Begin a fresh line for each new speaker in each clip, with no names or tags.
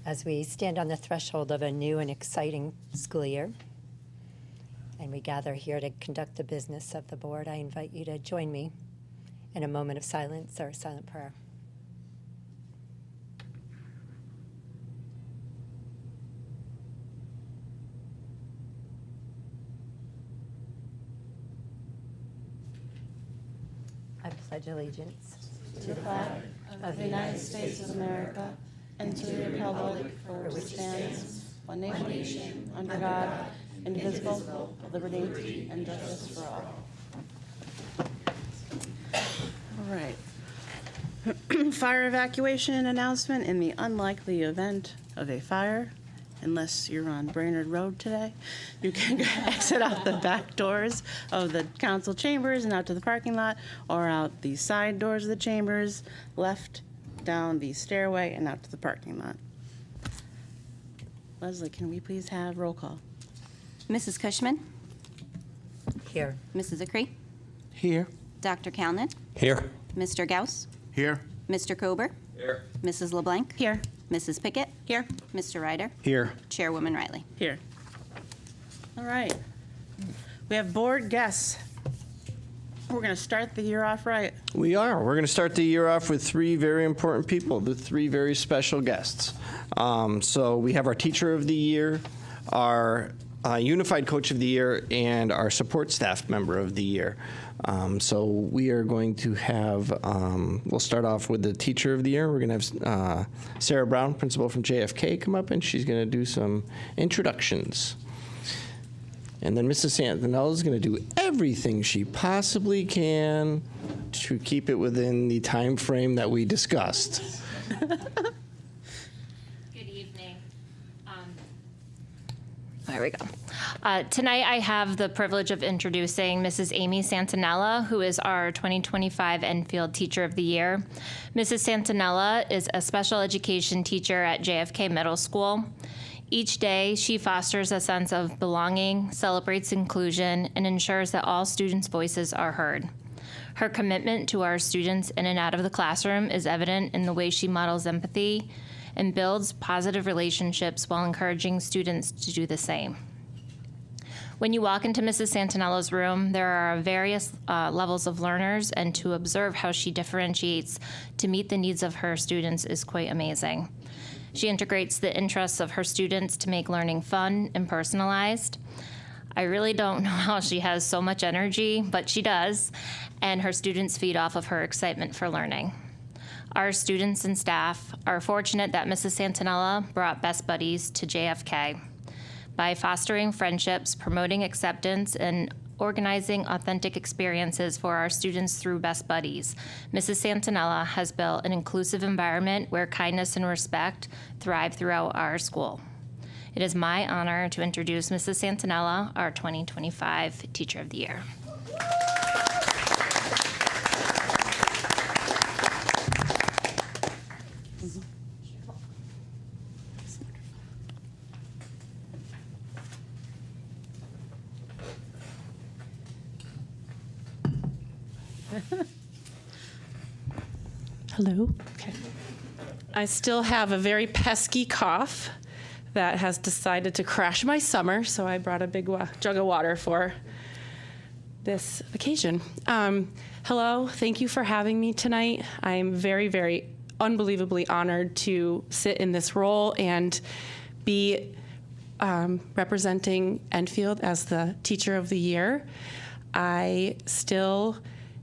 As we stand on the threshold of a new and exciting school year, and we gather here to conduct the business of the board, I invite you to join me in a moment of silence or a silent prayer. I pledge allegiance
to the flag of the United States of America and to the republic for which it stands, one nation, under God, indivisible, with liberty and justice for all. All right. Fire evacuation announcement. In the unlikely event of a fire, unless you're on Brainerd Road today, you can exit out the back doors of the council chambers and out to the parking lot, or out the side doors of the chambers, left down the stairway and out to the parking lot. Leslie, can we please have roll call?
Mrs. Cushman?
here.
Mrs. Acree?
Here.
Dr. Kalnin?
Here.
Mr. Gauss?
Here.
Mr. Kober?
Here.
Mrs. LeBlanc?
Here.
Mrs. Pickett?
Here.
Mr. Ryder?
Here.
Chairwoman Riley?
Here. All right. We have board guests. We're going to start the year off right.
We are. We're going to start the year off with three very important people, the three very special guests. So we have our Teacher of the Year, our Unified Coach of the Year, and our Support Staff Member of the Year. So we are going to have, we'll start off with the Teacher of the Year. We're going to have Sarah Brown, principal from JFK, come up, and she's going to do some introductions. And then Mrs. Santanella is going to do everything she possibly can to keep it within the time frame that we discussed.
Good evening. There we go. Tonight I have the privilege of introducing Mrs. Amy Santanella, who is our 2025 Enfield Teacher of the Year. Mrs. Santanella is a special education teacher at JFK Middle School. Each day, she fosters a sense of belonging, celebrates inclusion, and ensures that all students' voices are heard. Her commitment to our students in and out of the classroom is evident in the way she models empathy and builds positive relationships while encouraging students to do the same. When you walk into Mrs. Santanella's room, there are various levels of learners, and to observe how she differentiates to meet the needs of her students is quite amazing. She integrates the interests of her students to make learning fun and personalized. I really don't know how she has so much energy, but she does, and her students feed off of her excitement for learning. Our students and staff are fortunate that Mrs. Santanella brought Best Buddies to JFK. By fostering friendships, promoting acceptance, and organizing authentic experiences for our students through Best Buddies, Mrs. Santanella has built an inclusive environment where kindness and respect thrive throughout our school. It is my honor to introduce Mrs. Santanella, our 2025 Teacher of the Year.
Hello. Okay. I still have a very pesky cough that has decided to crash my summer, so I brought a big jug of water for this occasion. Hello, thank you for having me tonight. I'm very, very unbelievably honored to sit in this role and be representing Enfield as the Teacher of the Year. I still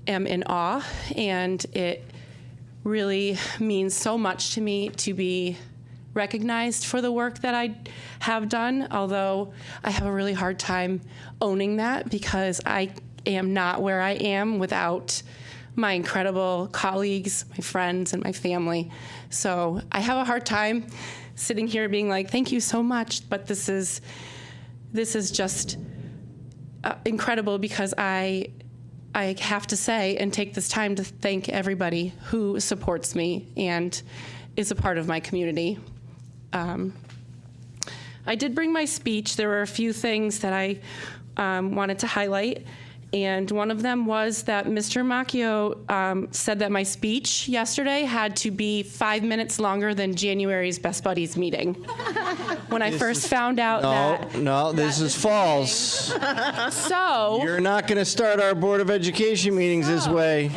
am in awe, and it really means so much to me to be recognized for the work that I have done, although I have a really hard time owning that because I am not where I am without my incredible colleagues, my friends, and my family. So I have a hard time sitting here being like, thank you so much, but this is just incredible because I have to say and take this time to thank everybody who supports me and is a part of my community. I did bring my speech. There were a few things that I wanted to highlight, And one of them was that Mr. Macchio said that my speech yesterday had to be 5 minutes longer than January's Best Buddies meeting. When I first found out that.
No, this is false.
So.
You're not going to start our Board of Education meetings this way.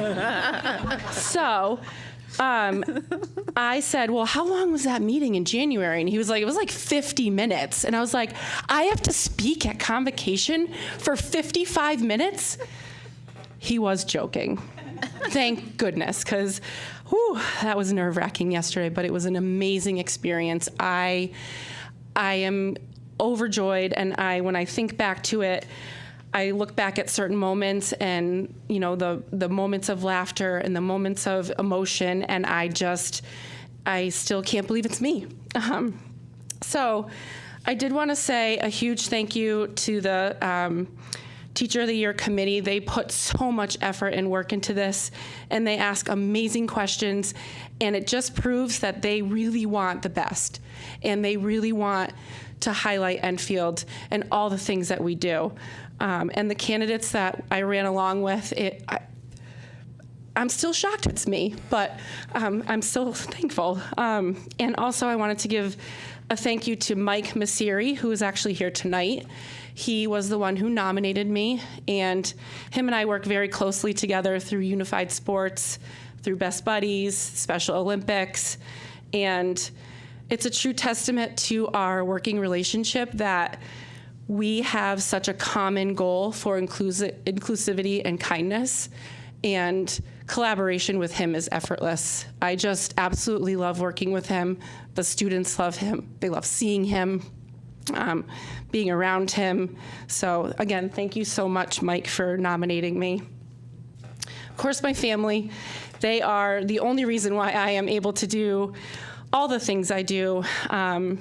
So, I said, well, how long was that meeting in January? And he was like, it was like 50 minutes. And I was like, I have to speak at convocation for 55 minutes? He was joking. Thank goodness, because that was nerve-wracking yesterday, but it was an amazing experience. I am overjoyed, and when I think back to it, I look back at certain moments and, you know, the moments of laughter and the moments of emotion, and I still can't believe it's me. So I did want to say a huge thank you to the Teacher of the Year committee. They put so much effort and work into this, and they ask amazing questions, and it just proves that they really want the best, and they really want to highlight Enfield and all the things that we do. And the candidates that I ran along with, I'm still shocked it's me, but I'm still thankful. And also I wanted to give a thank you to Mike Masiri, who is actually here tonight. He was the one who nominated me, and him and I work very closely together through Unified Sports, through Best Buddies, Special Olympics, and it's a true testament to our working relationship that we have such a common goal for inclusivity and kindness, and collaboration with him is effortless. I just absolutely love working with him. The students love him. They love seeing him, being around him. So again, thank you so much, Mike, for nominating me. Of course, my family, they are the only reason why I am able to do all the things I do. And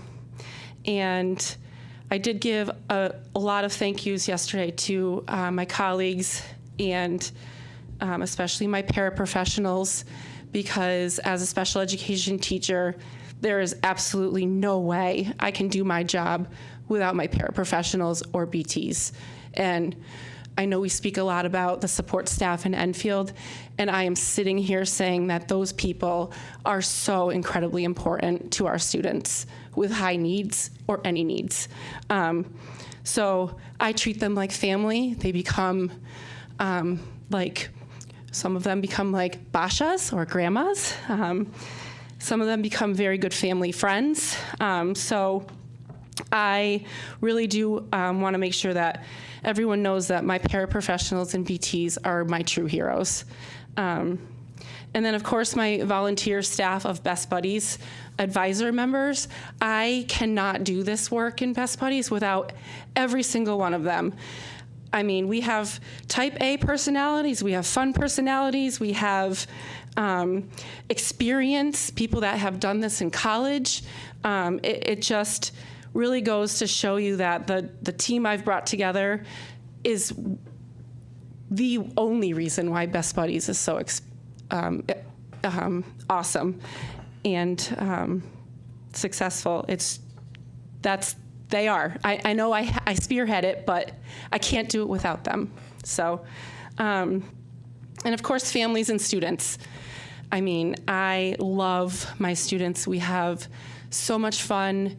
I did give a lot of thank yous yesterday to my colleagues and especially my paraprofessionals, because as a special education teacher, there is absolutely no way I can do my job without my paraprofessionals or BTs. And I know we speak a lot about the support staff in Enfield, and I am sitting here saying that those people are so incredibly important to our students with high needs or any needs. So I treat them like family. They become some of them become like bashas or grandmas. Some of them become very good family friends. So I really do want to make sure that everyone knows that my paraprofessionals and BTs are my true heroes. And then, of course, my volunteer staff of Best Buddies, advisor members. I cannot do this work in Best Buddies without every single one of them. I mean, we have type A personalities, we have fun personalities, we have experience, people that have done this in college. It just really goes to show you that the team I've brought together is the only reason why Best Buddies is so awesome and successful. They are. I know I spearhead it, but I can't do it without them. So, and of course, families and students. I mean, I love my students. We have so much fun.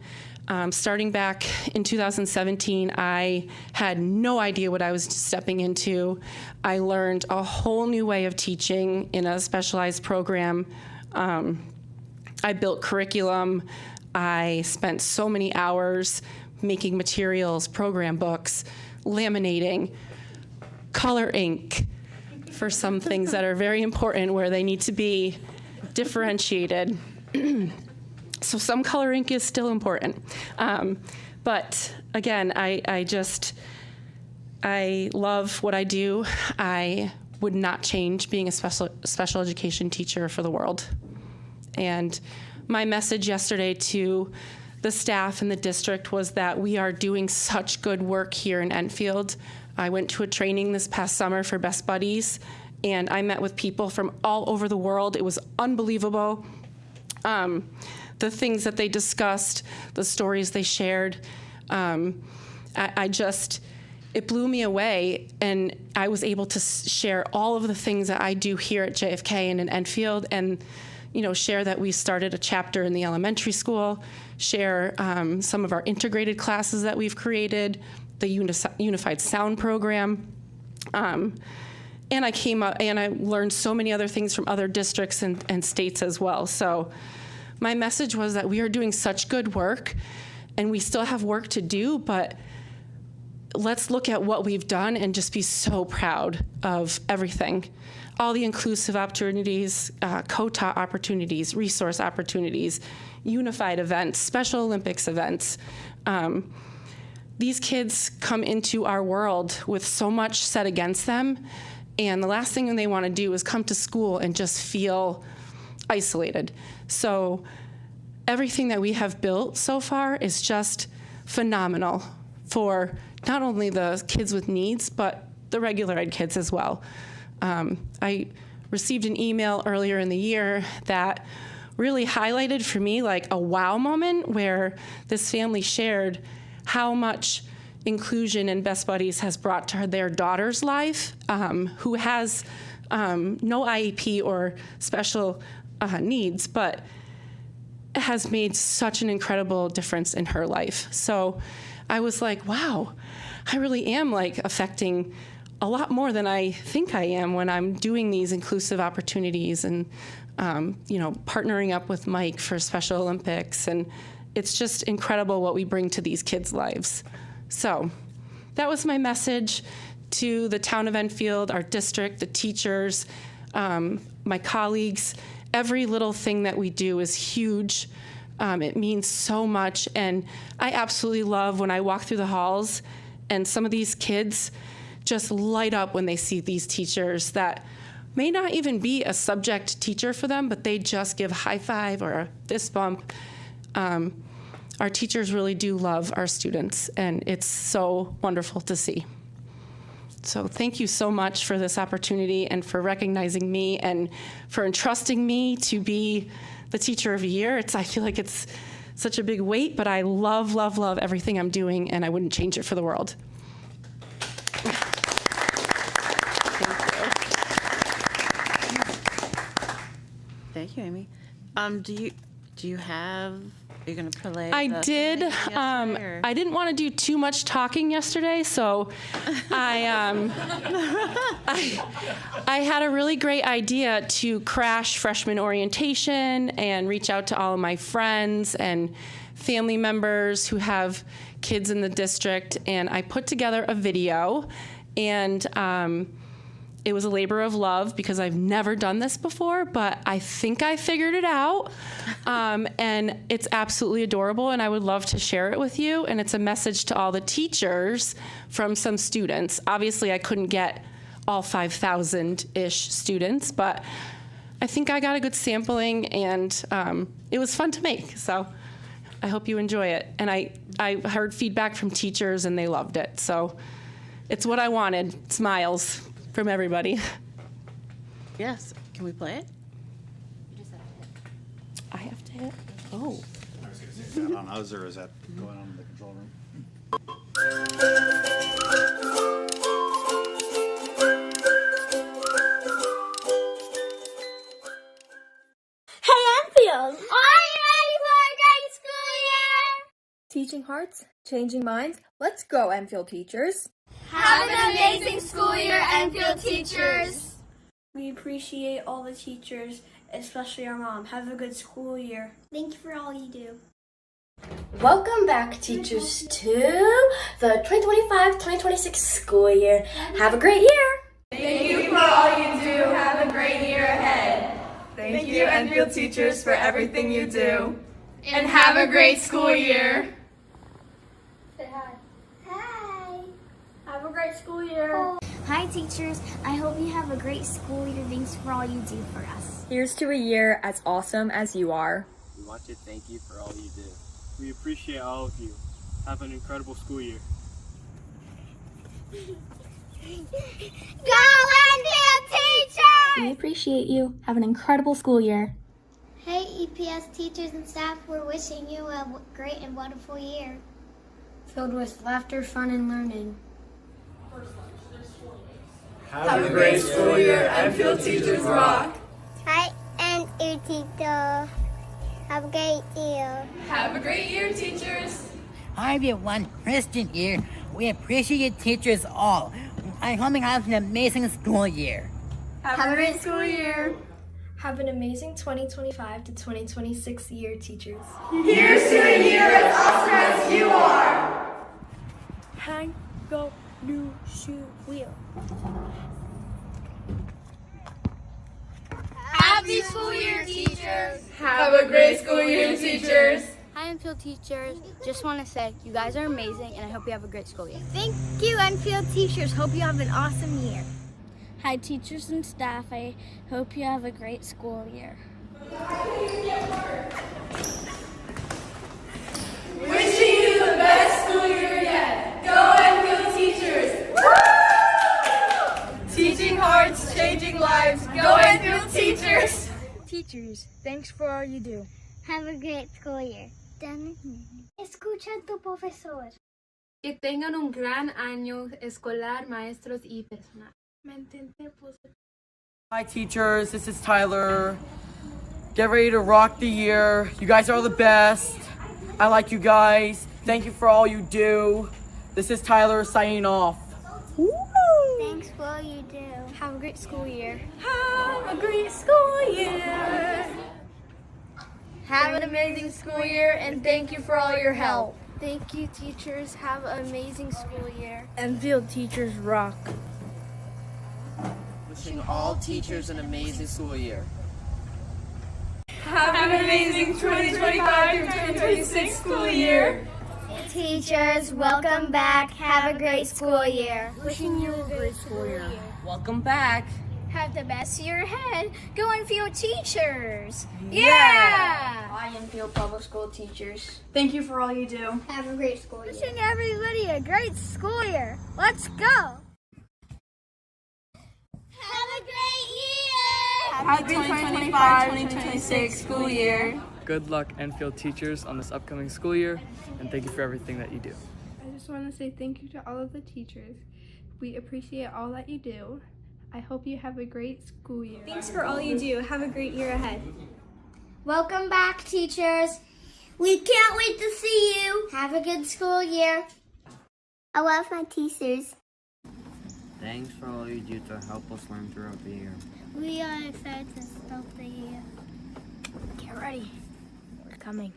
Starting back in 2017, I had no idea what I was stepping into. I learned a whole new way of teaching in a specialized program. I built curriculum. I spent so many hours making materials, program books, laminating, color ink for some things that are very important where they need to be differentiated. So some color ink is still important. But again, I love what I do. I would not change being a special education teacher for the world. And my message yesterday to the staff and the district was that we are doing such good work here in Enfield. I went to a training this past summer for Best Buddies, and I met with people from all over the world. It was unbelievable. The things that they discussed, the stories they shared. it blew me away, and I was able to share all of the things that I do here at JFK and in Enfield, and share that we started a chapter in the elementary school, share some of our integrated classes that we've created, the Unified Sound program, and I came up and I learned so many other things from other districts and states as well. So my message was that we are doing such good work, and we still have work to do, but let's look at what we've done and just be so proud of everything. All the inclusive opportunities, co-taught opportunities, resource opportunities, unified events, Special Olympics events. These kids come into our world with so much set against them, and the last thing they want to do is come to school and just feel isolated. So everything that we have built so far is just phenomenal for not only the kids with needs, but the regular ed kids as well. I received an email earlier in the year that really highlighted for me like a wow moment, where this family shared how much inclusion in Best Buddies has brought to their daughter's life, who has no IEP or special needs, but has made such an incredible difference in her life. So I was like, wow, I really am like affecting a lot more than I think I am when I'm doing these inclusive opportunities and partnering up with Mike for Special Olympics. And it's just incredible what we bring to these kids' lives. So that was my message to the town of Enfield, our district, the teachers, my colleagues. Every little thing that we do is huge. It means so much. And I absolutely love when I walk through the halls and some of these kids just light up when they see these teachers that may not even be a subject teacher for them, but they just give a high five or a fist bump. Our teachers really do love our students, and it's so wonderful to see. So thank you so much for this opportunity and for recognizing me and for entrusting me to be the Teacher of the Year. I feel like it's such a big weight, but I love, love, love everything I'm doing, and I wouldn't change it for the world.
Thank you, Amy. Do you have? Are you going to play?
I did.
Yesterday,
I didn't want to do too much talking yesterday, so I had a really great idea to crash freshman orientation and reach out to all of my friends and family members who have kids in the district, and I put together a video, and it was a labor of love because I've never done this before, but I think I figured it out. And it's absolutely adorable, and I would love to share it with you. And it's a message to all the teachers from some students. Obviously, I couldn't get all 5,000-ish students, but I think I got a good sampling, and it was fun to make. So I hope you enjoy it. And I heard feedback from teachers, and they loved it. So it's what I wanted, smiles from everybody.
Yes. Can we play it?
I have to hit. Oh.
I was going to say, is that on us or is that going on in the control room?
Hey Enfield! Are you ready for a great school year?
Teaching hearts, changing minds. Let's go, Enfield teachers.
Have an amazing school year, Enfield teachers!
We appreciate all the teachers, especially our mom. Have a good school year.
Thank you for all you do.
Welcome back, teachers, to the 2025-2026 school year. Have a great year.
Thank you for all you do. Have a great year ahead. Thank you, Enfield teachers, for everything you do. And have a great school year.
Say hi. Hi. Have a great school year. Hi, teachers. I hope you have a great school year. Thanks for all you do for us.
Here's to a year as awesome as you are.
We want to thank you for all you do. We appreciate all of you. Have an incredible school year.
Go Enfield teachers!
We appreciate you. Have an incredible school year.
Hey, EPS teachers and staff, we're wishing you a great and wonderful year.
Filled with laughter, fun, and learning.
Have a great school year. Enfield teachers rock.
Hi, and you teacher. Have a great year.
Have a great year, teachers.
Hi everyone, Kristen here. We appreciate teachers all. I hope you have an amazing school year.
Have a great school year.
Have an amazing 2025 to 2026 year, teachers.
Here's to a year as awesome as you are.
Hang go new shoe wheel.
Happy school year, teachers.
Have a great school year, teachers.
Hi, Enfield teachers. Just want to say you guys are amazing, and I hope you have a great school year.
Thank you, Enfield teachers. Hope you have an awesome year.
Hi, teachers and staff. I hope you have a great school year.
Wishing you the best school year yet. Go Enfield teachers. Woo! Teaching hearts, changing lives. Go Enfield teachers.
Teachers, thanks for all you do.
Have a great school year. Escucha a tu profesor.
Que tengan un gran año escolar, maestros y personal. Mantente positivo.
Hi teachers, this is Tyler. Get ready to rock the year. You guys are the best. I like you guys. Thank you for all you do. This is Tyler signing off.
Thanks for all you do.
Have a great school year.
Have a great school year.
Have an amazing school year, and thank you for all your help.
Thank you, teachers. Have an amazing school year.
Enfield teachers rock.
Wishing all teachers an amazing school year.
Have an amazing 2025 through 2026 school year.
Teachers, welcome back. Have a great school year.
Wishing you a great school year.
Welcome back.
Have the best year ahead. Go Enfield teachers.
Yeah!
Hi, Enfield Public School teachers.
Thank you for all you do.
Have a great school year. Wishing everybody a great school year. Let's go. Have a great year.
Happy 2025-2026 school year.
Good luck, Enfield teachers, on this upcoming school year, and thank you for everything that you do.
I just want to say thank you to all of the teachers. We appreciate all that you do. I hope you have a great school year.
Thanks for all you do. Have a great year ahead.
Welcome back, teachers. We can't wait to see you. Have a good school year. I love my teachers.
Thanks for all you do to help us learn throughout the year.
We are excited to start the year. Get ready. We're coming.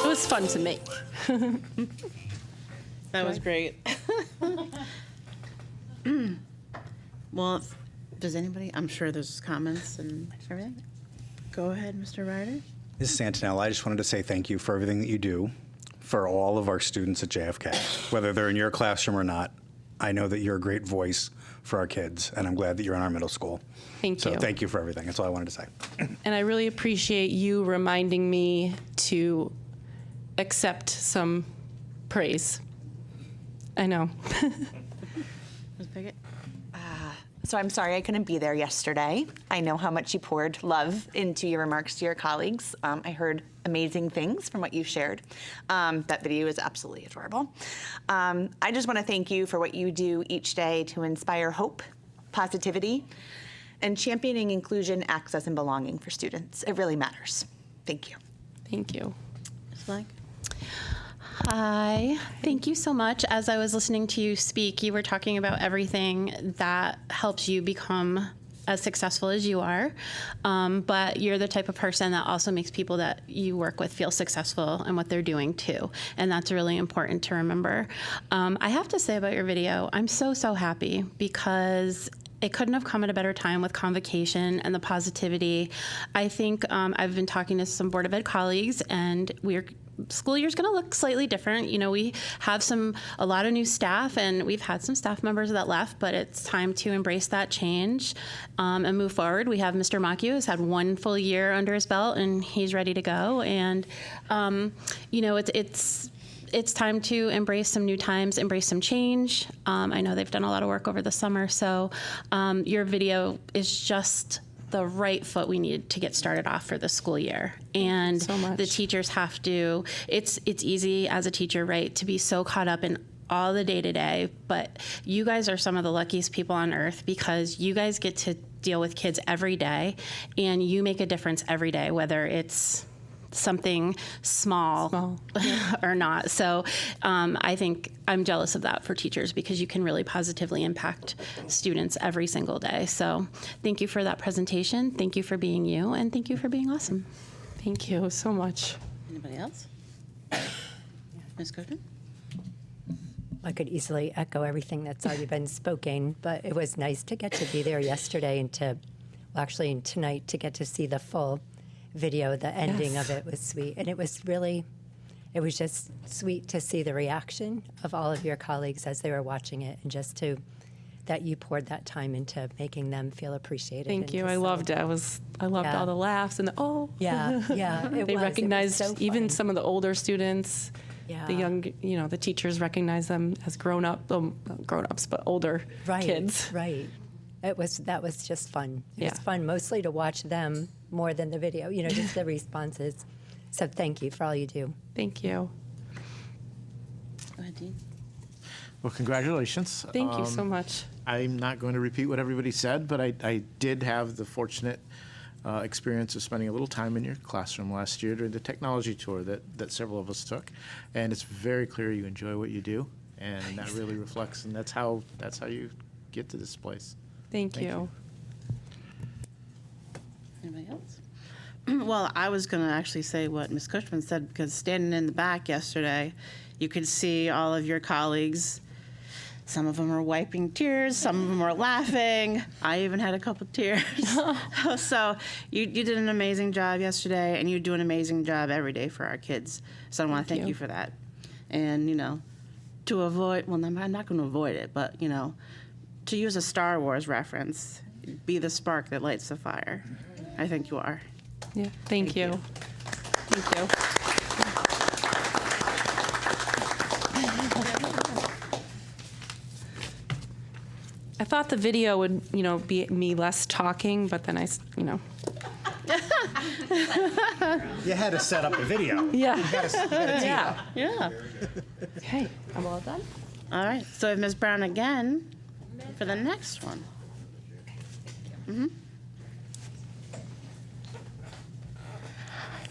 It was fun to make.
That was great. Well, does anybody, I'm sure there's comments and everything. Go ahead, Mr. Ryder.
This is Santinella. I just wanted to say thank you for everything that you do for all of our students at JFK, whether they're in your classroom or not. I know that you're a great voice for our kids, and I'm glad that you're in our middle school.
Thank you.
So thank you for everything. That's all I wanted to say.
And I really appreciate you reminding me to accept some praise. I know.
Ms. Pickett?
So I'm sorry I couldn't be there yesterday. I know how much you poured love into your remarks to your colleagues. I heard amazing things from what you shared. That video is absolutely adorable. I just want to thank you for what you do each day to inspire hope, positivity, and championing inclusion, access, and belonging for students. It really matters. Thank you.
Thank you.
Ms. Blank?
Hi, thank you so much. As I was listening to you speak, you were talking about everything that helps you become as successful as you are, but you're the type of person that also makes people that you work with feel successful in what they're doing too, and that's really important to remember. I have to say about your video, I'm so happy because it couldn't have come at a better time with convocation and the positivity. I think I've been talking to some Board of Ed colleagues, and school year's going to look slightly different. You know, we have a lot of new staff, and we've had some staff members that left, but it's time to embrace that change and move forward. We have Mr. Macchio, who's had 1 full year under his belt, and he's ready to go. And, you know, it's time to embrace some new times, embrace some change. I know they've done a lot of work over the summer, so your video is just the right foot we need to get started off for the school year. And the teachers have to, it's easy as a teacher, right, to be so caught up in all the day-to-day, but you guys are some of the luckiest people on earth because you guys get to deal with kids every day, and you make a difference every day, whether it's something small. Or not. So I think I'm jealous of that for teachers because you can really positively impact students every single day. So thank you for that presentation. Thank you for being you, and thank you for being awesome.
Thank you so much.
Anybody else? Ms. Coachman?
I could easily echo everything that's already been spoken, but it was nice to get to be there yesterday and actually tonight to get to see the full video. The ending of it was sweet. And it was just sweet to see the reaction of all of your colleagues as they were watching it, and just that you poured that time into making them feel appreciated.
Thank you. I loved it. I loved all the laughs and the
Yeah.
They recognized
so
even some of the older students.
Yeah.
The young, the teachers recognize them as grown-ups, but older kids.
Right. That was just fun. It was fun mostly to watch them more than the video, just the responses. So thank you for all you do.
Thank you.
Go ahead, Dean.
Well, congratulations.
Thank you so much.
I'm not going to repeat what everybody said, but I did have the fortunate experience of spending a little time in your classroom last year during the technology tour that several of us took, and it's very clear you enjoy what you do, and that really reflects, and that's how you get to this place.
Thank you.
Anybody else? Well, I was going to actually say what Ms. Cushman said, because standing in the back yesterday, you could see all of your colleagues. Some of them are wiping tears, some of them are laughing. I even had a couple tears. So you did an amazing job yesterday, and you do an amazing job every day for our kids. So I want to thank you for that. And, to avoid, well, I'm not going to avoid it, but, to use a Star Wars reference, be the spark that lights the fire. I think you are.
Yeah, thank you. Thank you. I thought the video would, be me less talking, but then
You had to set up the video.
Yeah.
You gotta tee it up.
Yeah.
Okay, I'm all done.
All right. So Ms. Brown again for the next one. Mm-hmm.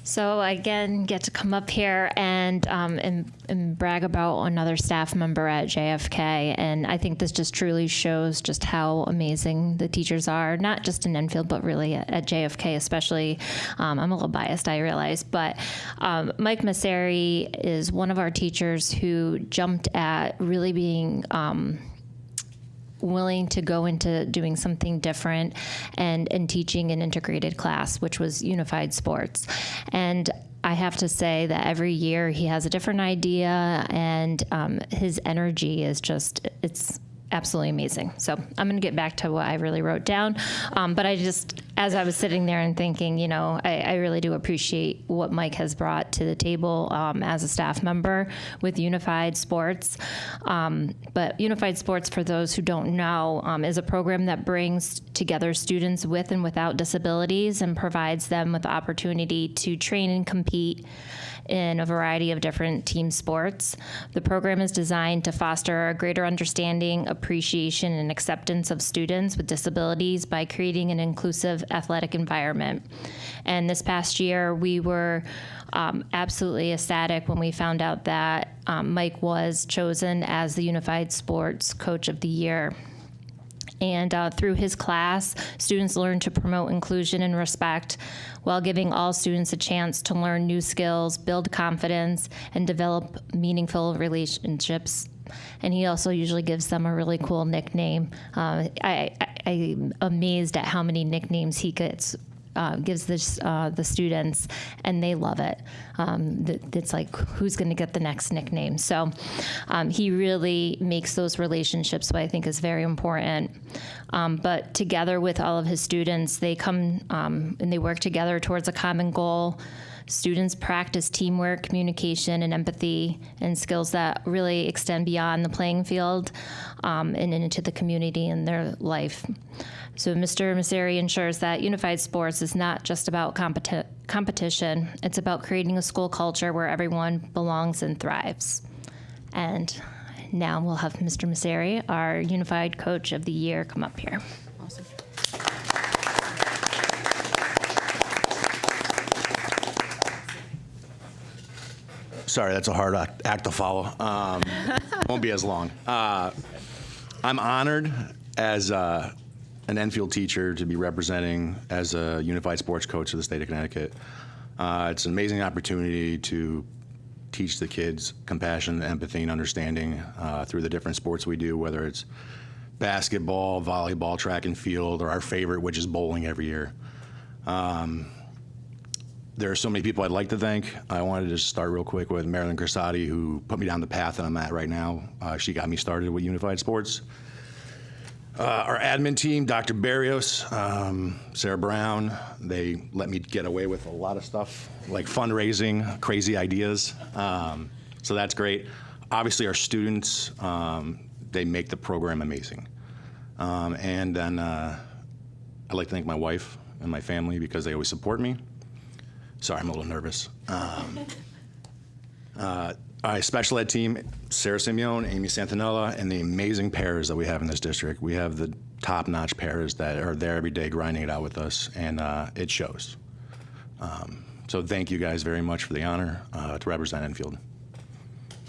So I again get to come up here and brag about another staff member at JFK, and I think this just truly shows just how amazing the teachers are, not just in Enfield, but really at JFK especially. I'm a little biased, I realize, but Mike Masseri is one of our teachers who jumped at really being willing to go into doing something different and teaching an integrated class, which was unified sports. And I have to say that every year he has a different idea, and his energy is just, it's absolutely amazing. So I'm going to get back to what I really wrote down. But I just, as I was sitting there and thinking, I really do appreciate what Mike has brought to the table as a staff member with Unified Sports. But Unified Sports, for those who don't know, is a program that brings together students with and without disabilities and provides them with the opportunity to train and compete in a variety of different team sports. The program is designed to foster a greater understanding, appreciation, and acceptance of students with disabilities by creating an inclusive athletic environment. And this past year, we were absolutely ecstatic when we found out that Mike was chosen as the Unified Sports Coach of the Year. And through his class, students learn to promote inclusion and respect while giving all students a chance to learn new skills, build confidence, and develop meaningful relationships. And he also usually gives them a really cool nickname. I'm amazed at how many nicknames he gives the students, and they love it. It's like, who's going to get the next nickname? So he really makes those relationships, what I think is very important. But together with all of his students, they come and they work together towards a common goal Students practice teamwork, communication, and empathy, and skills that really extend beyond the playing field and into the community and their life. So Mr. Messeri ensures that Unified Sports is not just about competition. It's about creating a school culture where everyone belongs and thrives. And now we'll have Mr. Messeri, our Unified Coach of the Year, come up here.
Awesome.
Sorry, that's a hard act to follow. Won't be as long. I'm honored as an Enfield teacher to be representing as a Unified Sports Coach of the state of Connecticut. It's an amazing opportunity to teach the kids compassion, empathy, and understanding through the different sports we do, whether it's basketball, volleyball, track and field, or our favorite, which is bowling every year. There are so many people I'd like to thank. I wanted to just start real quick with Marilyn Crisati, who put me down the path that I'm at right now. She got me started with Unified Sports. Our admin team, Dr. Barrios, Sarah Brown, they let me get away with a lot of stuff, like fundraising, crazy ideas. So that's great. Obviously, our students, they make the program amazing. And then I'd like to thank my wife and my family because they always support me. Sorry, I'm a little nervous. Our special ed team, Sarah Simeone, Amy Santanella, and the amazing pairs that we have in this district. We have the top-notch pairs that are there every day grinding it out with us, and it shows. So thank you guys very much for the honor to represent Enfield.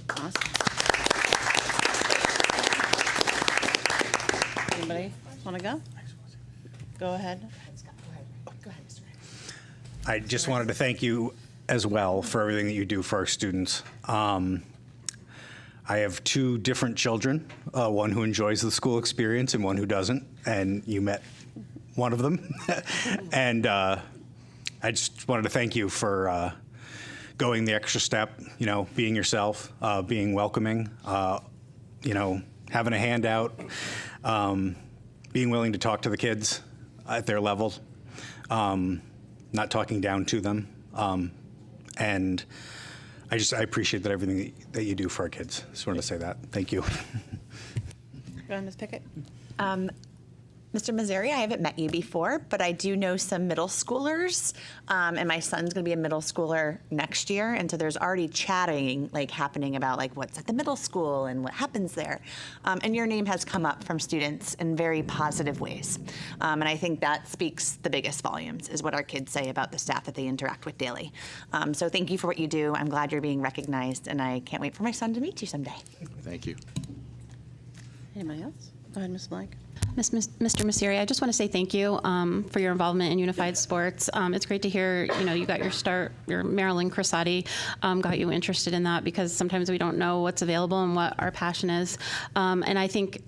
Awesome. Anybody want to go? Go ahead.
I just wanted to thank you as well for everything that you do for our students. I have two different children, one who enjoys the school experience and one who doesn't, and you met one of them. And I just wanted to thank you for going the extra step, you know, being yourself, being welcoming, you know, having a handout, being willing to talk to the kids at their level, not talking down to them. And I appreciate that everything that you do for our kids. Just wanted to say that. Thank you.
Go ahead, Ms. Pickett.
Mr. Messeri, I haven't met you before, but I do know some middle schoolers, and my son's going to be a middle schooler next year, and so there's already chatting happening about what's at the middle school and what happens there. And your name has come up from students in very positive ways, and I think that speaks the biggest volumes is what our kids say about the staff that they interact with daily. So thank you for what you do. I'm glad you're being recognized, and I can't wait for my son to meet you someday.
Thank you.
Anybody else? Go ahead, Ms. Blank.
Mr. Messeri, I just want to say thank you for your involvement in Unified Sports. It's great to hear, you got your start, your Marilyn Crisati got you interested in that because sometimes we don't know what's available and what our passion is. And I think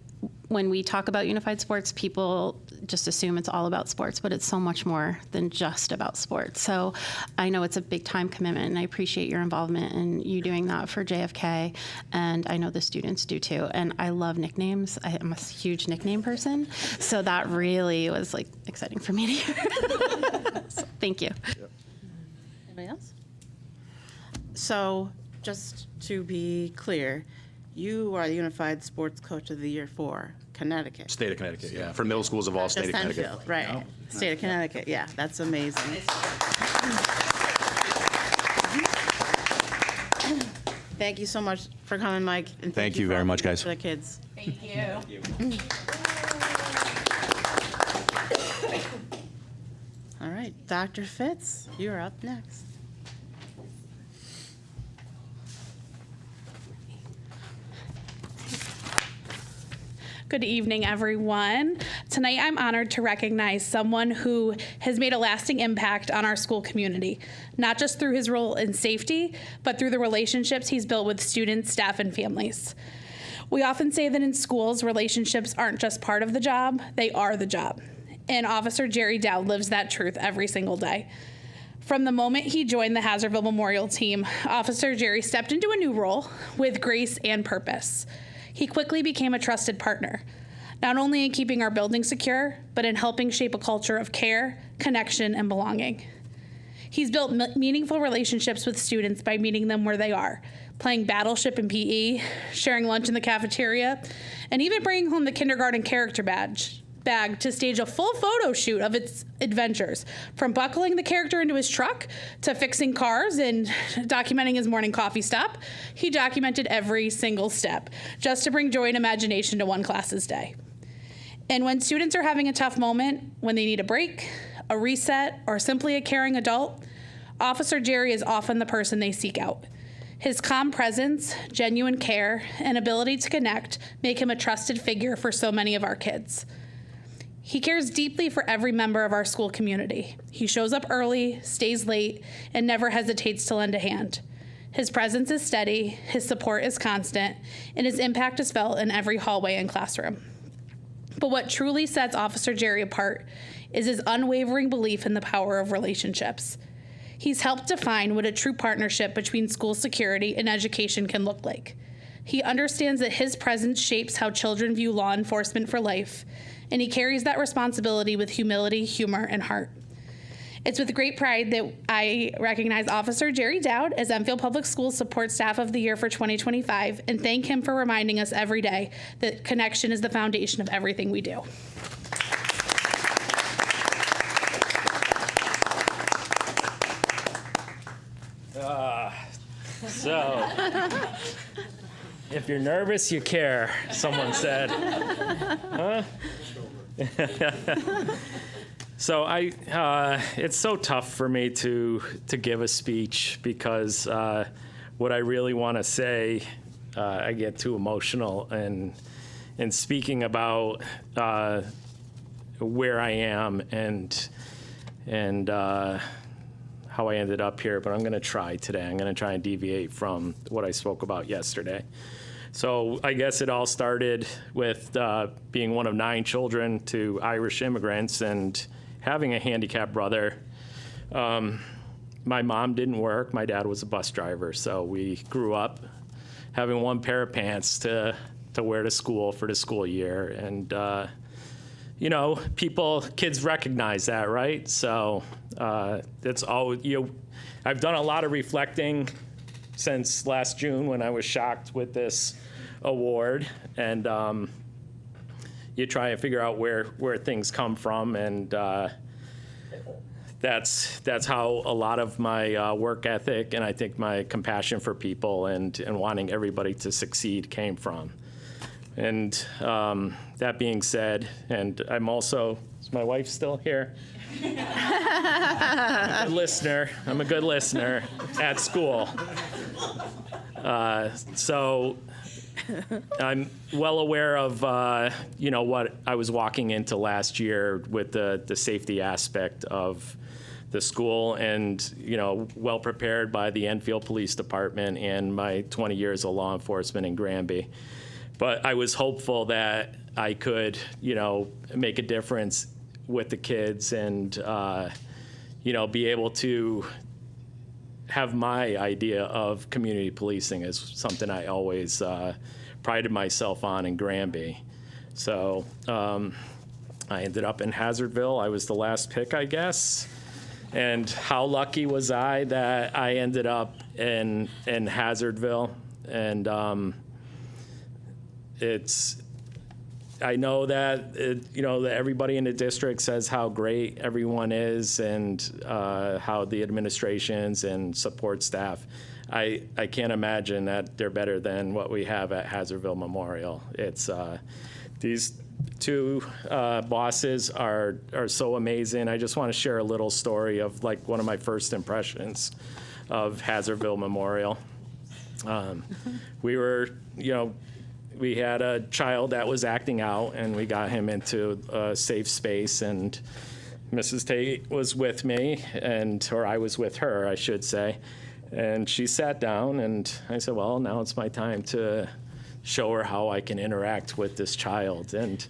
when we talk about Unified Sports, people just assume it's all about sports, but it's so much more than just about sports. So I know it's a big time commitment, and I appreciate your involvement and you doing that for JFK, and I know the students do too. And I love nicknames. I'm a huge nickname person, so that really was exciting for me to hear. So, thank you.
Anybody else? So just to be clear, you are the Unified Sports Coach of the Year for Connecticut.
State of Connecticut, yeah. For middle schools of all state of Connecticut.
Enfield, right.
No.
State of Connecticut, yeah. That's amazing. Thank you so much for coming, Mike. And
Thank you very much, guys.
For the kids.
Thank you.
All right, Dr. Fitz, you're up next.
Good evening, everyone. Tonight, I'm honored to recognize someone who has made a lasting impact on our school community, not just through his role in safety, but through the relationships he's built with students, staff, and families. We often say that in schools, relationships aren't just part of the job, they are the job. And Officer Jerry Dowd lives that truth every single day. From the moment he joined the Hazardville Memorial team, Officer Jerry stepped into a new role with grace and purpose. He quickly became a trusted partner, not only in keeping our building secure, but in helping shape a culture of care, connection, and belonging. He's built meaningful relationships with students by meeting them where they are, playing Battleship in PE, sharing lunch in the cafeteria, and even bringing home the kindergarten character bag to stage a full photo shoot of its adventures, from buckling the character into his truck to fixing cars and documenting his morning coffee stop. He documented every single step just to bring joy and imagination to one class's day. And when students are having a tough moment, when they need a break, a reset, or simply a caring adult, Officer Jerry is often the person they seek out. His calm presence, genuine care, and ability to connect make him a trusted figure for so many of our kids. He cares deeply for every member of our school community. He shows up early, stays late, and never hesitates to lend a hand. His presence is steady, his support is constant, and his impact is felt in every hallway and classroom. But what truly sets Officer Jerry apart is his unwavering belief in the power of relationships. He's helped define what a true partnership between school security and education can look like. He understands that his presence shapes how children view law enforcement for life, and he carries that responsibility with humility, humor, and heart. It's with great pride that I recognize Officer Jerry Dowd as Enfield Public Schools Support Staff of the Year for 2025 and thank him for reminding us every day that connection is the foundation of everything we do.
So, if you're nervous, you care, someone said. Huh? So it's so tough for me to give a speech because what I really want to say, I get too emotional and speaking about where I am and how I ended up here, but I'm going to try today. I'm going to try and deviate from what I spoke about yesterday. So I guess it all started with being one of 9 children to Irish immigrants and having a handicapped brother. My mom didn't work. My dad was a bus driver. So we grew up having one pair of pants to wear to school for the school year. And, you know, kids recognize that, right? So it's always, I've done a lot of reflecting since last June when I was shocked with this award, and you try and figure out where things come from, and that's how a lot of my work ethic and I think my compassion for people and wanting everybody to succeed came from. And that being said, and I'm also, is my wife still here? I'm a good listener at school. So I'm well aware of, what I was walking into last year with the safety aspect of the school and, well prepared by the Enfield Police Department and my 20 years of law enforcement in Granby. But I was hopeful that I could, make a difference with the kids and, be able to have my idea of community policing as something I always prided myself on in Granby. So I ended up in Hazardville. I was the last pick, I guess. And how lucky was I that I ended up in Hazardville? And I know that, that everybody in the district says how great everyone is and how the administrations and support staff. I can't imagine that they're better than what we have at Hazardville Memorial. It's these 2 bosses are so amazing. I just want to share a little story of like one of my first impressions of Hazardville Memorial. We had a child that was acting out, and we got him into a safe space, and Mrs. Tate was with me, or I was with her, I should say, and she sat down, and I said, well, now it's my time to show her how I can interact with this child. And,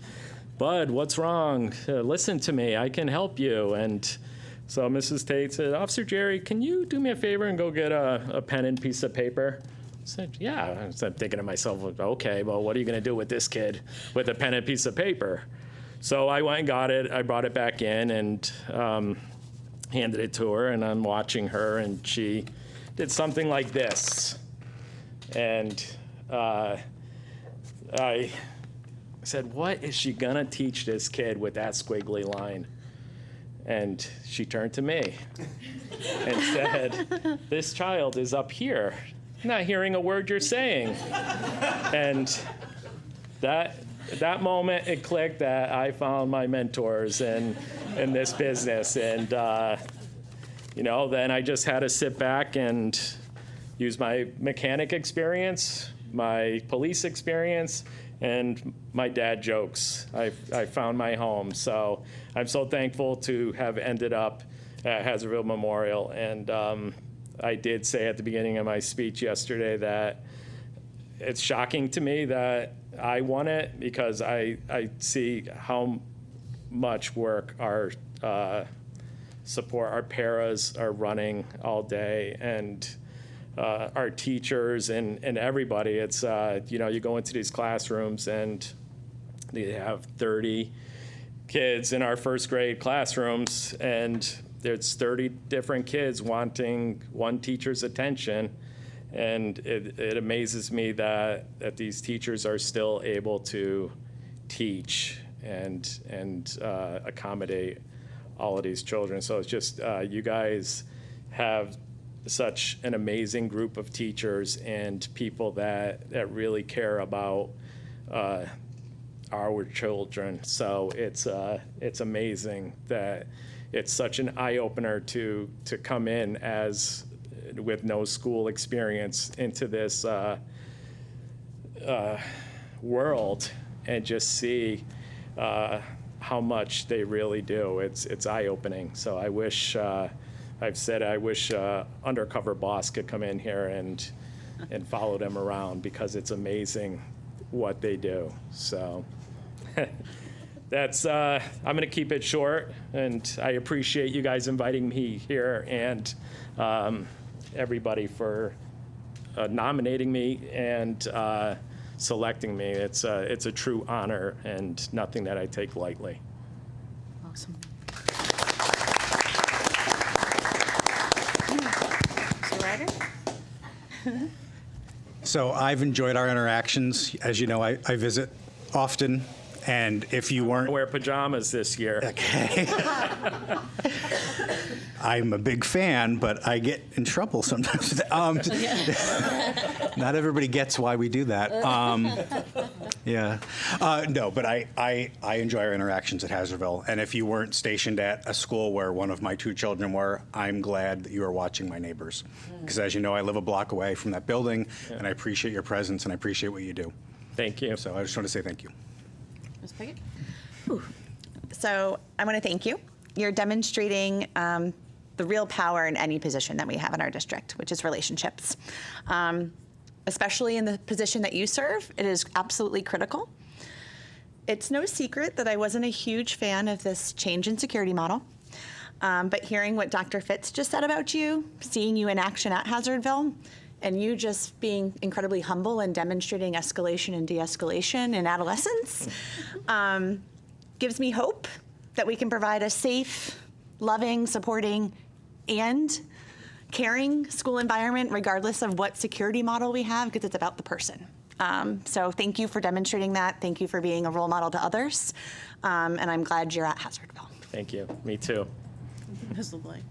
Bud, what's wrong? Listen to me, I can help you. And so Mrs. Tate said, Officer Jerry, can you do me a favor and go get a pen and piece of paper? I said, yeah. I started thinking to myself, okay, well, what are you going to do with this kid with a pen and piece of paper? So I went and got it. I brought it back in, and handed it to her, and I'm watching her, and she did something like this. And I said, what is she gonna teach this kid with that squiggly line? And she turned to me and said, this child is up here, not hearing a word you're saying. And that moment, it clicked that I found my mentors in this business. And, then I just had to sit back and use my mechanic experience, my police experience, and my dad jokes. I found my home. So I'm so thankful to have ended up at Hazardville Memorial. And I did say at the beginning of my speech yesterday that it's shocking to me that I won it, because I see how much work our support, our paras are running all day, and our teachers and everybody. It's, you go into these classrooms and they have 30 kids in our first grade classrooms, and there's 30 different kids wanting one teacher's attention. And it amazes me that these teachers are still able to teach and accommodate all of these children. So it's just, you guys have such an amazing group of teachers and people that really care about our children. So it's amazing that it's such an eye-opener to come in with no school experience into this world and just see how much they really do. It's eye-opening. So I wish, I wish Undercover Boss could come in here and follow them around, because it's amazing what they do. So that's, I'm gonna keep it short, and I appreciate you guys inviting me here, and everybody for nominating me and selecting me. It's a true honor and nothing that I take lightly.
Awesome.
So I've enjoyed our interactions. As you know, I visit often, and if you weren't...
I wear pajamas this year.
Okay. I'm a big fan, but I get in trouble sometimes. Not everybody gets why we do that. Yeah. No, but I enjoy our interactions at Hazardville. And if you weren't stationed at a school where one of my two children were, I'm glad that you are watching my neighbors. Because as you know, I live a block away from that building, and I appreciate your presence, and I appreciate what you do.
Thank you.
So I just want to say thank you.
Ms. Pickett? So I want to thank you. You're demonstrating the real power in any position that we have in our district, which is relationships. Especially in the position that you serve, it is absolutely critical. It's no secret that I wasn't a huge fan of this change in security model, but hearing what Dr. Fitz just said about you, seeing you in action at Hazardville, and you just being incredibly humble and demonstrating escalation and de-escalation in adolescence, gives me hope that we can provide a safe, loving, supporting, and caring school environment regardless of what security model we have, because it's about the person. So thank you for demonstrating that. Thank you for being a role model to others. And I'm glad you're at Hazardville.
Thank you. Me too.
Ms. LeBlanc.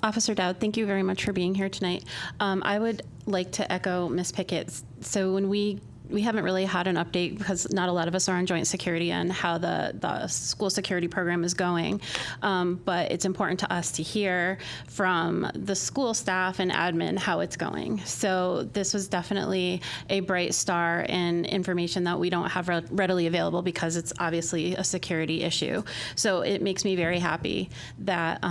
Officer Dowd, thank you very much for being here tonight. I would like to echo Ms. Pickett's. So when we haven't really had an update, because not a lot of us are on joint security, and how the school security program is going. But it's important to us to hear from the school staff and admin how it's going. So this was definitely a bright star in information that we don't have readily available, because it's obviously a security issue. So it makes me very happy that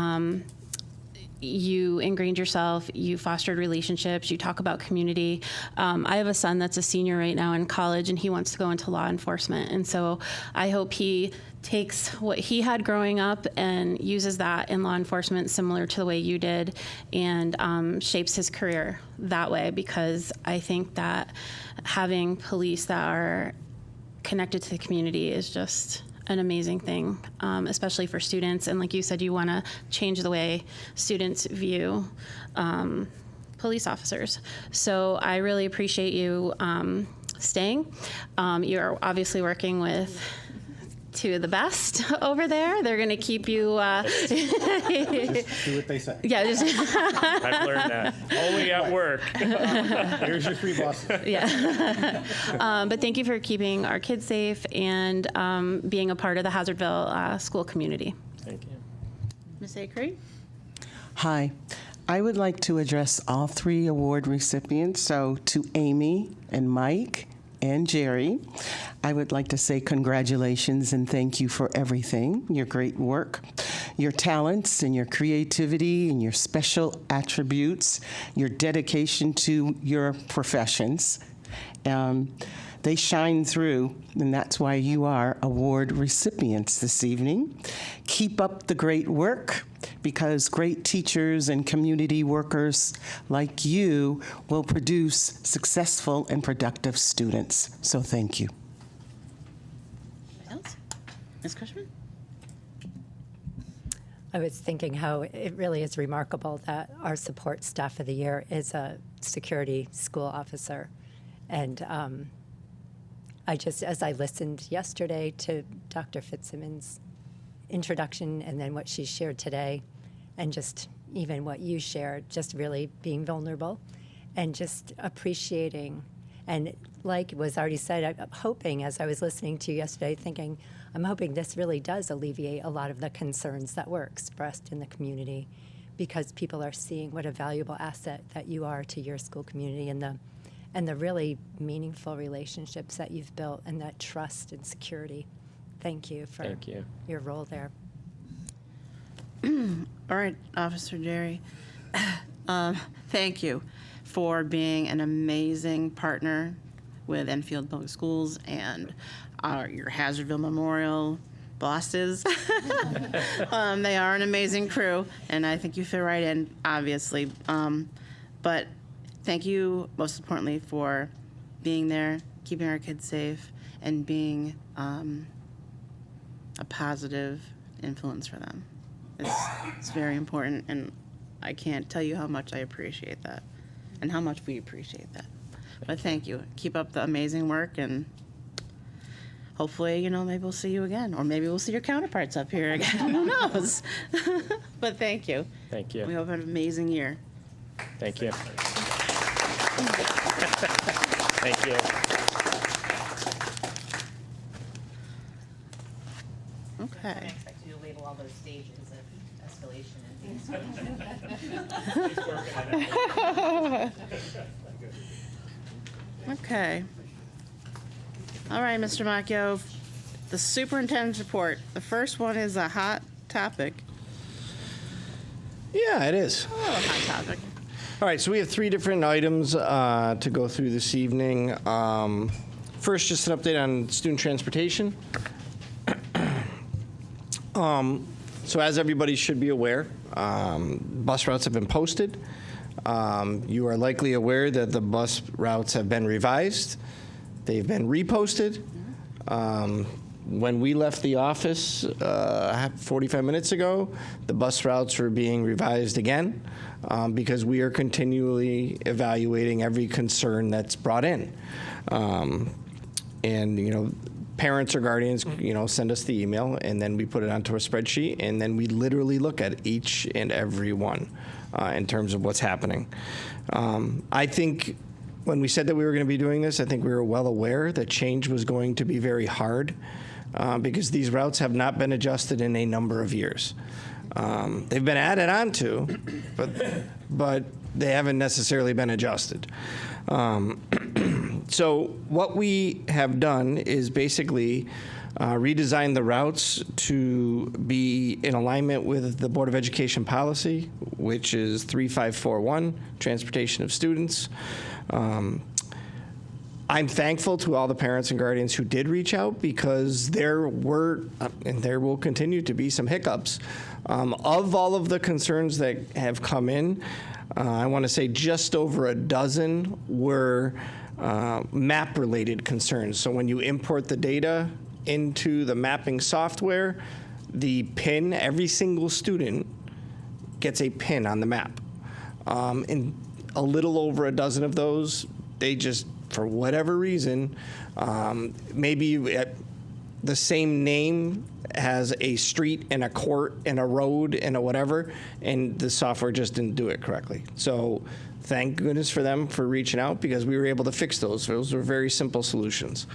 you ingrained yourself, you fostered relationships, you talk about community. I have a son that's a senior right now in college, and he wants to go into law enforcement. And so I hope he takes what he had growing up and uses that in law enforcement, similar to the way you did, and shapes his career that way, because I think that having police that are connected to the community is just an amazing thing, especially for students. And like you said, you want to change the way students view police officers. So I really appreciate you staying. You're obviously working with two of the best over there. They're going to keep you.
Just do what they say.
Yeah.
I've learned that. Only at work.
Here's your 3 bosses.
Yeah. But thank you for keeping our kids safe and being a part of the Hazardville school community.
Thank you.
Ms. Acree?
Hi. I would like to address all 3 award recipients. So to Amy and Mike and Jerry, I would like to say congratulations and thank you for everything, your great work, your talents and your creativity and your special attributes, your dedication to your professions. They shine through, and that's why you are award recipients this evening. Keep up the great work, because great teachers and community workers like you will produce successful and productive students. So thank you.
Else? Ms. Cushman?
I was thinking how it really is remarkable that our support staff of the year is a security school officer. And as I listened yesterday to Dr. Fitzsimmons' introduction and then what she shared today, and just even what you shared, just really being vulnerable and just appreciating. And like was already said, I'm hoping, as I was listening to you yesterday, thinking, I'm hoping this really does alleviate a lot of the concerns that were expressed in the community, because people are seeing what a valuable asset that you are to your school community, and the really meaningful relationships that you've built, and that trust and security. Thank you for your role there.
All right, Officer Jerry. Thank you for being an amazing partner with Enfield Public Schools and your Hazardville Memorial bosses. They are an amazing crew, and I think you fit right in, obviously. But thank you, most importantly, for being there, keeping our kids safe, and being a positive influence for them. It's very important, and I can't tell you how much I appreciate that and how much we appreciate that. But thank you. Keep up the amazing work, and hopefully, maybe we'll see you again, or maybe we'll see your counterparts up here again. Who knows? But thank you.
Thank you.
We hope you have an amazing year.
Thank you. Thank you.
Okay.
I expect you to label all those stages of escalation and
Okay. All right, Mr. Macchio, the superintendent's report. The first one is a hot topic.
Yeah, it is.
Oh, hot topic.
All right, so we have 3 different items to go through this evening. First, just an update on student transportation. So as everybody should be aware, bus routes have been posted. You are likely aware that the bus routes have been revised. They've been reposted. When we left the office 45 minutes ago, the bus routes were being revised again because we are continually evaluating every concern that's brought in. And, parents or guardians, send us the email, and then we put it onto a spreadsheet, and then we literally look at each and every one in terms of what's happening. I think when we said that we were going to be doing this, I think we were well aware that change was going to be very hard because these routes have not been adjusted in a number of years. They've been added on to, but they haven't necessarily been adjusted. So what we have done is basically redesign the routes to be in alignment with the Board of Education policy, which is 3541, transportation of students. I'm thankful to all the parents and guardians who did reach out, because there were, and there will continue to be, some hiccups. Of all of the concerns that have come in, I want to say just over a dozen were map-related concerns. So when you import the data into the mapping software, the pin, every single student gets a pin on the map. And a little over a dozen of those, they just, for whatever reason, maybe the same name has a street and a court and a road and a whatever, and the software just didn't do it correctly. So thank goodness for them for reaching out, because we were able to fix those. Those were very simple solutions.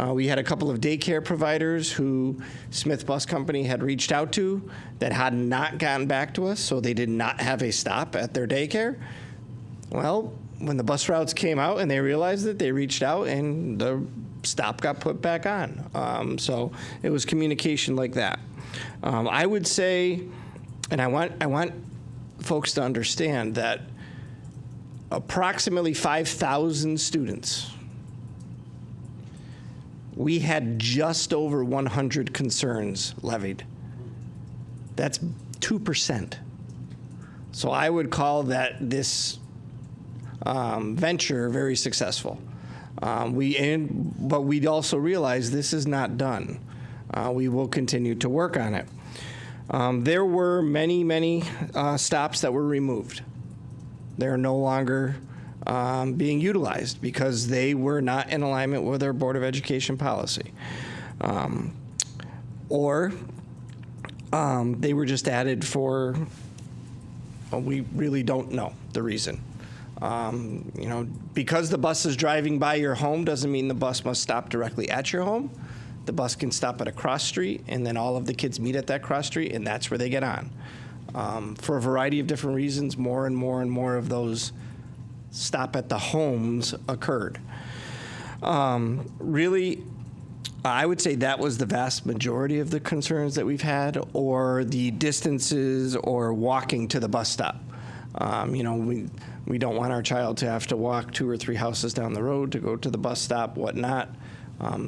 We had a couple of daycare providers who Smith Bus Company had reached out to that had not gotten back to us, so they did not have a stop at their daycare. Well, when the bus routes came out and they realized it, they reached out and the stop got put back on. So it was communication like that. I would say, and I want folks to understand that approximately 5,000 students, we had just over 100 concerns levied. That's 2%. So I would call this venture very successful. But we'd also realize this is not done. We will continue to work on it. There were many stops that were removed. They're no longer being utilized because they were not in alignment with our Board of Education policy. Or they were just added for, we really don't know the reason. Because the bus is driving by your home doesn't mean the bus must stop directly at your home. The bus can stop at a cross street, and then all of the kids meet at that cross street, and that's where they get on. For a variety of different reasons, more and more of those stop at the homes occurred. Really, I would say that was the vast majority of the concerns that we've had, or the distances or walking to the bus stop. We don't want our child to have to walk 2 or 3 houses down the road to go to the bus stop, whatnot.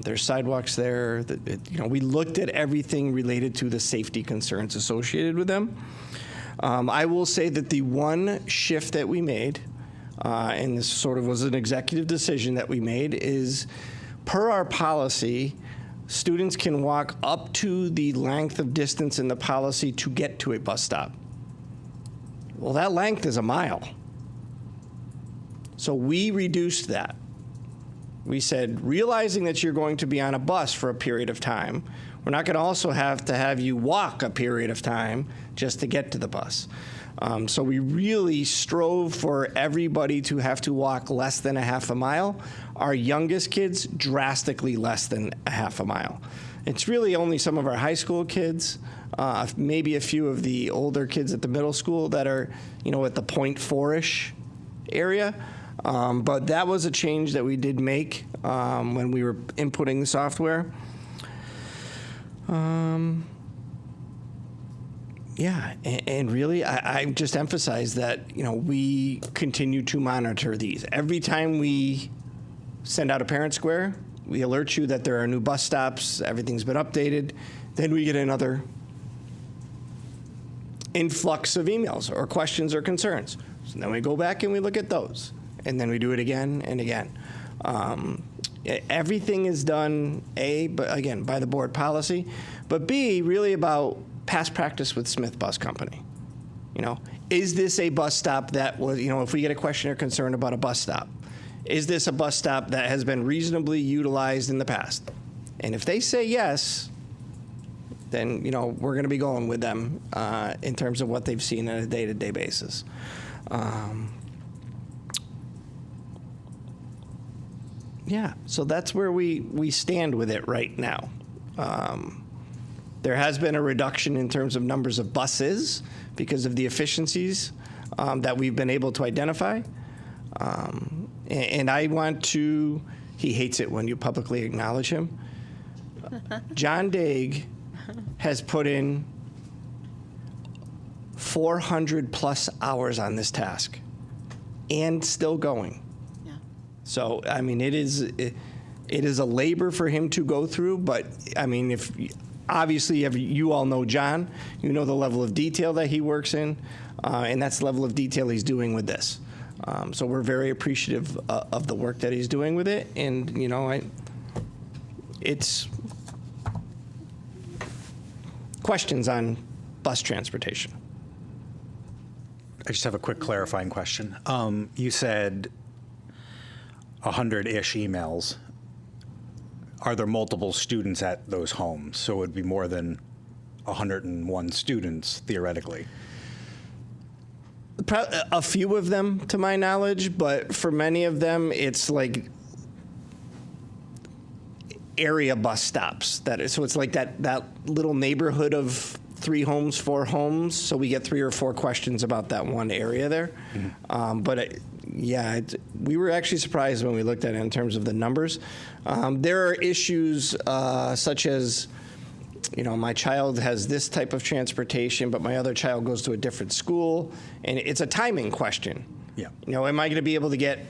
There's sidewalks there. We looked at everything related to the safety concerns associated with them. I will say that the one shift that we made, and this sort of was an executive decision that we made, is per our policy, students can walk up to the length of distance in the policy to get to a bus stop. Well, that length is a mile. So we reduced that. We said, realizing that you're going to be on a bus for a period of time, we're not going to also have to have you walk a period of time just to get to the bus. So we really strove for everybody to have to walk less than a half a mile. Our youngest kids, drastically less than a half a mile. It's really only some of our high school kids, maybe a few of the older kids at the middle school that are, at the 0.4-ish area. But that was a change that we did make when we were inputting the software. And really, I just emphasize that, we continue to monitor these. Every time we send out a parent square, we alert you that there are new bus stops, everything's been updated. Then we get another influx of emails or questions or concerns. So then we go back and we look at those. And then we do it again and again. Everything is done, A, but again, by the board policy, but B, really about past practice with Smith Bus Company. Is this a bus stop that was, if we get a question or concern about a bus stop, is this a bus stop that has been reasonably utilized in the past? And if they say yes, then, we're going to be going with them in terms of what they've seen on a day-to-day basis. So that's where we stand with it right now. There has been a reduction in terms of numbers of buses because of the efficiencies that we've been able to identify. And I want to, he hates it when you publicly acknowledge him. John Daig has put in 400 plus hours on this task and still going. So, it is a labor for him to go through, but, if obviously you all know John, you know the level of detail that he works in, and that's the level of detail he's doing with this. So we're very appreciative of the work that he's doing with it, and, it's questions on bus transportation.
I just have a quick clarifying question. You said 100-ish emails. Are there multiple students at those homes? So it would be more than 101 students, theoretically.
A few of them, to my knowledge, but for many of them, it's like area bus stops. So it's like that little neighborhood of 3 homes, 4 homes. So we get 3 or 4 questions about that one area there. We were actually surprised when we looked at it in terms of the numbers. There are issues such as, my child has this type of transportation, but my other child goes to a different school, and it's a timing question.
Yeah.
Am I going to be able to get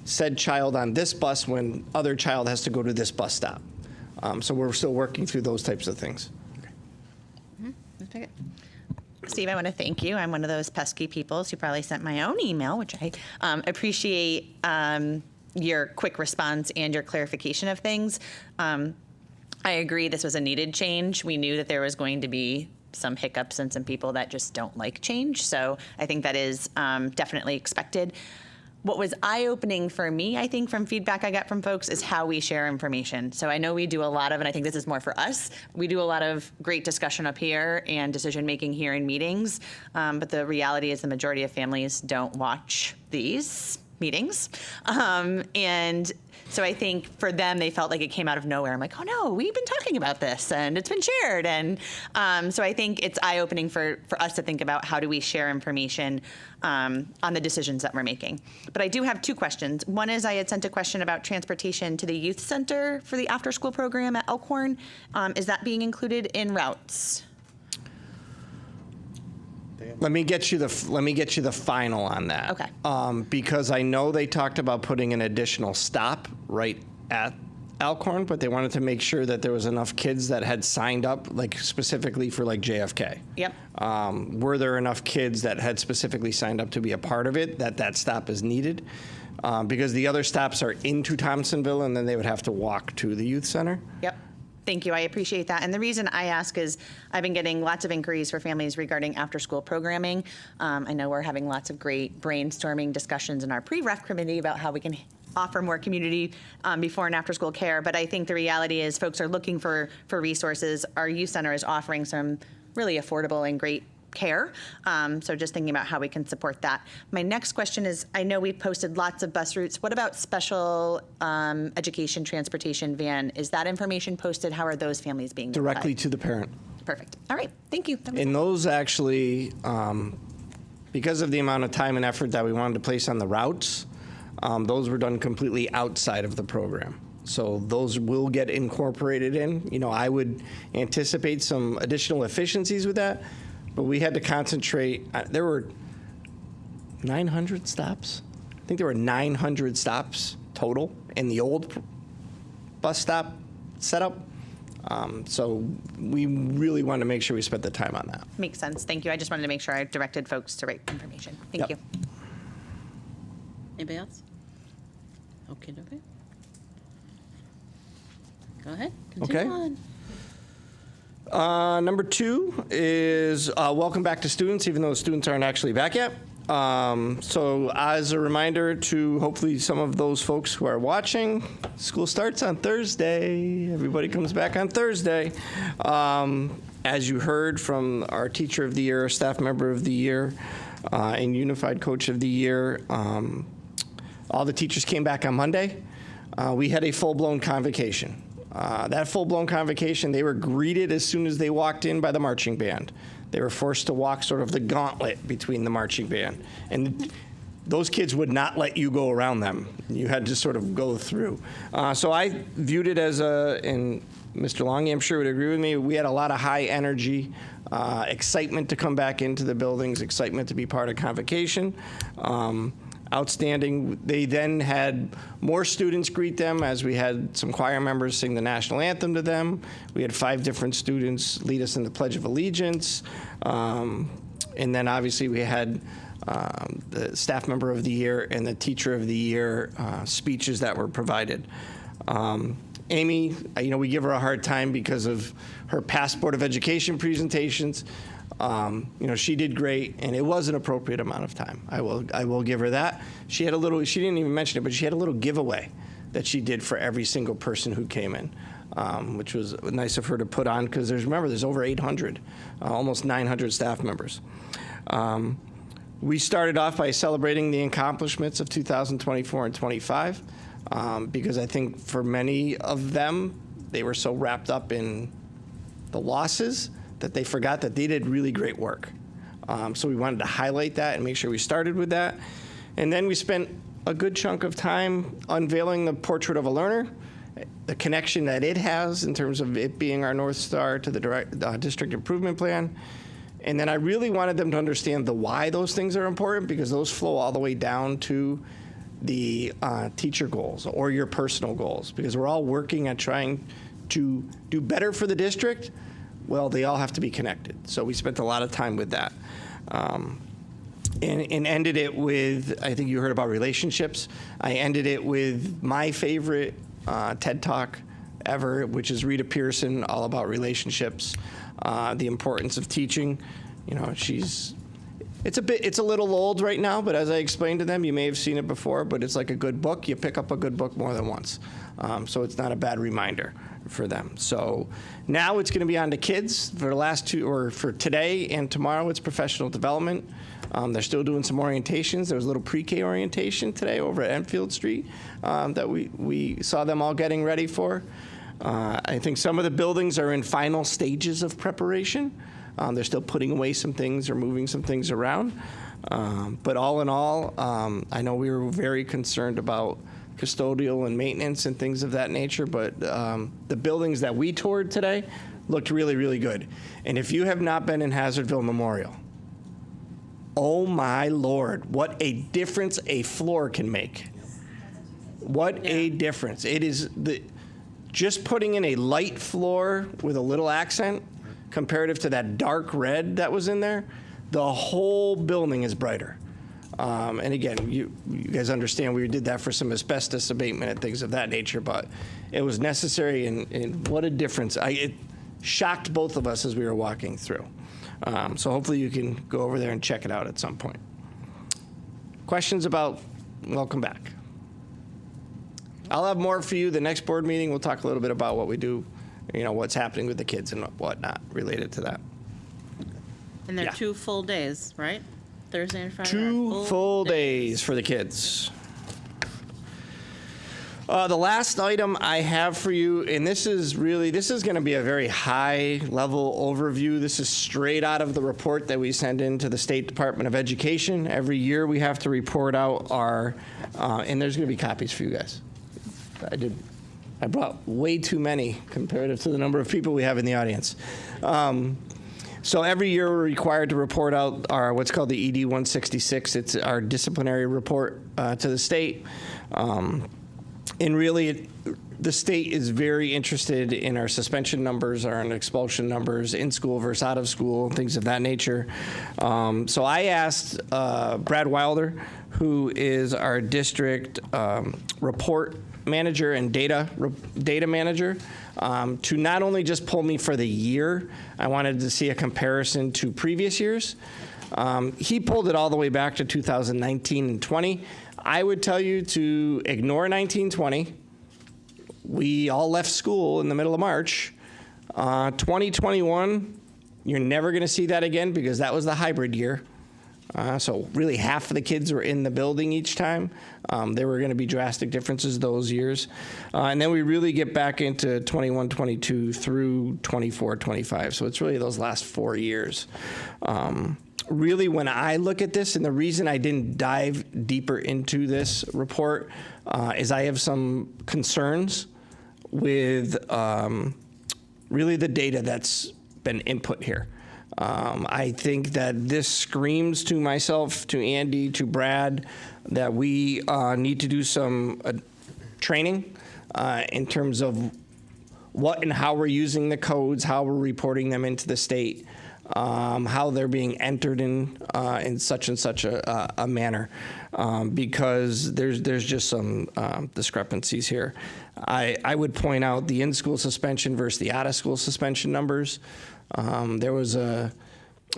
said child on this bus when other child has to go to this bus stop? So we're still working through those types of things.
Steve, I want to thank you. I'm one of those pesky people who probably sent my own email, which I appreciate your quick response and your clarification of things. I agree this was a needed change. We knew that there was going to be some hiccups and some people that just don't like change. So I think that is definitely expected. What was eye-opening for me, I think, from feedback I got from folks is how we share information. So I know we do a lot of, and I think this is more for us, we do a lot of great discussion up here and decision-making here in meetings, but the reality is the majority of families don't watch these meetings. And so I think for them, they felt like it came out of nowhere. I'm like, oh no, we've been talking about this and it's been shared. And so I think it's eye-opening for us to think about how do we share information on the decisions that we're making. But I do have 2 questions. One is I had sent a question about transportation to the youth center for the after-school program at Elkhorn. Is that being included in routes?
Let me get you the final on that.
Okay.
Because I know they talked about putting an additional stop right at Elkhorn, but they wanted to make sure that there was enough kids that had signed up, like specifically for like JFK.
Yep.
Were there enough kids that had specifically signed up to be a part of it that stop is needed? Because the other stops are into Thompsonville, and then they would have to walk to the youth center.
Yep. Thank you. I appreciate that. And the reason I ask is I've been getting lots of inquiries for families regarding after-school programming. I know we're having lots of great brainstorming discussions in our pre-ref committee about how we can offer more community before and after-school care. But I think the reality is folks are looking for resources. Our youth center is offering some really affordable and great care. So just thinking about how we can support that. My next question is, I know we've posted lots of bus routes. What about special education transportation van? Is that information posted? How are those families being notified?
Directly to the parent.
Perfect. All right. Thank you.
And those actually, because of the amount of time and effort that we wanted to place on the routes, those were done completely outside of the program. So those will get incorporated in. I would anticipate some additional efficiencies with that. But we had to concentrate. There were 900 stops. I think there were 900 stops total in the old bus stop setup. So we really wanted to make sure we spent the time on that.
Makes sense. Thank you. I just wanted to make sure I directed folks to right information. Thank you.
Anybody else? Okay. Go ahead. Continue on.
Number 2 is welcome back to students, even though students aren't actually back yet. So as a reminder to hopefully some of those folks who are watching, school starts on Thursday. Everybody comes back on Thursday. As you heard from our Teacher of the Year, Staff Member of the Year, and Unified Coach of the Year, all the teachers came back on Monday. We had a full-blown convocation. That full-blown convocation, they were greeted as soon as they walked in by the marching band. They were forced to walk sort of the gauntlet between the marching band. And those kids would not let you go around them. You had to sort of go through. So I viewed it as and Mr. Longy, I'm sure would agree with me, we had a lot of high energy, excitement to come back into the buildings, excitement to be part of convocation. Outstanding. They then had more students greet them as we had some choir members sing the national anthem to them. We had 5 different students lead us in the Pledge of Allegiance. And then obviously we had the Staff Member of the Year and the Teacher of the Year speeches that were provided. And Amy, we give her a hard time because of her past Board of Education presentations. She did great, and it was an appropriate amount of time. I will give her that. She didn't even mention it, but she had a little giveaway that she did for every single person who came in, which was nice of her to put on, because there's over 800, almost 900 staff members. We started off by celebrating the accomplishments of 2024 and 25, because I think for many of them, they were so wrapped up in the losses that they forgot that they did really great work. So we wanted to highlight that and make sure we started with that. And then we spent a good chunk of time unveiling the portrait of a learner, the connection that it has in terms of it being our North Star to the district improvement plan. And then I really wanted them to understand the why those things are important, because those flow all the way down to the teacher goals or your personal goals, because we're all working at trying to do better for the district. Well, they all have to be connected. So we spent a lot of time with that. And ended it with, I think you heard about relationships. I ended it with my favorite TED Talk ever, which is Rita Pearson, all about relationships, the importance of teaching. It's a little old right now, but as I explained to them, you may have seen it before, but it's like a good book. You pick up a good book more than once. So it's not a bad reminder for them. So now it's going to be on to kids for the last two, or for today and tomorrow. It's professional development. They're still doing some orientations. There was a little pre-K orientation today over at Enfield Street that we saw them all getting ready for. I think some of the buildings are in final stages of preparation. They're still putting away some things or moving some things around. But all in all, I know we were very concerned about custodial and maintenance and things of that nature, but the buildings that we toured today looked really, really good. And if you have not been in Hazardville Memorial, oh my Lord, what a difference a floor can make. What a difference. It is just putting in a light floor with a little accent comparative to that dark red that was in there, the whole building is brighter. And again, you guys understand we did that for some asbestos abatement and things of that nature, but it was necessary, and what a difference. It shocked both of us as we were walking through. So hopefully you can go over there and check it out at some point. Questions about welcome back? I'll have more for you the next board meeting. We'll talk a little bit about what we do, what's happening with the kids and whatnot related to that.
And they're 2 full days, right? Thursday and Friday.
2 full days for the kids. The last item I have for you, and this is going to be a very high-level overview. This is straight out of the report that we send into the State Department of Education. Every year we have to report out our, and there's going to be copies for you guys. I brought way too many comparative to the number of people we have in the audience. So every year we're required to report out our what's called the ED 166. It's our disciplinary report to the state. And really, the state is very interested in our suspension numbers, our expulsion numbers, in school versus out of school, things of that nature. So I asked Brad Wilder, who is our district report manager and data manager, to not only just pull me for the year, I wanted to see a comparison to previous years. He pulled it all the way back to 2019 and 20. I would tell you to ignore 1920. We all left school in the middle of March. 2021, you're never going to see that again because that was the hybrid year. So really half of the kids were in the building each time. There were going to be drastic differences those years. And then we really get back into 21, 22 through 24, 25. So it's really those last 4 years. Really, when I look at this, and the reason I didn't dive deeper into this report is I have some concerns with really the data that's been input here. I think that this screams to myself, to Andy, to Brad, that we need to do some training in terms of what and how we're using the codes, how we're reporting them into the state. how they're being entered in such and such a manner, because there's just some discrepancies here. I would point out the in-school suspension versus the out-of-school suspension numbers. There was a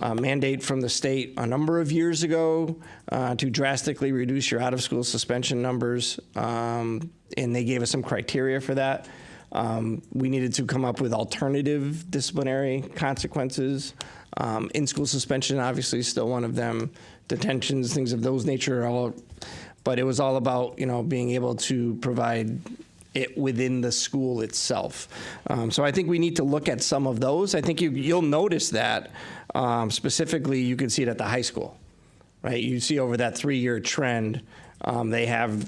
mandate from the state a number of years ago to drastically reduce your out-of-school suspension numbers, and they gave us some criteria for that. We needed to come up with alternative disciplinary consequences. In-school suspension, obviously, is still one of them. Detentions, things of those nature, but it was all about being able to provide it within the school itself. So I think we need to look at some of those. I think you'll notice that specifically. You can see it at the high school, right? You see over that 3-year trend, they have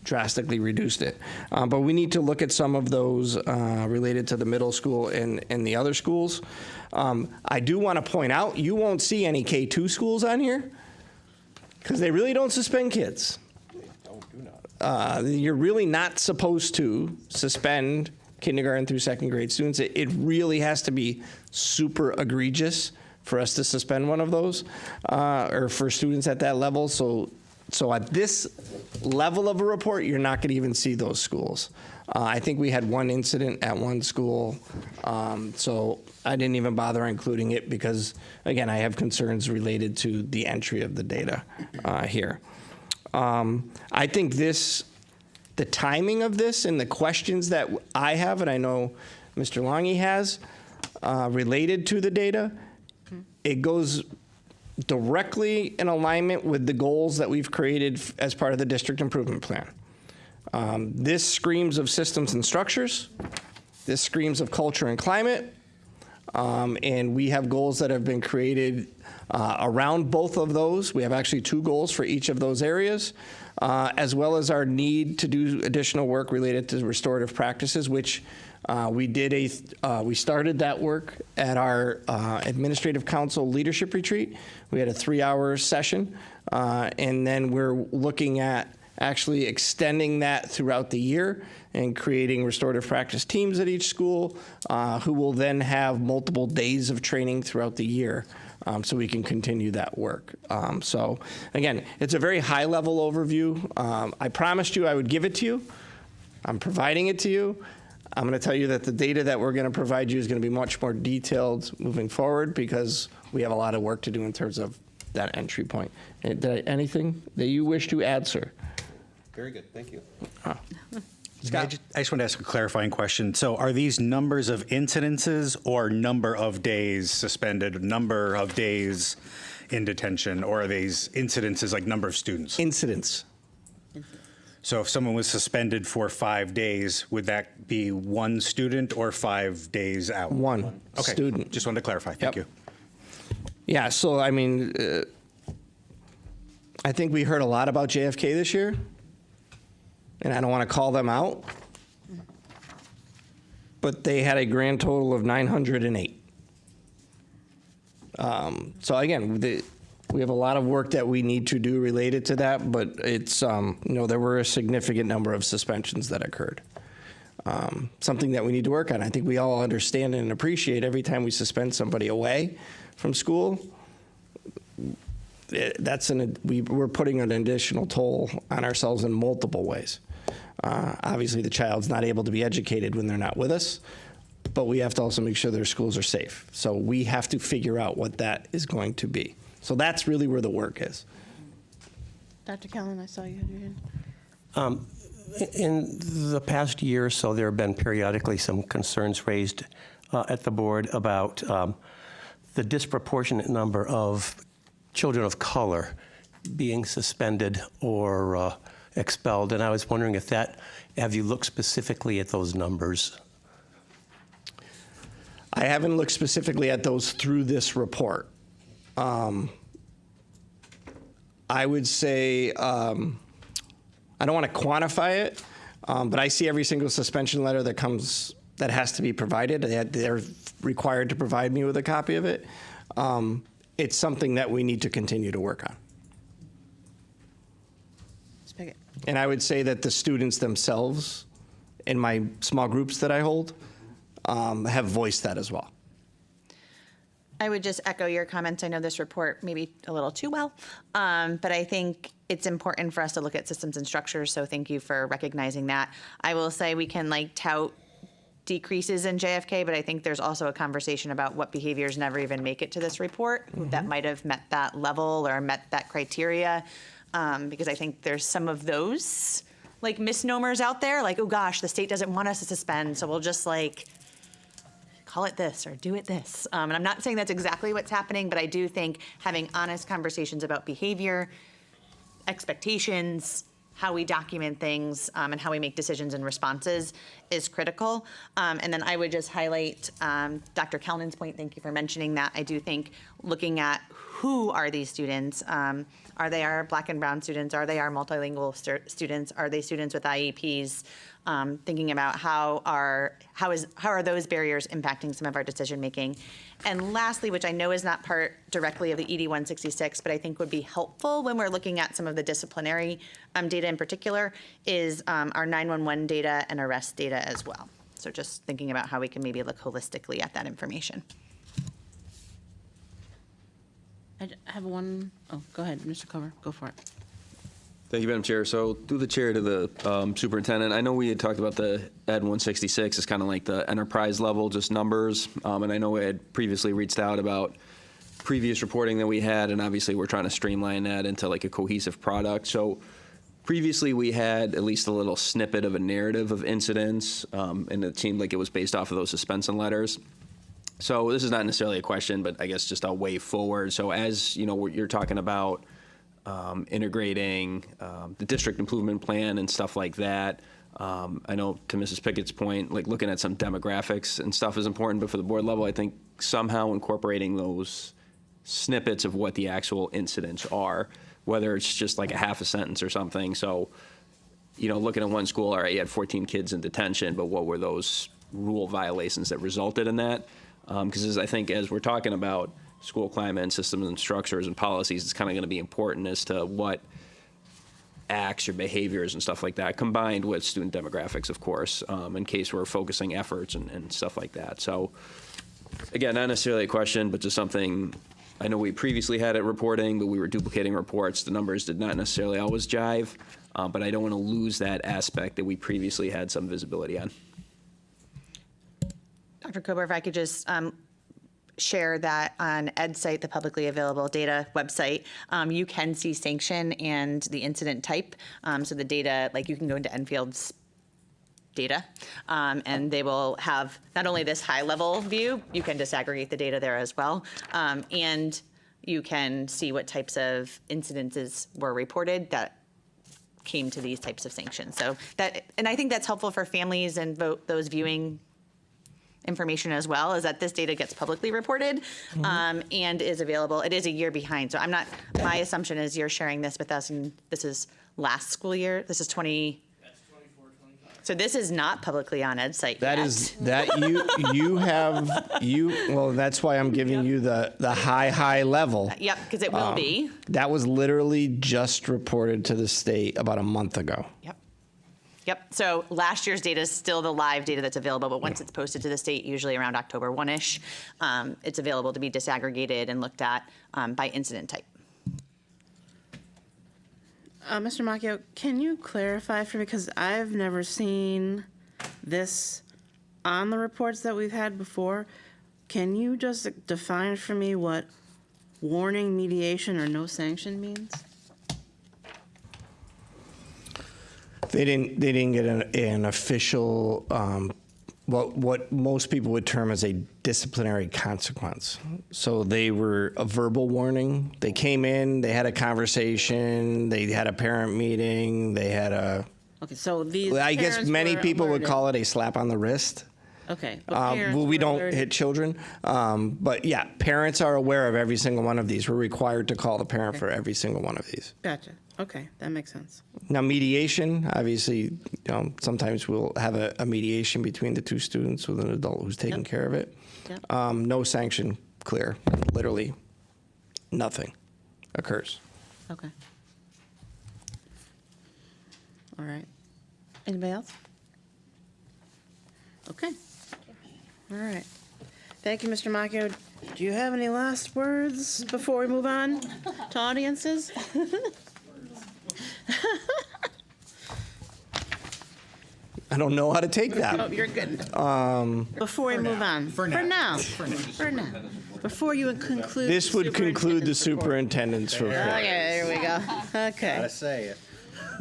drastically reduced it. But we need to look at some of those related to the middle school and the other schools. I do want to point out, you won't see any K-2 schools on here because they really don't suspend kids. You're really not supposed to suspend kindergarten through second grade students. It really has to be super egregious for us to suspend one of those, or for students at that level. So at this level of a report, you're not going to even see those schools. I think we had one incident at one school, so I didn't even bother including it because, again, I have concerns related to the entry of the data here. I think the timing of this and the questions that I have, and I know Mr. Longy has, related to the data, it goes directly in alignment with the goals that we've created as part of the district improvement plan. This screams of systems and structures. This screams of culture and climate. And we have goals that have been created around both of those. We have actually 2 goals for each of those areas, as well as our need to do additional work related to restorative practices, which we started that work at our Administrative Council Leadership Retreat. We had a 3-hour session, and then we're looking at actually extending that throughout the year and creating restorative practice teams at each school who will then have multiple days of training throughout the year so we can continue that work. So again, it's a very high-level overview. I promised you I would give it to you. I'm providing it to you. I'm going to tell you that the data that we're going to provide you is going to be much more detailed moving forward because we have a lot of work to do in terms of that entry point. Anything that you wish to add, sir?
Very good, thank you.
Scott? I just want to ask a clarifying question. So are these numbers of incidences or number of days suspended, number of days in detention, or are these incidences like number of students?
Incidents.
So if someone was suspended for 5 days, would that be 1 student or 5 days out?
One
okay.
student.
Just wanted to clarify. Thank you.
Yeah, so I mean, I think we heard a lot about JFK this year, and I don't want to call them out, but they had a grand total of 908. So again, we have a lot of work that we need to do related to that, but it's, there were a significant number of suspensions that occurred. Something that we need to work on. I think we all understand and appreciate every time we suspend somebody away from school, we're putting an additional toll on ourselves in multiple ways. Obviously, the child's not able to be educated when they're not with us, but we have to also make sure their schools are safe. So we have to figure out what that is going to be. So that's really where the work is.
Dr. Callen, I saw you had your hand.
In the past year or so, there have been periodically some concerns raised at the board about the disproportionate number of children of color being suspended or expelled. And I was wondering have you looked specifically at those numbers?
I haven't looked specifically at those through this report. I would say, I don't want to quantify it, but I see every single suspension letter that has to be provided. They're required to provide me with a copy of it. It's something that we need to continue to work on. And I would say that the students themselves in my small groups that I hold have voiced that as well.
I would just echo your comments. I know this report maybe a little too well, but I think it's important for us to look at systems and structures, so thank you for recognizing that. I will say we can tout decreases in JFK, but I think there's also a conversation about what behaviors never even make it to this report that might have met that level or met that criteria, because I think there's some of those misnomers out there, oh gosh, the state doesn't want us to suspend, so we'll just call it this or do it this. And I'm not saying that's exactly what's happening, but I do think having honest conversations about behavior, expectations, how we document things, and how we make decisions and responses is critical. And then I would just highlight Dr. Kelnan's point. Thank you for mentioning that. I do think looking at who are these students, are they our Black and Brown students? Are they our multilingual students? Are they students with IEPs? Thinking about how are those barriers impacting some of our decision making. And lastly, which I know is not part directly of the ED 166, but I think would be helpful when we're looking at some of the disciplinary data in particular, is our 911 data and arrest data as well. So just thinking about how we can maybe look holistically at that information.
I have one. Oh, go ahead, Mr. Cover. Go for it.
Thank you, Madam Chair. So through the chair to the superintendent, I know we had talked about the Ed 166 as kind of like the enterprise level, just numbers. And I know we had previously reached out about previous reporting that we had, and obviously we're trying to streamline that into a cohesive product. So previously we had at least a little snippet of a narrative of incidents, and it seemed like it was based off of those suspension letters. So this is not necessarily a question, but I guess just a way forward. So as you're talking about integrating the district improvement plan and stuff like that. I know to Mrs. Pickett's point, looking at some demographics and stuff is important, but for the board level, I think somehow incorporating those snippets of what the actual incidents are, whether it's just a half a sentence or something. So, looking at one school, all right, you had 14 kids in detention, but what were those rule violations that resulted in that? Because I think as we're talking about school climate and systems and structures and policies, it's kind of going to be important as to what acts or behaviors and stuff like that, combined with student demographics, of course, in case we're focusing efforts and stuff like that. So again, not necessarily a question, but just something. I know we previously had it reporting, but we were duplicating reports. The numbers did not necessarily always jive, but I don't want to lose that aspect that we previously had some visibility on.
Dr. Kober, if I could just share that on EdSite, the publicly available data website, you can see sanction and the incident type. So the data, you can go into Enfield's data, and they will have not only this high-level view, you can disaggregate the data there as well, and you can see what types of incidences were reported that came to these types of sanctions. So and I think that's helpful for families and those viewing information as well, is that this data gets publicly reported and is available. It is a year behind. So my assumption is you're sharing this with us, and this is last school year. This is 20. So this is not publicly on EdSite yet.
Well, that's why I'm giving you the high level.
Yep, because it will be.
That was literally just reported to the state about a month ago.
Yep. So last year's data is still the live data that's available, but once it's posted to the state, usually around October 1-ish, it's available to be disaggregated and looked at by incident type.
Mr. Macchio, can you clarify for me, because I've never seen this on the reports that we've had before. Can you just define for me what warning, mediation, or no sanction means?
They didn't get an official, what most people would term as a disciplinary consequence. So they were a verbal warning. They came in, they had a conversation, they had a parent meeting, they had a.
Okay, so these.
I guess many people would call it a slap on the wrist.
Okay.
Well, we don't hit children, but yeah, parents are aware of every single one of these. We're required to call the parent for every single one of these.
Gotcha. Okay, that makes sense.
Now, mediation, obviously, sometimes we'll have a mediation between the two students with an adult who's taking care of it.
Yep.
No sanction, clear. Literally nothing occurs.
Okay. All right. Anybody else? Okay. All right. Thank you, Mr. Macchio. Do you have any last words before we move on to audiences?
I don't know how to take that.
Oh, you're good. Before we move on. For now. Before you conclude.
This would conclude the superintendent's report.
Okay, there we go. Okay.
Gotta say it.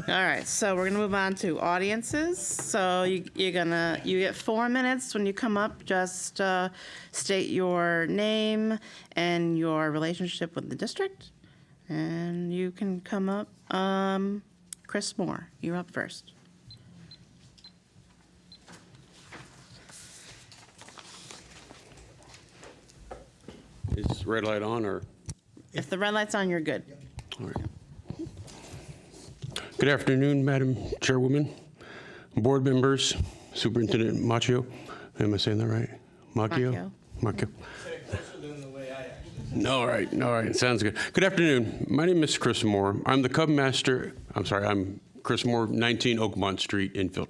All right, so we're gonna move on to audiences. So you get 4 minutes when you come up. Just state your name and your relationship with the district, and you can come up. Chris Moore, you're up first.
Is red light on or?
If the red light's on, you're good.
All right. Good afternoon, Madam Chairwoman, board members, Superintendent Macchio. Am I saying that right? Macchio? Macchio. All right, sounds good. Good afternoon. My name is Chris Moore. I'm the Cub Master. I'm Chris Moore, 19 Oakmont Street, Enfield.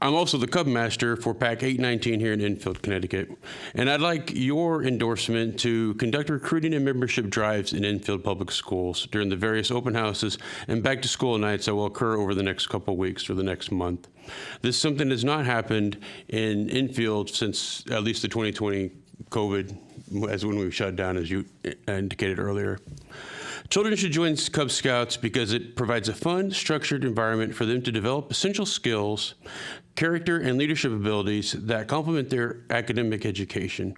I'm also the Cub Master for PAC 819 here in Enfield, Connecticut. And I'd like your endorsement to conduct recruiting and membership drives in Enfield Public Schools during the various open houses and back to school nights that will occur over the next couple of weeks or the next month. This is something that's not happened in Enfield since at least the 2020 COVID, as when we shut down, as you indicated earlier. Children should join Cub Scouts because it provides a fun, structured environment for them to develop essential skills, character, and leadership abilities that complement their academic education.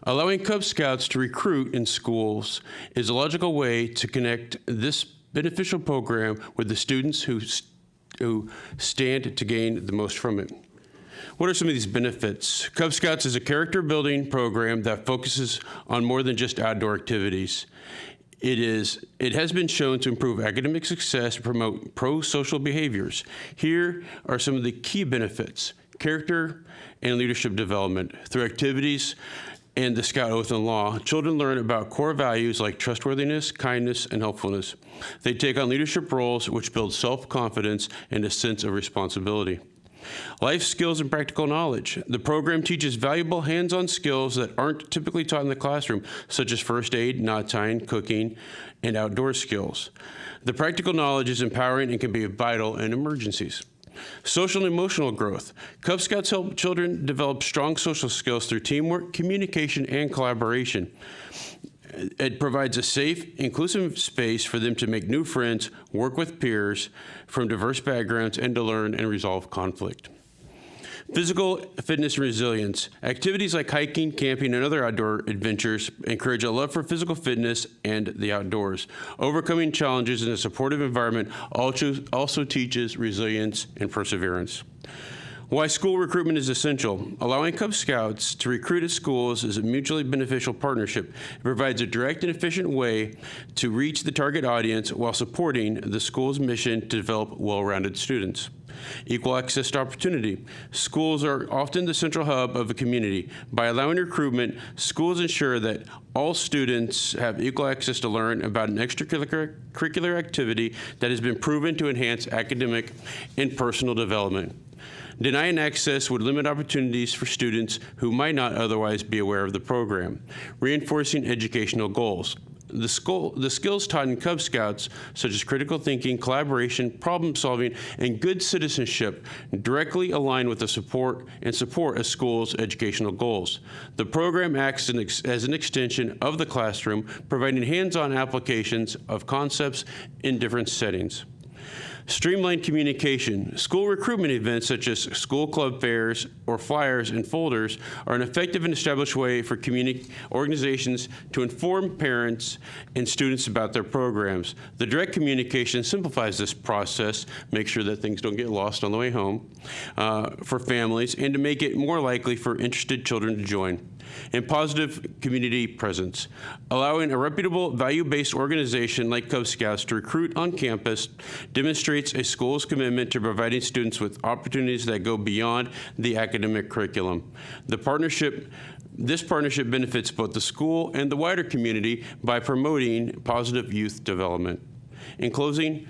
Allowing Cub Scouts to recruit in schools is a logical way to connect this beneficial program with the students who stand to gain the most from it. What are some of these benefits? Cub Scouts is a character-building program that focuses on more than just outdoor activities. It has been shown to improve academic success and promote pro-social behaviors. Here are some of the key benefits: character and leadership development. Through activities and the Scout Oath and Law, children learn about core values like trustworthiness, kindness, and helpfulness. They take on leadership roles which build self-confidence and a sense of responsibility. Life skills and practical knowledge. The program teaches valuable hands-on skills that aren't typically taught in the classroom, such as first aid, knot tying, cooking, and outdoor skills. The practical knowledge is empowering and can be vital in emergencies. Social and emotional growth. Cub Scouts help children develop strong social skills through teamwork, communication, and collaboration. It provides a safe, inclusive space for them to make new friends, work with peers from diverse backgrounds, and to learn and resolve conflict. Physical fitness and resilience. Activities like hiking, camping, and other outdoor adventures encourage a love for physical fitness and the outdoors. Overcoming challenges in a supportive environment also teaches resilience and perseverance. Why school recruitment is essential. Allowing Cub Scouts to recruit at schools is a mutually beneficial partnership. It provides a direct and efficient way to reach the target audience while supporting the school's mission to develop well-rounded students. Equal access to opportunity. Schools are often the central hub of a community. By allowing recruitment, schools ensure that all students have equal access to learn about an extracurricular activity that has been proven to enhance academic and personal development. Denying access would limit opportunities for students who might not otherwise be aware of the program. Reinforcing educational goals. The skills taught in Cub Scouts, such as critical thinking, collaboration, problem solving, and good citizenship, directly align with the support a school's educational goals. The program acts as an extension of the classroom, providing hands-on applications of concepts in different settings. Streamlined communication. School recruitment events such as school club fairs or flyers and folders are an effective and established way for organizations to inform parents and students about their programs. The direct communication simplifies this process, make sure that things don't get lost on the way home for families, and to make it more likely for interested children to join. And positive community presence. Allowing a reputable, value-based organization like Cub Scouts to recruit on campus demonstrates a school's commitment to providing students with opportunities that go beyond the academic curriculum. This partnership benefits both the school and the wider community by promoting positive youth development. In closing,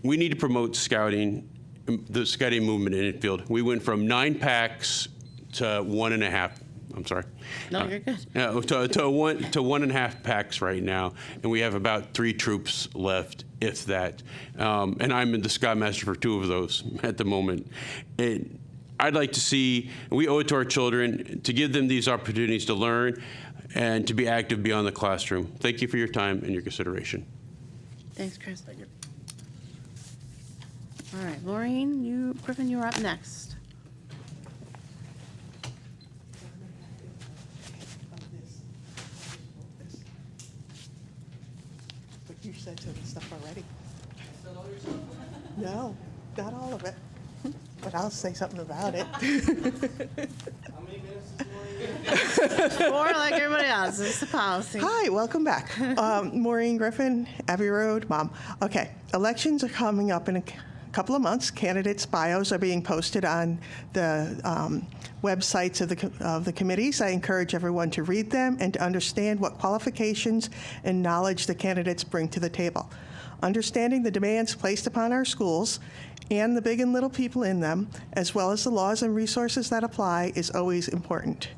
we need to promote scouting, the scouting movement in Enfield. We went from 9 PACs to 1.5. I'm sorry.
No, you're good.
To 1.5 packs right now, and we have about 3 troops left, if that. And I'm the Scoutmaster for 2 of those at the moment. And I'd like to see, and we owe it to our children, to give them these opportunities to learn and to be active beyond the classroom. Thank you for your time and your consideration.
Thanks, Chris. Thank you. All right, Maureen, Griffin, you're up next.
But you said some stuff already. No, not all of it. But I'll say something about it.
Or like everybody else, it's the policy.
Hi, welcome back. Maureen Griffin, Abbey Road, Mom. Okay, elections are coming up in a couple of months. Candidates' bios are being posted on the websites of the committees. I encourage everyone to read them and to understand what qualifications and knowledge the candidates bring to the table. Understanding the demands placed upon our schools and the big and little people in them, as well as the laws and resources that apply, is always important.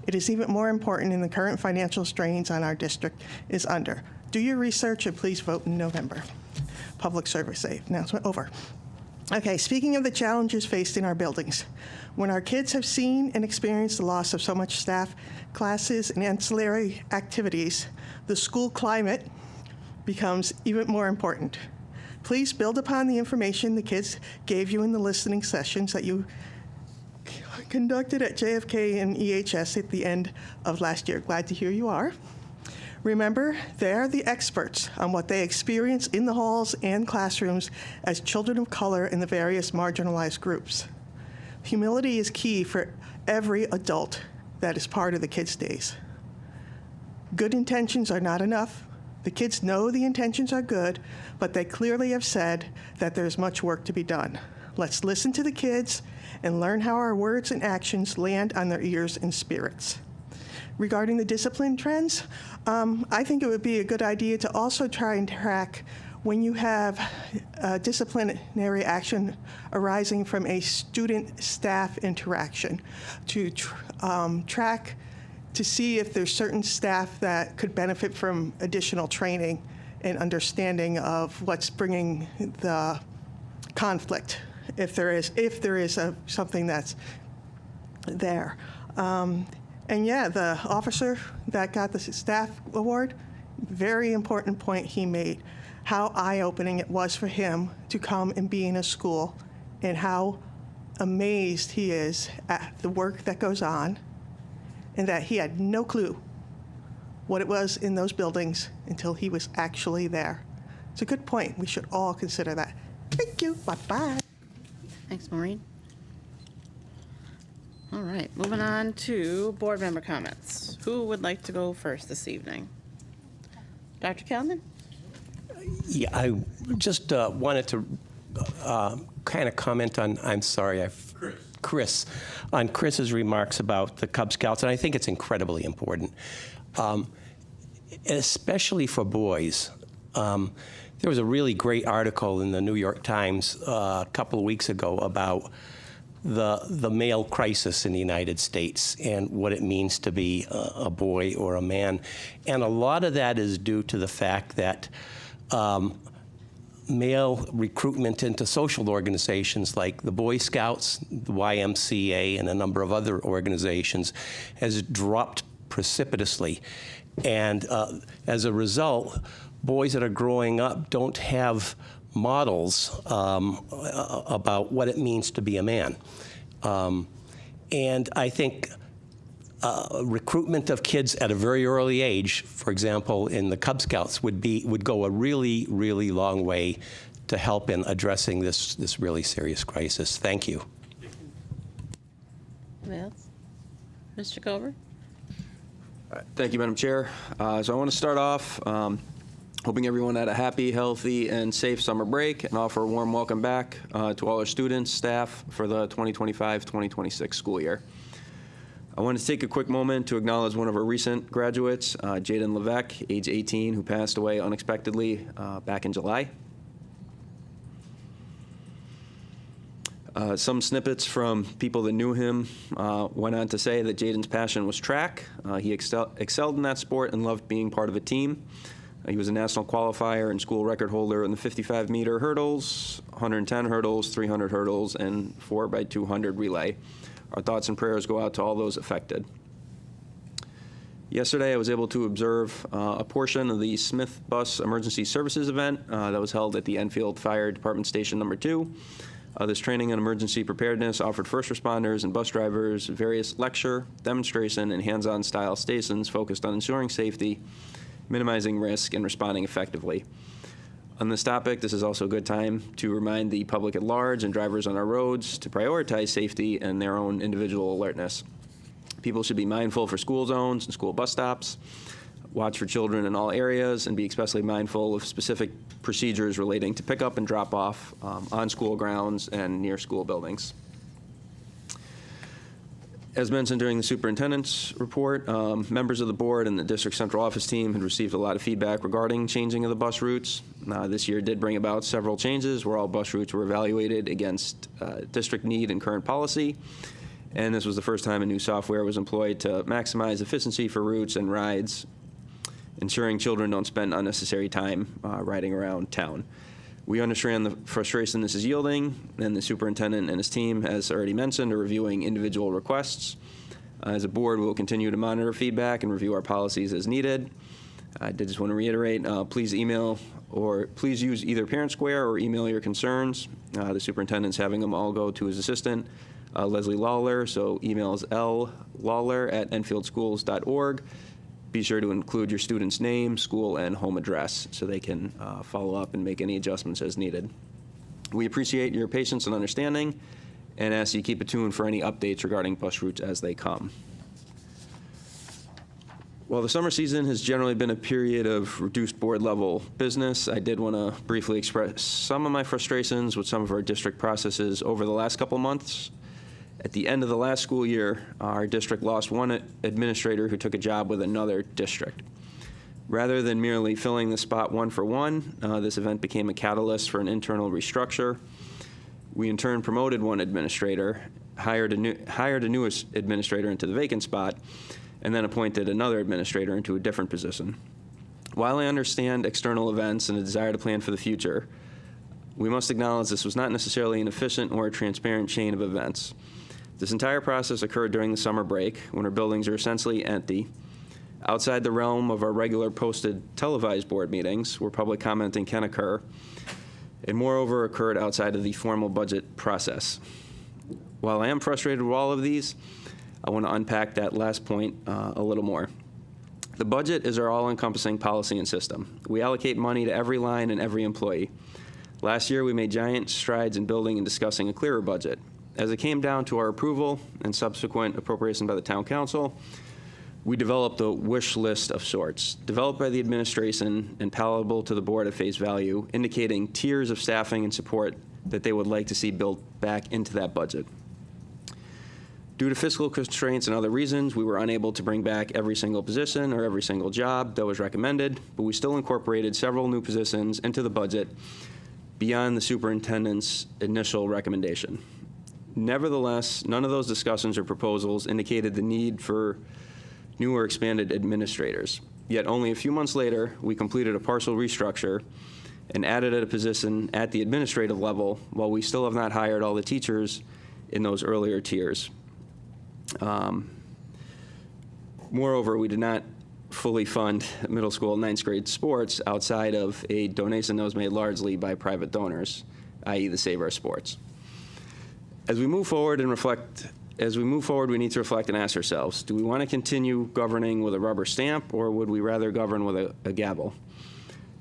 It is even more important in the current financial strains on our district is under. Do your research and please vote in November. Public service announcement over. Okay, speaking of the challenges faced in our buildings, when our kids have seen and experienced the loss of so much staff, classes, and ancillary activities, the school climate becomes even more important. Please build upon the information the kids gave you in the listening sessions that you conducted at JFK and EHS at the end of last year. Glad to hear you are. Remember, they're the experts on what they experience in the halls and classrooms as children of color in the various marginalized groups. Humility is key for every adult that is part of the kids' days. Good intentions are not enough. The kids know the intentions are good, but they clearly have said that there's much work to be done. Let's listen to the kids and learn how our words and actions land on their ears and spirits. Regarding the discipline trends, I think it would be a good idea to also try and track when you have disciplinary action arising from a student-staff interaction to track to see if there's certain staff that could benefit from additional training and understanding of what's bringing the conflict, if there is something that's there. And yeah, the officer that got the staff award, very important point he made, how eye-opening it was for him to come and be in a school and how amazed he is at the work that goes on and that he had no clue what it was in those buildings until he was actually there. It's a good point. We should all consider that. Thank you. Bye-bye.
Thanks, Maureen. All right, moving on to board member comments. Who would like to go first this evening? Dr. Kalman?
Yeah, I just wanted to kind of comment on, Chris, on Chris's remarks about the Cub Scouts, and I think it's incredibly important, especially for boys. There was a really great article in the New York Times a couple of weeks ago about the male crisis in the United States and what it means to be a boy or a man. And a lot of that is due to the fact that male recruitment into social organizations like the Boy Scouts, the YMCA, and a number of other organizations has dropped precipitously. And as a result, boys that are growing up don't have models about what it means to be a man. And I think recruitment of kids at a very early age, for example, in the Cub Scouts, would go a really, really long way to help in addressing this really serious crisis. Thank you.
Anybody else? Mr. Cover?
Thank you, Madam Chair. So I want to start off hoping everyone had a happy, healthy, and safe summer break, and offer a warm welcome back to all our students, staff for the 2025-2026 school year. I want to take a quick moment to acknowledge one of our recent graduates, Jaden Levesque, age 18, who passed away unexpectedly back in July. Some snippets from people that knew him went on to say that Jaden's passion was track. He excelled in that sport and loved being part of a team. He was a national qualifier and school record holder in the 55-meter hurdles, 110 hurdles, 300 hurdles, and 4x200 relay. Our thoughts and prayers go out to all those affected. Yesterday, I was able to observe a portion of the Smith Bus Emergency Services event that was held at the Enfield Fire Department Station number 2. This training on emergency preparedness offered first responders and bus drivers various lecture, demonstration, and hands-on style stations focused on ensuring safety, minimizing risk, and responding effectively. On this topic, this is also a good time to remind the public at large and drivers on our roads to prioritize safety and their own individual alertness. People should be mindful for school zones and school bus stops, watch for children in all areas, and be especially mindful of specific procedures relating to pickup and drop off on school grounds and near school buildings. As mentioned during the superintendent's report, members of the board and the district central office team had received a lot of feedback regarding changing of the bus routes. This year did bring about several changes where all bus routes were evaluated against district need and current policy. And this was the first time a new software was employed to maximize efficiency for routes and rides, ensuring children don't spend unnecessary time riding around town. We understand the frustration this is yielding, and the superintendent and his team, as already mentioned, are reviewing individual requests. As a board, we will continue to monitor feedback and review our policies as needed. I did just want to reiterate, please email or please use either Parent Square or email your concerns. The superintendent's having them all go to his assistant, Leslie Lawler, so email is llawler@enfieldschools.org. Be sure to include your student's name, school, and home address so they can follow up and make any adjustments as needed. We appreciate your patience and understanding and ask you keep it tuned for any updates regarding bus routes as they come. While the summer season has generally been a period of reduced board level business, I did want to briefly express some of my frustrations with some of our district processes over the last couple months. At the end of the last school year, our district lost one administrator who took a job with another district. Rather than merely filling the spot one for one, this event became a catalyst for an internal restructure. We in turn promoted one administrator, hired a new administrator into the vacant spot, and then appointed another administrator into a different position. While I understand external events and a desire to plan for the future, we must acknowledge this was not necessarily an efficient or a transparent chain of events. This entire process occurred during the summer break, when our buildings are essentially empty, outside the realm of our regular posted televised board meetings, where public commenting can occur, and moreover occurred outside of the formal budget process. While I am frustrated with all of these, I want to unpack that last point a little more. The budget is our all-encompassing policy and system. We allocate money to every line and every employee. Last year, we made giant strides in building and discussing a clearer budget. As it came down to our approval and subsequent appropriation by the town council, we developed a wish list of sorts, developed by the administration and palatable to the board at face value, indicating tiers of staffing and support that they would like to see built back into that budget. Due to fiscal constraints and other reasons, we were unable to bring back every single position or every single job that was recommended, but we still incorporated several new positions into the budget beyond the superintendent's initial recommendation. Nevertheless, none of those discussions or proposals indicated the need for new or expanded administrators. Yet only a few months later, we completed a partial restructure and added a position at the administrative level, while we still have not hired all the teachers in those earlier tiers. Moreover, we did not fully fund middle school and ninth grade sports outside of a donation that was made largely by private donors, i.e. the Save Our Sports. As we move forward, we need to reflect and ask ourselves, do we want to continue governing with a rubber stamp, or would we rather govern with a gavel?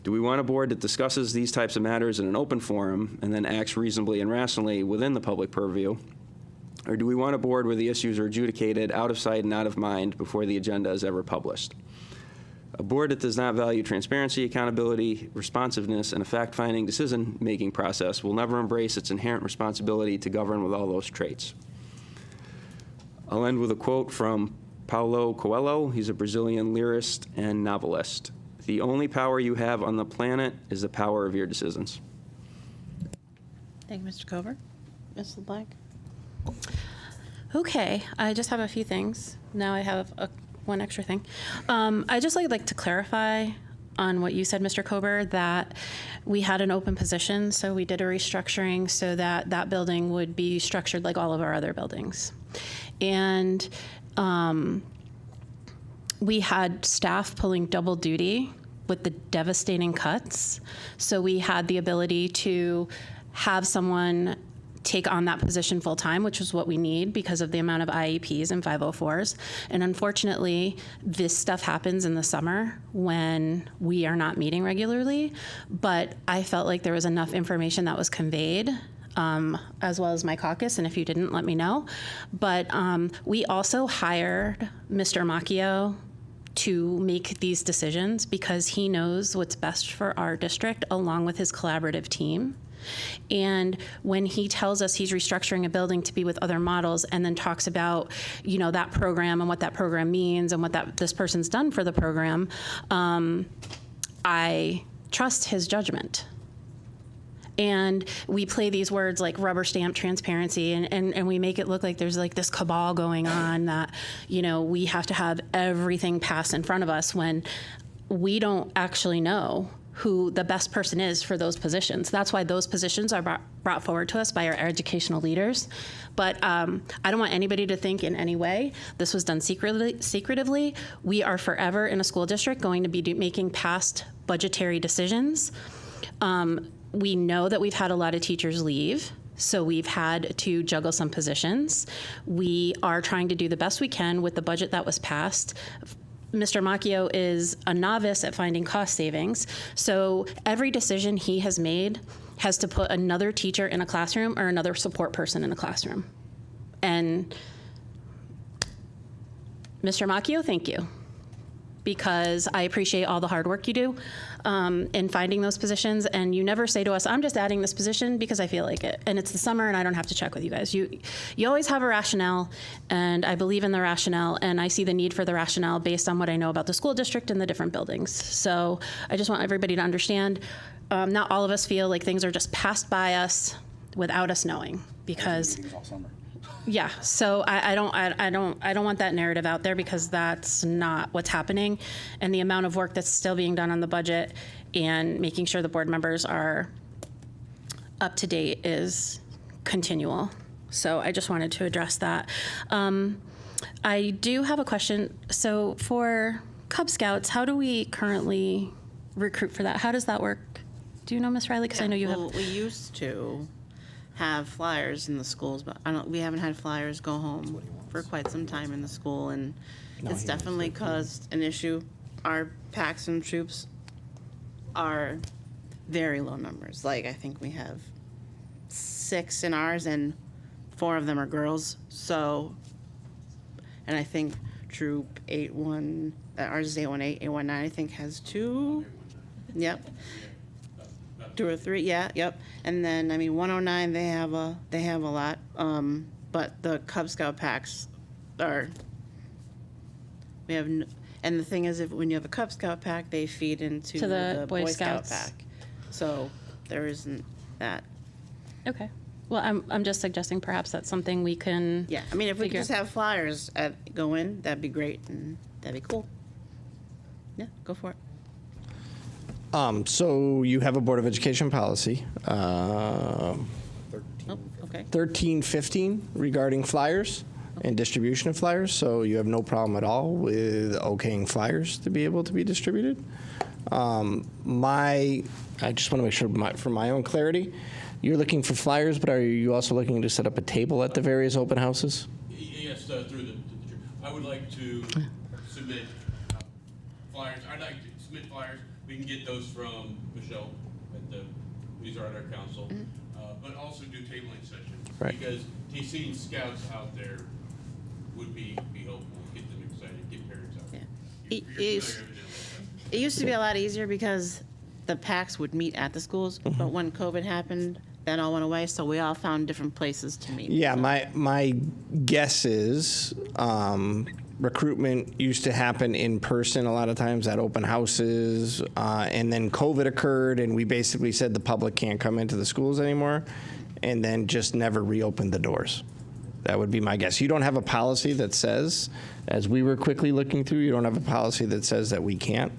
Do we want a board that discusses these types of matters in an open forum and then acts reasonably and rationally within the public purview? Or do we want a board where the issues are adjudicated out of sight and out of mind before the agenda is ever published? A board that does not value transparency, accountability, responsiveness, and a fact-finding decision-making process will never embrace its inherent responsibility to govern with all those traits. I'll end with a quote from Paulo Coelho. He's a Brazilian lyrist and novelist. "The only power you have on the planet is the power of your decisions."
Thank you, Mr. Cover. Ms. LeBlanc?
Okay, I just have a few things. Now I have one extra thing. I just like to clarify on what you said, Mr. Kober, that we had an open position, so we did a restructuring so that that building would be structured like all of our other buildings. And we had staff pulling double duty with the devastating cuts. So we had the ability to have someone take on that position full time, which is what we need because of the amount of IEPs and 504s. And unfortunately, this stuff happens in the summer when we are not meeting regularly. But I felt like there was enough information that was conveyed, as well as my caucus, and if you didn't, let me know. But we also hired Mr. Macchio to make these decisions because he knows what's best for our district along with his collaborative team. And when he tells us he's restructuring a building to be with other models and then talks about, that program and what that program means and what this person's done for the program, I trust his judgment. And we play these words like rubber stamp transparency, and we make it look like there's like this cabal going on that, we have to have everything pass in front of us when we don't actually know who the best person is for those positions. That's why those positions are brought forward to us by our educational leaders. But I don't want anybody to think in any way this was done secretively. We are forever in a school district going to be making past budgetary decisions. We know that we've had a lot of teachers leave, so we've had to juggle some positions. We are trying to do the best we can with the budget that was passed. Mr. Macchio is a novice at finding cost savings, so every decision he has made has to put another teacher in a classroom or another support person in a classroom. And Mr. Macchio, thank you, because I appreciate all the hard work you do in finding those positions. And you never say to us, I'm just adding this position because I feel like it. And it's the summer and I don't have to check with you guys. You always have a rationale, and I believe in the rationale, and I see the need for the rationale based on what I know about the school district and the different buildings. So I just want everybody to understand, not all of us feel like things are just passed by us without us knowing, because yeah, so I don't want that narrative out there, because that's not what's happening. And the amount of work that's still being done on the budget and making sure the board members are up to date is continual. So I just wanted to address that. I do have a question. So for Cub Scouts, how do we currently recruit for that? How does that work? Do you know, Ms. Riley? Because I know you have.
We used to have flyers in the schools, but we haven't had flyers go home for quite some time in the school, and it's definitely caused an issue. Our packs and troops are very low numbers. Like, I think we have 6 in ours, and 4 of them are girls. So, and I think Troop 81, ours is 818, 819, I think has 2. Yep. 2 or 3, yeah, yep. And then 109, they have a lot. But the Cub Scout packs are, and the thing is, when you have a Cub Scout pack, they feed into the Boy Scout pack. So there isn't that.
Okay. Well, I'm just suggesting perhaps that's something we can.
Yeah, if we could just have flyers go in, that'd be great, and that'd be cool. Yeah, go for it.
So you have a Board of Education policy, 1315 regarding flyers and distribution of flyers. So you have no problem at all with okaying flyers to be able to be distributed. I just want to make sure for my own clarity, you're looking for flyers, but are you also looking to set up a table at the various open houses?
Yes, through the chair. I would like to submit flyers. I'd like to submit flyers. We can get those from Michelle these are at our council, but also do tabling sessions.
Right.
Because seeing scouts out there would be helpful, get them excited, get parents out there.
It used to be a lot easier because the packs would meet at the schools, but when COVID happened, that all went away, so we all found different places to meet.
Yeah, my guess is recruitment used to happen in person a lot of times at open houses, and then COVID occurred, and we basically said the public can't come into the schools anymore. and then just never reopen the doors. That would be my guess. You don't have a policy that says, as we were quickly looking through, you don't have a policy that says that we can't.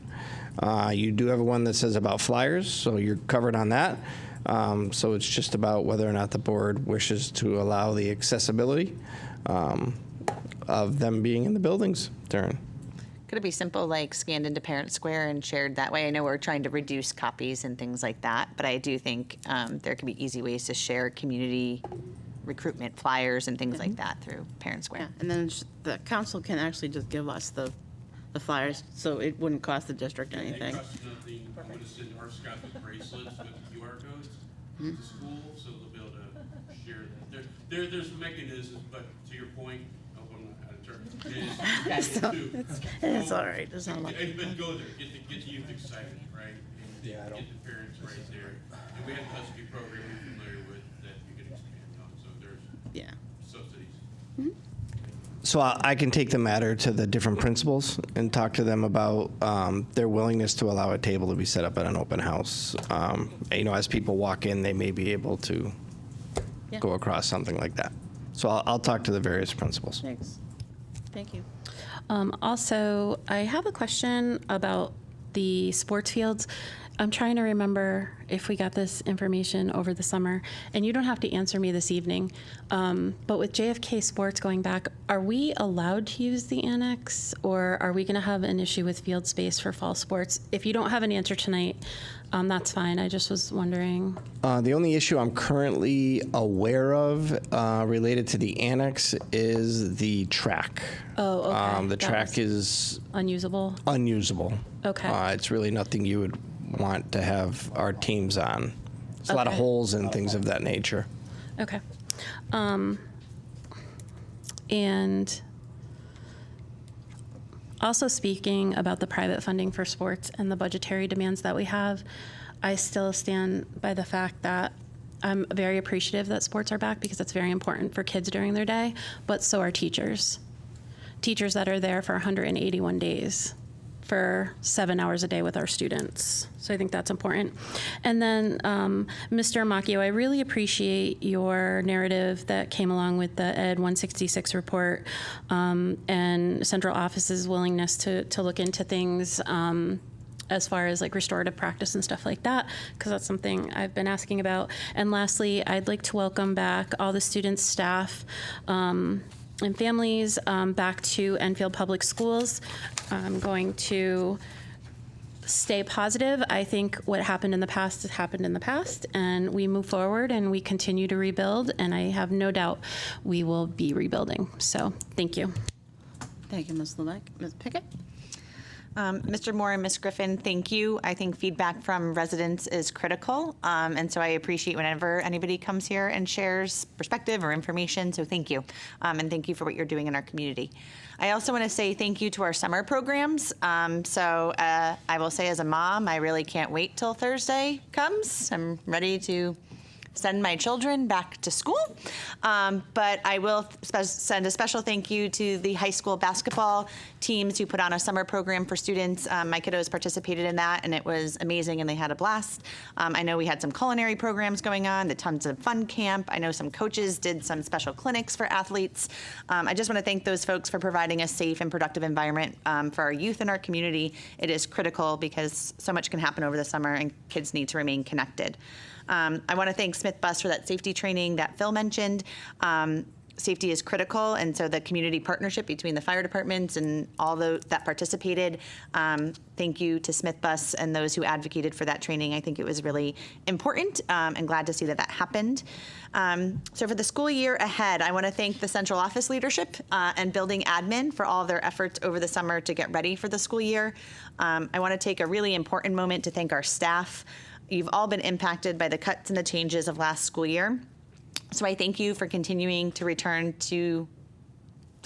You do have one that says about flyers, so you're covered on that. So it's just about whether or not the board wishes to allow the accessibility of them being in the buildings during.
Could it be simple, like scanned into Parent Square and shared that way? I know we're trying to reduce copies and things like that, but I do think there could be easy ways to share community recruitment flyers and things like that through Parent Square.
And then the council can actually just give us the flyers, so it wouldn't cost the district anything.
I'm going to send our staff with bracelets with QR codes to school, so they'll be able to share that. There's mechanisms, but to your point, I hope I'm not out of turn.
It's all right. It's not like.
But go there, get the youth excited, right? And get the parents right there. And we have the Husky program you're familiar with that you can expand on. So there's subsidies.
So I can take the matter to the different principals and talk to them about their willingness to allow a table to be set up at an open house. As people walk in, they may be able to go across something like that. So I'll talk to the various principals.
Thanks. Thank you.
Also, I have a question about the sports fields. I'm trying to remember if we got this information over the summer, and you don't have to answer me this evening, but with JFK Sports going back, are we allowed to use the annex, or are we going to have an issue with field space for fall sports? If you don't have an answer tonight, that's fine. I just was wondering.
The only issue I'm currently aware of related to the annex is the track.
Oh, okay.
The
That
track
was
is
unusable.
unusable.
Okay.
It's really nothing you would want to have our teams on. There's a lot of
Okay.
holes and things of that nature.
Okay. And also speaking about the private funding for sports and the budgetary demands that we have, I still stand by the fact that I'm very appreciative that sports are back because it's very important for kids during their day, but so are teachers. Teachers that are there for 181 days for 7 hours a day with our students. So I think that's important. And then, Mr. Macchio, I really appreciate your narrative that came along with the Ed 166 report and central office's willingness to look into things as far as like restorative practice and stuff like that, because that's something I've been asking about. And lastly, I'd like to welcome back all the students, staff, and families back to Enfield Public Schools. I'm going to stay positive. I think what happened in the past has happened in the past, and we move forward and we continue to rebuild, and I have no doubt we will be rebuilding. So thank you.
Thank you, Ms. Levesque. Ms. Pickett?
Mr. Moore and Ms. Griffin, thank you. I think feedback from residents is critical, and so I appreciate whenever anybody comes here and shares perspective or information, so thank you. And thank you for what you're doing in our community. I also want to say thank you to our summer programs. I will say as a mom, I really can't wait till Thursday comes. I'm ready to send my children back to school. But I will send a special thank you to the high school basketball teams who put on a summer program for students. My kiddos participated in that, and it was amazing, and they had a blast. I know we had some culinary programs going on, the Tons of Fun Camp. I know some coaches did some special clinics for athletes. I just want to thank those folks for providing a safe and productive environment for our youth in our community. It is critical because so much can happen over the summer, and kids need to remain connected. I want to thank Smith Bus for that safety training that Phil mentioned. Safety is critical, and so the community partnership between the fire departments and all those that participated, thank you to Smith Bus and those who advocated for that training. I think it was really important, and glad to see that that happened. So for the school year ahead, I want to thank the central office leadership and building admin for all of their efforts over the summer to get ready for the school year. I want to take a really important moment to thank our staff. You've all been impacted by the cuts and the changes of last school year. So I thank you for continuing to return to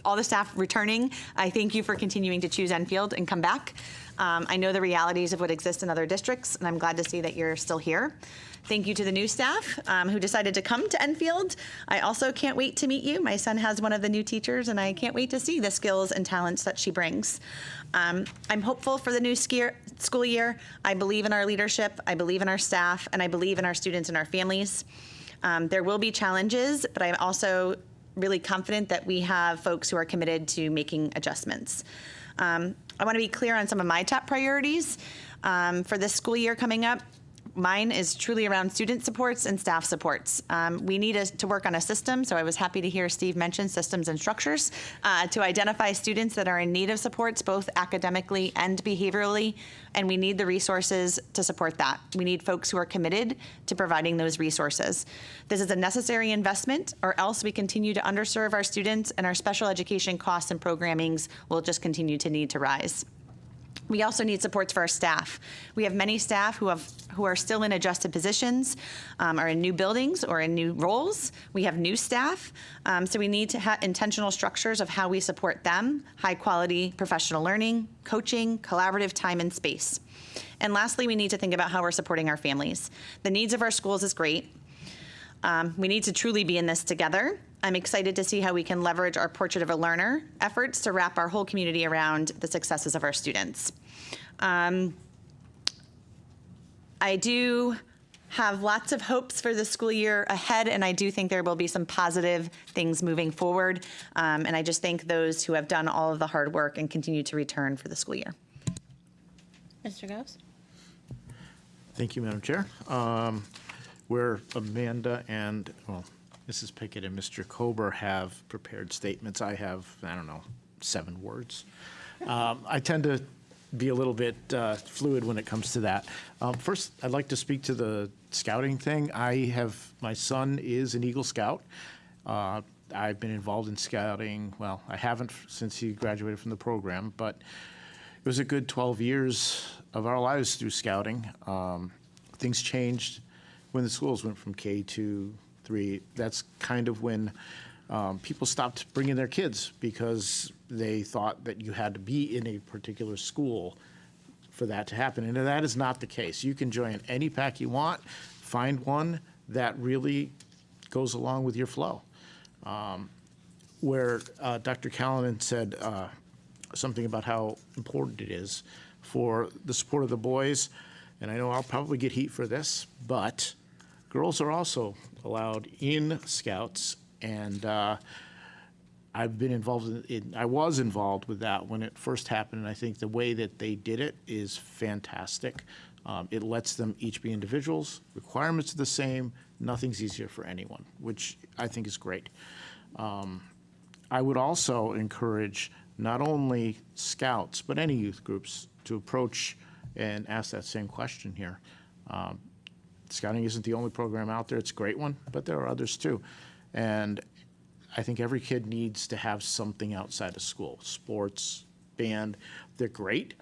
all the staff returning. I thank you for continuing to choose Enfield and come back. I know the realities of what exists in other districts, and I'm glad to see that you're still here. Thank you to the new staff who decided to come to Enfield. I also can't wait to meet you. My son has one of the new teachers, and I can't wait to see the skills and talents that she brings. I'm hopeful for the new school year. I believe in our leadership, I believe in our staff, and I believe in our students and our families. There will be challenges, but I'm also really confident that we have folks who are committed to making adjustments. I want to be clear on some of my top priorities for this school year coming up. Mine is truly around student supports and staff supports. We need to work on a system, so I was happy to hear Steve mention systems and structures to identify students that are in need of supports, both academically and behaviorally, and we need the resources to support that. We need folks who are committed to providing those resources. This is a necessary investment, or else we continue to underserve our students, and our special education costs and programmings will just continue to need to rise. We also need supports for our staff. We have many staff who are still in adjusted positions, are in new buildings or in new roles. We have new staff, so we need to have intentional structures of how we support them, high quality professional learning, coaching, collaborative time and space. And lastly, we need to think about how we're supporting our families. The needs of our schools is great. We need to truly be in this together. I'm excited to see how we can leverage our Portrait of a Learner efforts to wrap our whole community around the successes of our students. I do have lots of hopes for the school year ahead, and I do think there will be some positive things moving forward. And I just thank those who have done all of the hard work and continue to return for the school year.
Mr. Gauss?
Thank you, Madam Chair. Where Amanda and, well, Mrs. Pickett and Mr. Kober have prepared statements, I have, 7 words. I tend to be a little bit fluid when it comes to that. First, I'd like to speak to the scouting thing. My son is an Eagle Scout. I've been involved in scouting, well, I haven't since he graduated from the program, but it was a good 12 years of our lives through scouting. Things changed when the schools went from K to 3. That's kind of when people stopped bringing their kids because they thought that you had to be in a particular school for that to happen. And that is not the case. You can join any pack you want, find one that really goes along with your flow. Where Dr. Callanan said something about how important it is for the support of the boys, and I know I'll probably get heat for this, but girls are also allowed in Scouts, and I've been involved I was involved with that when it first happened, and I think the way that they did it is fantastic. It lets them each be individuals, requirements are the same, nothing's easier for anyone, which I think is great. I would also encourage not only Scouts, but any youth groups to approach and ask that same question here. Scouting isn't the only program out there. It's a great one, but there are others too. And I think every kid needs to have something outside of school. Sports, band, they're great,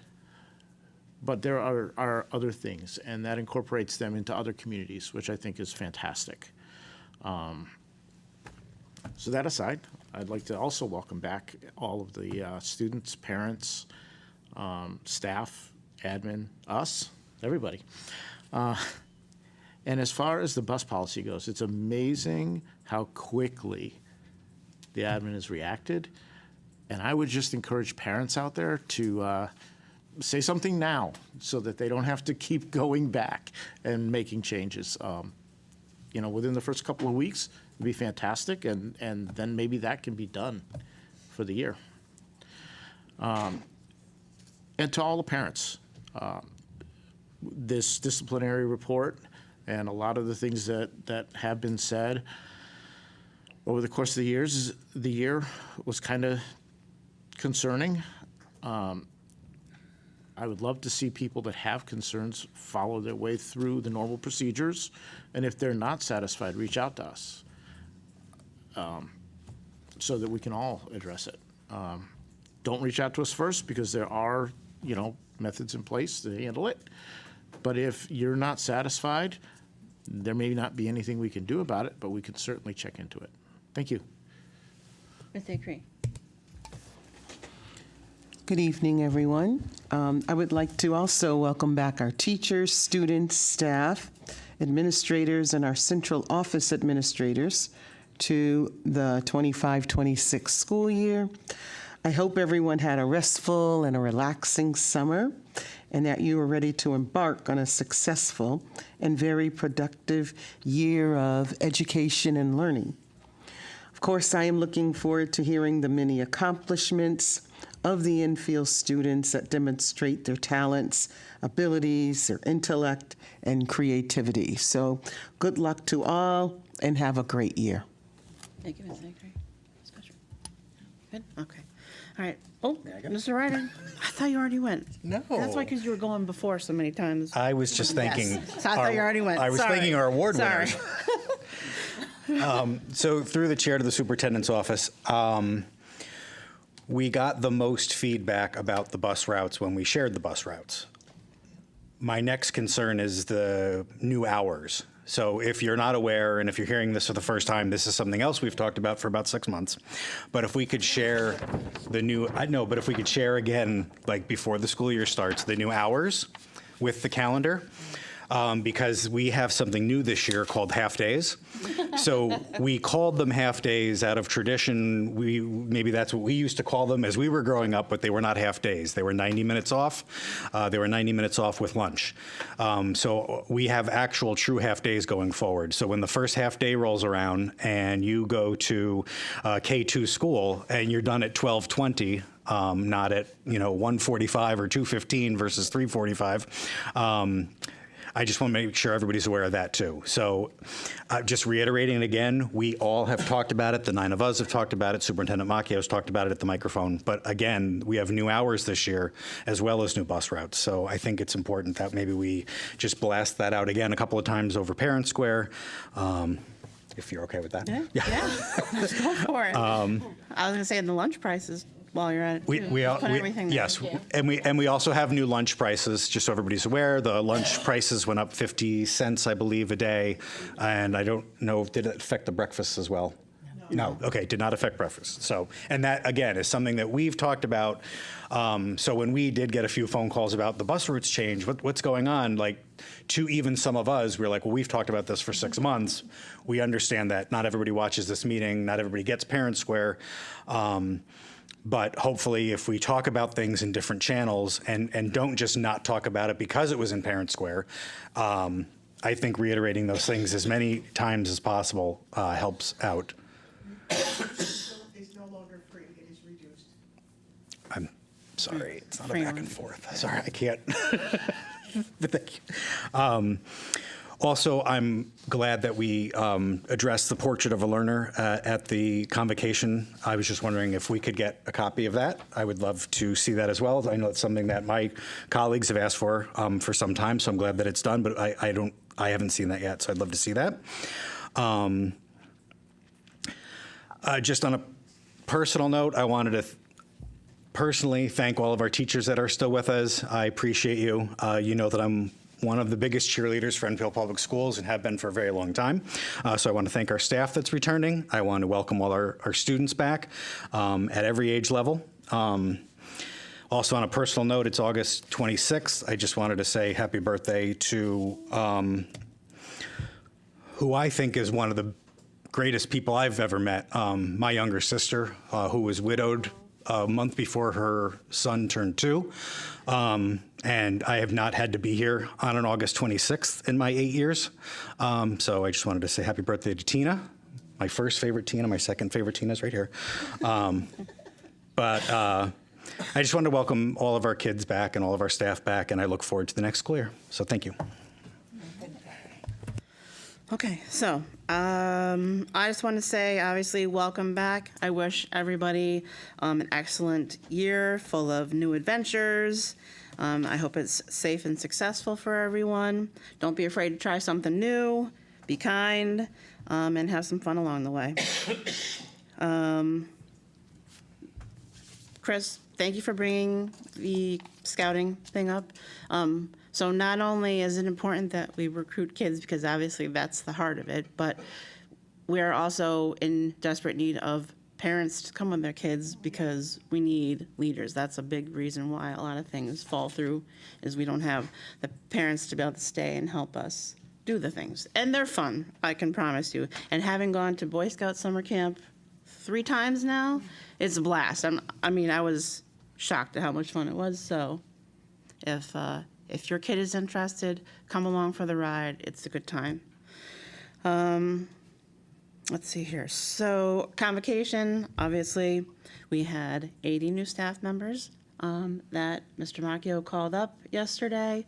but there are other things, and that incorporates them into other communities, which I think is fantastic. So that aside, I'd like to also welcome back all of the students, parents, staff, admin, us, everybody. And as far as the bus policy goes, it's amazing how quickly the admin has reacted. And I would just encourage parents out there to say something now so that they don't have to keep going back and making changes. Within the first couple of weeks, it'd be fantastic, and then maybe that can be done for the year. And to all the parents, this disciplinary report and a lot of the things that have been said over the course of the year was kind of concerning. I would love to see people that have concerns follow their way through the normal procedures, and if they're not satisfied, reach out to us so that we can all address it. Don't reach out to us first because there are, methods in place to handle it. But if you're not satisfied, there may not be anything we can do about it, but we can certainly check into it. Thank you.
Mr. Cree.
Good evening, everyone. I would like to also welcome back our teachers, students, staff, administrators, and our central office administrators to the 25-26 school year. I hope everyone had a restful and a relaxing summer, and that you are ready to embark on a successful and very productive year of education and learning. Of course, I am looking forward to hearing the many accomplishments of the Enfield students that demonstrate their talents, abilities, their intellect, and creativity. So good luck to all, and have a great year.
Thank you, Ms. Negri. Special. Good? Okay. All right. Oh, Mr. Ryder, I thought you already went.
No.
That's why, because you were going before so many times.
I was just thanking.
Yes. So I thought you already went.
I was
Sorry.
thanking our award
Sorry.
winners. So through the chair to the superintendent's office, we got the most feedback about the bus routes when we shared the bus routes. My next concern is the new hours. So if you're not aware, and if you're hearing this for the first time, this is something else we've talked about for about 6 months. But if we could share the new, I know, but if we could share again, like before the school year starts, the new hours with the calendar, because we have something new this year called half days. So we called them half days out of tradition. Maybe that's what we used to call them as we were growing up, but they were not half days. They were 90 minutes off. They were 90 minutes off with lunch. So we have actual true half days going forward. So when the first half day rolls around and you go to K2 school and you're done at 12:20, not at 1:45 or 2:15 versus 3:45. I just want to make sure everybody's aware of that too. So just reiterating it again, we all have talked about it. The 9 of us have talked about it. Superintendent Macchios talked about it at the microphone. But again, we have new hours this year as well as new bus routes. So I think it's important that maybe we just blast that out again a couple of times over Parent Square. If you're okay with that.
Yeah. Let's go for it. I was going to say, and the lunch prices while you're at it, too. Put everything there.
Yes, and we also have new lunch prices, just so everybody's aware. The lunch prices went up 50 cents, I believe, a day, and I don't know, did it affect the breakfast as well? No. Okay, did not affect breakfast. So, and that, again, is something that we've talked about. So when we did get a few phone calls about the bus routes change, what's going on, like, to even some of us, we're like, well, we've talked about this for 6 months. We understand that not everybody watches this meeting, not everybody gets Parent Square. But hopefully, if we talk about things in different channels and don't just not talk about it because it was in Parent Square, I think reiterating those things as many times as possible helps out.
It's no longer free, it is reduced.
I'm sorry, it's not a back and forth. Sorry, I can't. But thank you. Also, I'm glad that we addressed the portrait of a learner at the convocation. I was just wondering if we could get a copy of that. I would love to see that as well. I know it's something that my colleagues have asked for some time, so I'm glad that it's done, but I haven't seen that yet, so I'd love to see that. Just on a personal note, I wanted to personally thank all of our teachers that are still with us. I appreciate you. You know that I'm one of the biggest cheerleaders for Enfield Public Schools and have been for a very long time. So I want to thank our staff that's returning. I want to welcome all our students back at every age level. Also, on a personal note, it's August 26th. I just wanted to say happy birthday to who I think is one of the greatest people I've ever met, my younger sister, who was widowed a month before her son turned 2. And I have not had to be here on an August 26th in my 8 years. So I just wanted to say happy birthday to Tina, my first favorite Tina, my second favorite Tina is right here. But I just wanted to welcome all of our kids back and all of our staff back, and I look forward to the next school year. So thank you.
Okay, so I just want to say, obviously, welcome back. I wish everybody an excellent year full of new adventures. I hope it's safe and successful for everyone. Don't be afraid to try something new. Be kind, and have some fun along the way. Chris, thank you for bringing the scouting thing up. So not only is it important that we recruit kids, because obviously that's the heart of it, but we are also in desperate need of parents to come with their kids, because we need leaders. That's a big reason why a lot of things fall through, is we don't have the parents to be able to stay and help us do the things. And they're fun, I can promise you. And having gone to Boy Scout summer camp 3 times now, it's a blast. I was shocked at how much fun it was, so If your kid is interested, come along for the ride. It's a good time. Let's see here. So convocation, obviously, we had 80 new staff members that Mr. Macchio called up yesterday.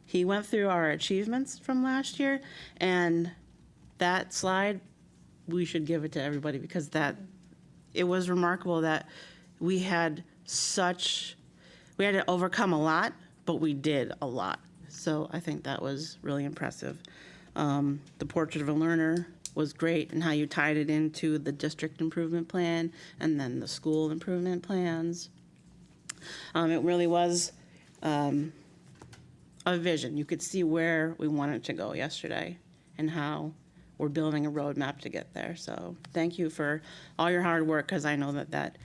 He went through our achievements from last year, and that slide, we should give it to everybody because it was remarkable that we had to overcome a lot, but we did a lot. So I think that was really impressive. The Portrait of a Learner was great, and how you tied it into the district improvement plan and then the school improvement plans. It really was a vision. You could see where we wanted to go yesterday and how we're building a roadmap to get there. So thank you for all your hard work, because I know that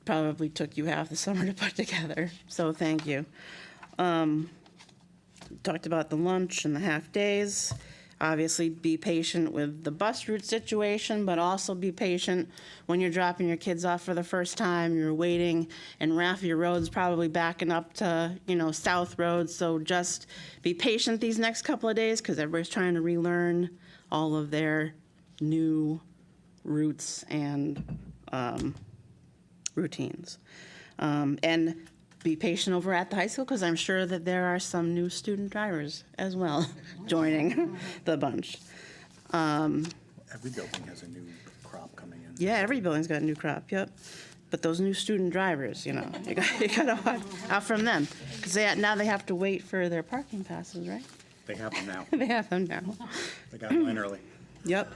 probably took you half the summer to put together. So thank you. Talked about the lunch and the half days. Obviously, be patient with the bus route situation, but also be patient when you're dropping your kids off for the first time. You're waiting, and Raffia Road's probably backing up to, South Road. So just be patient these next couple of days, because everybody's trying to relearn all of their new routes and routines. And be patient over at the high school, because I'm sure that there are some new student drivers as well joining the bunch.
Every building has a new crop coming in.
Yeah, every building's got a new crop, yep. But those new student drivers, you got to watch out from them, because now they have to wait for their parking passes, right?
They have them now.
They have them now.
They got mine early.
Yep.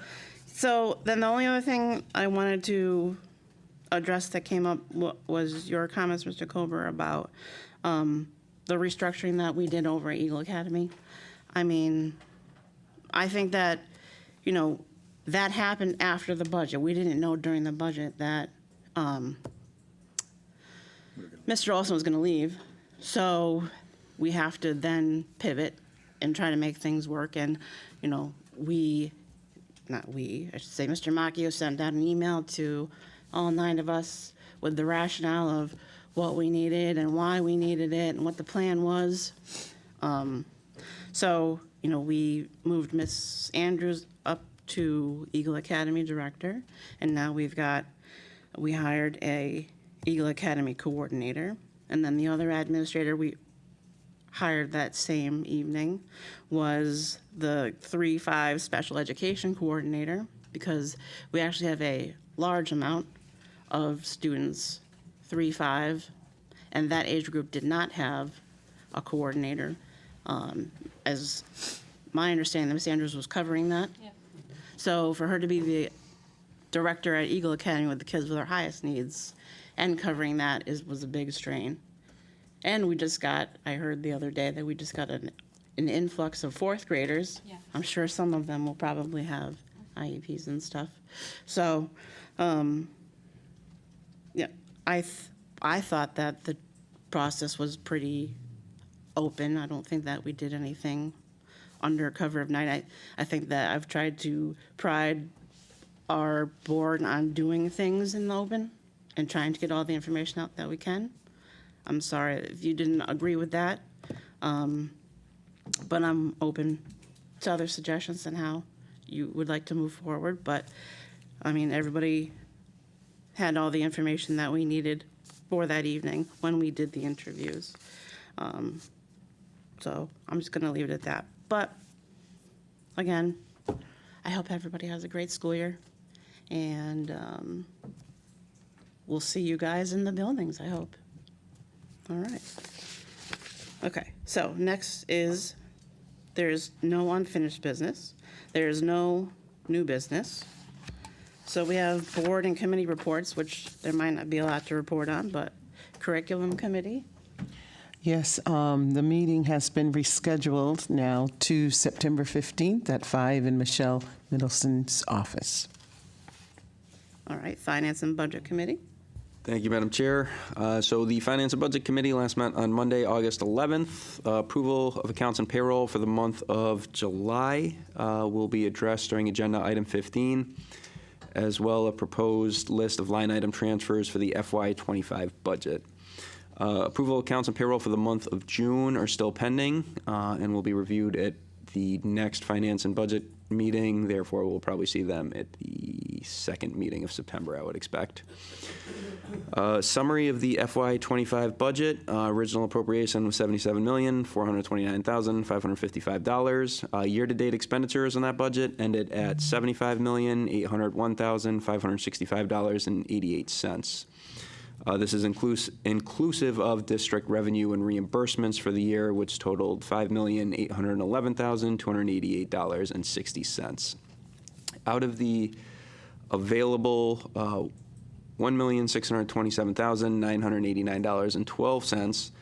So then the only other thing I wanted to address that came up was your comments, Mr. Kober, about the restructuring that we did over at Eagle Academy. I mean, I think that, that happened after the budget. We didn't know during the budget that Mr. Olson was going to leave. So we have to then pivot and try to make things work. And, I should say, Mr. Macchio sent out an email to all 9 of us with the rationale of what we needed and why we needed it and what the plan was. So, we moved Miss Andrews up to Eagle Academy director, and now we hired a Eagle Academy coordinator, and then the other administrator we hired that same evening was the 3-5 special education coordinator, because we actually have a large amount of students, 3-5, and that age group did not have a coordinator. As my understanding, Ms. Andrews was covering that. Yeah. So for her to be the director at Eagle Academy with the kids with our highest needs and covering that was a big strain. And I heard the other day that we just got an influx of 4th graders. Yeah. I'm sure some of them will probably have IEPs and stuff. So, I thought that the process was pretty open. I don't think that we did anything under cover of night. I think that I've tried to pride our board on doing things in the open and trying to get all the information out that we can. I'm sorry if you didn't agree with that, but I'm open to other suggestions on how you would like to move forward. But, everybody had all the information that we needed for that evening when we did the interviews. So I'm just going to leave it at that. But, again, I hope everybody has a great school year. And we'll see you guys in the buildings, I hope. All right. Okay, so next is, there's no unfinished business. There's no new business. So we have board and committee reports, which there might not be a lot to report on, but curriculum committee.
Yes, the meeting has been rescheduled now to September 15th at 5 in Michelle Middleton's office.
All right, finance and budget committee.
Thank you, Madam Chair. So the Finance and Budget Committee last met on Monday, August 11th. Approval of accounts and payroll for the month of July will be addressed during agenda item 15, as well a proposed list of line item transfers for the FY25 budget. Approval of accounts and payroll for the month of June are still pending and will be reviewed at the next finance and budget meeting. Therefore, we'll probably see them at the second meeting of September, I would expect. Summary of the FY25 budget. Original appropriation was $77,429,555. Year-to-date expenditures on that budget ended at $75,801,565.88. This is inclusive of district revenue and reimbursements for the year, which totaled $5,811,288.60. Out of the available $1,627,989.12,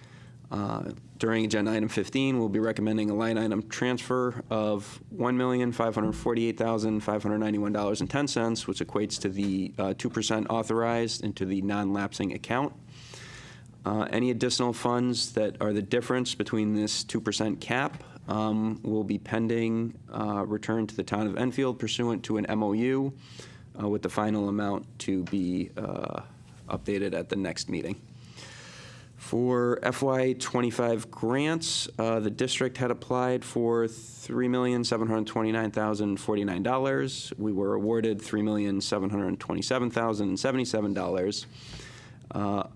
during agenda item 15, we'll be recommending a line item transfer of $1,548,591.10, which equates to the 2% authorized into the non-lapsing account. Any additional funds that are the difference between this 2% cap will be pending return to the town of Enfield pursuant to an MOU, with the final amount to be updated at the next meeting. For FY25 grants, the district had applied for $3,729,049. We were awarded $3,727,077.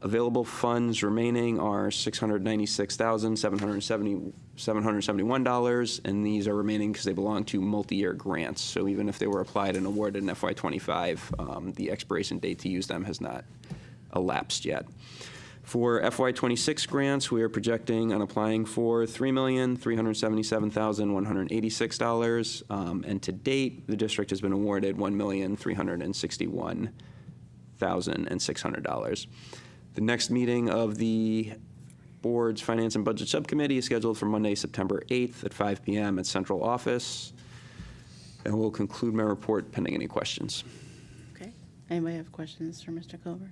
Available funds remaining are $696,771, and these are remaining because they belong to multi-year grants. So even if they were applied and awarded in FY25, the expiration date to use them has not elapsed yet. For FY26 grants, we are projecting on applying for $3,377,186, and to date, the district has been awarded $1,361,600. The next meeting of the board's Finance and Budget Subcommittee is scheduled for Monday, September 8th at 5 p.m. at Central Office, and we'll conclude my report pending any questions.
Okay. Anybody have questions for Mr. Kober?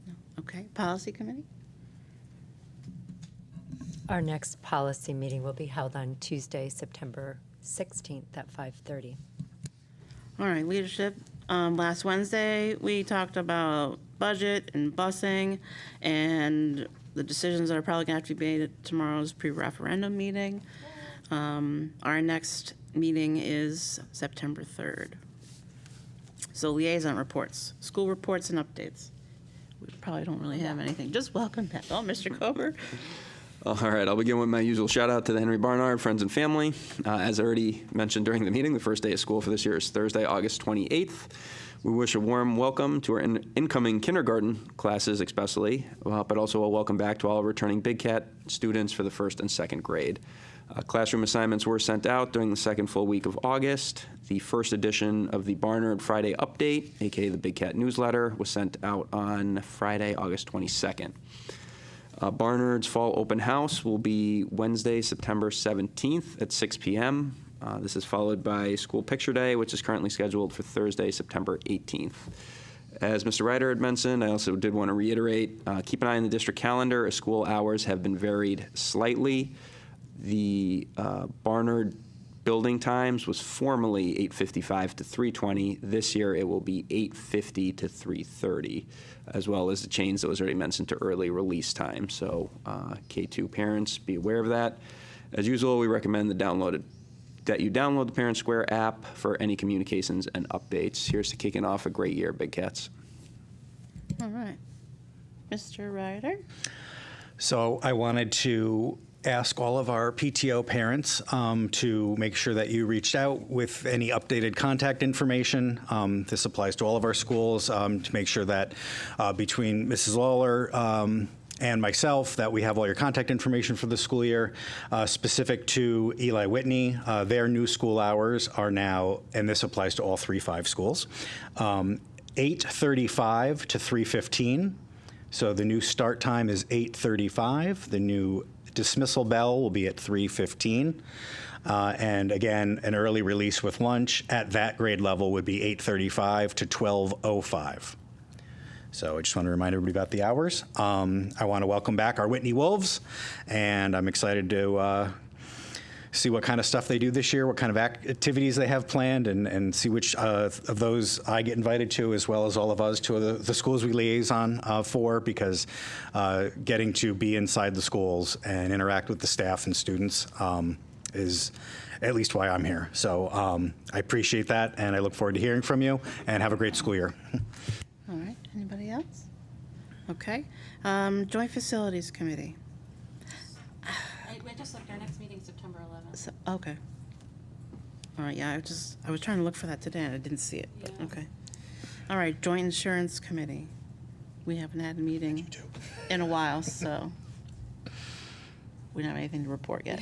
No. Okay. Policy Committee?
Our next policy meeting will be held on Tuesday, September 16th at 5:30.
All right, leadership. Last Wednesday, we talked about budget and busing and the decisions that are probably going to have to be made at tomorrow's pre-referendum meeting. Our next meeting is September 3rd. So liaison reports, school reports and updates. We probably don't really have anything. Just welcome back. Oh, Mr. Kober.
All right, I'll begin with my usual shout out to the Henry Barnard friends and family. As already mentioned during the meeting, the first day of school for this year is Thursday, August 28th. We wish a warm welcome to our incoming kindergarten classes especially, but also a welcome back to all returning Big Cat students for the first and second grade. Classroom assignments were sent out during the second full week of August. The first edition of the Barnard Friday Update, aka the Big Cat newsletter, was sent out on Friday, August 22nd. Barnard's Fall Open House will be Wednesday, September 17th at 6 p.m. This is followed by School Picture Day, which is currently scheduled for Thursday, September 18th. As Mr. Ryder had mentioned, I also did want to reiterate, keep an eye on the district calendar as school hours have been varied slightly. The Barnard building times was formerly 8:55 to 3:20. This year it will be 8:50 to 3:30, as well as the change that was already mentioned to early release time. So K2 parents, be aware of that. As usual, we recommend that you download the Parent Square app for any communications and updates. Here's to kicking off a great year, Big Cats.
All right. Mr. Ryder?
So I wanted to ask all of our PTO parents to make sure that you reached out with any updated contact information. This applies to all of our schools to make sure that between Mrs. Lawler and myself that we have all your contact information for the school year. Specific to Eli Whitney, their new school hours are now, and this applies to all 3-5 schools, 8:35 to 3:15. So the new start time is 8:35. The new dismissal bell will be at 3:15. And again, an early release with lunch at that grade level would be 8:35 to 12:05. So I just want to remind everybody about the hours. I want to welcome back our Whitney Wolves, and I'm excited to see what kind of stuff they do this year, what kind of activities they have planned, and see which of those I get invited to, as well as all of us to the schools we liaison for, because getting to be inside the schools and interact with the staff and students is at least why I'm here. So I appreciate that, and I look forward to hearing from you, and have a great school year.
All right, anybody else? Okay. Joint Facilities Committee.
I just looked, our next meeting September 11th.
So, okay. All right, yeah, I was trying to look for that today and I didn't see it, but okay. All right, Joint Insurance Committee. We haven't had a meeting in a while, so we don't have anything to report yet.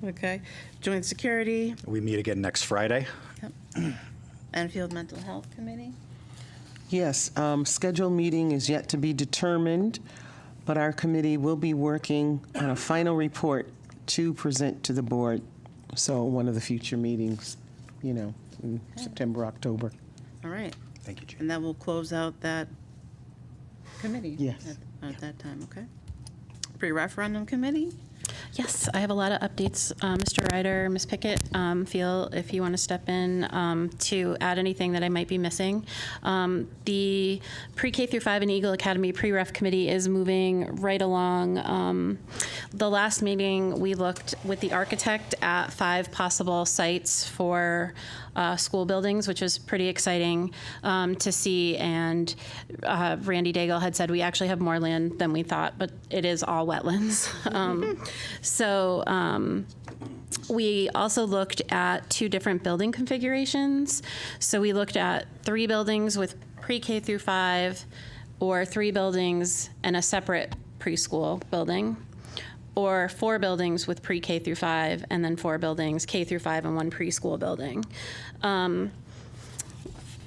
Okay. Joint Security.
We meet again next Friday.
Yep. Enfield Mental Health Committee.
Yes, scheduled meeting is yet to be determined, but our committee will be working on a final report to present to the board. So one of the future meetings, in September, October.
All right.
Thank you, Jim.
And that will close out that committee.
Yes.
At that time, okay. Pre-referendum committee.
Yes, I have a lot of updates. Mr. Ryder, Ms. Pickett, feel if you want to step in to add anything that I might be missing. The pre-K through 5 and Eagle Academy pre-ref committee is moving right along. The last meeting, we looked with the architect at 5 possible sites for school buildings, which was pretty exciting to see. And Randy Daigle had said we actually have more land than we thought, but it is all wetlands. So we also looked at 2 different building configurations. So we looked at 3 buildings with pre-K through 5, or 3 buildings and a separate preschool building, or 4 buildings with pre-K through 5, and then 4 buildings, K through 5, and 1 preschool building.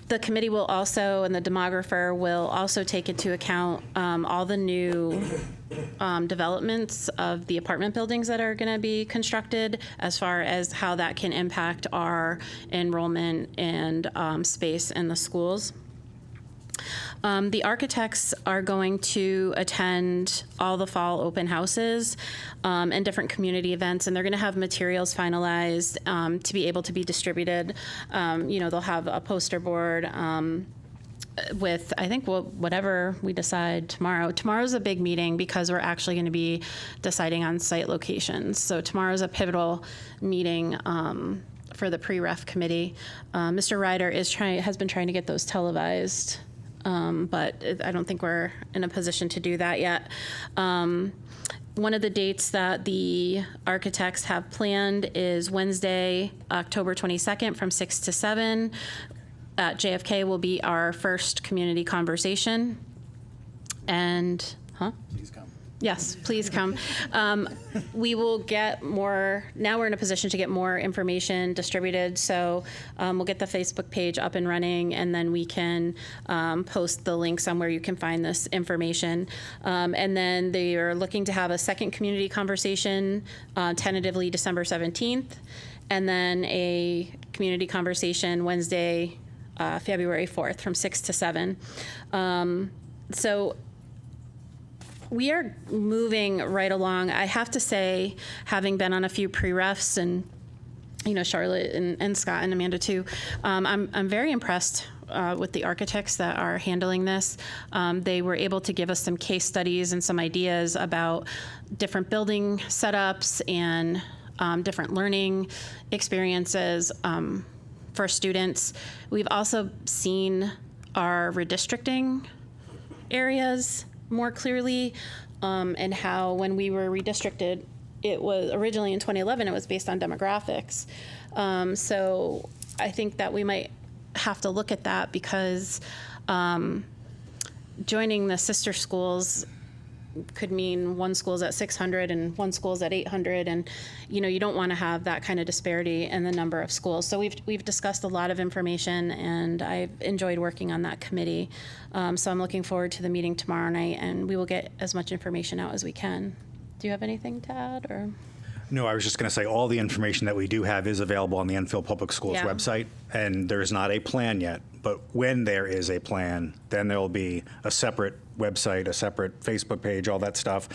The committee will also, and the demographer will also take into account all the new developments of the apartment buildings that are going to be constructed, as far as how that can impact our enrollment and space in the schools. The architects are going to attend all the fall open houses and different community events, and they're going to have materials finalized to be able to be distributed. They'll have a poster board with, I think, whatever we decide tomorrow. Tomorrow's a big meeting because we're actually going to be deciding on site locations. So tomorrow's a pivotal meeting for the pre-ref committee. Mr. Ryder has been trying to get those televised. But I don't think we're in a position to do that yet. One of the dates that the architects have planned is Wednesday, October 22nd from 6 to 7. At JFK will be our first community conversation. And,
Please come.
Yes, please come. We will get more, now we're in a position to get more information distributed, so we'll get the Facebook page up and running, and then we can post the links on where you can find this information. And then they are looking to have a second community conversation, tentatively December 17th, and then a community conversation Wednesday, February 4th from 6 to 7. So we are moving right along. I have to say, having been on a few pre-refs, and Charlotte and Scott and Amanda too, I'm very impressed with the architects that are handling this. They were able to give us some case studies and some ideas about different building setups and different learning experiences for students. We've also seen our redistricting areas more clearly, and how when we were redistricted, it was originally in 2011, it was based on demographics. So I think that we might have to look at that, because joining the sister schools could mean one school's at 600 and one school's at 800, and you don't want to have that kind of disparity in the number of schools. So we've discussed a lot of information, and I've enjoyed working on that committee. So I'm looking forward to the meeting tomorrow night, and we will get as much information out as we can. Do you have anything to add, or?
No, I was just going to say all the information that we do have is available on the Enfield Public Schools
Yeah.
website, and there is not a plan yet. But when there is a plan, then there will be a separate website, a separate Facebook page, all that stuff.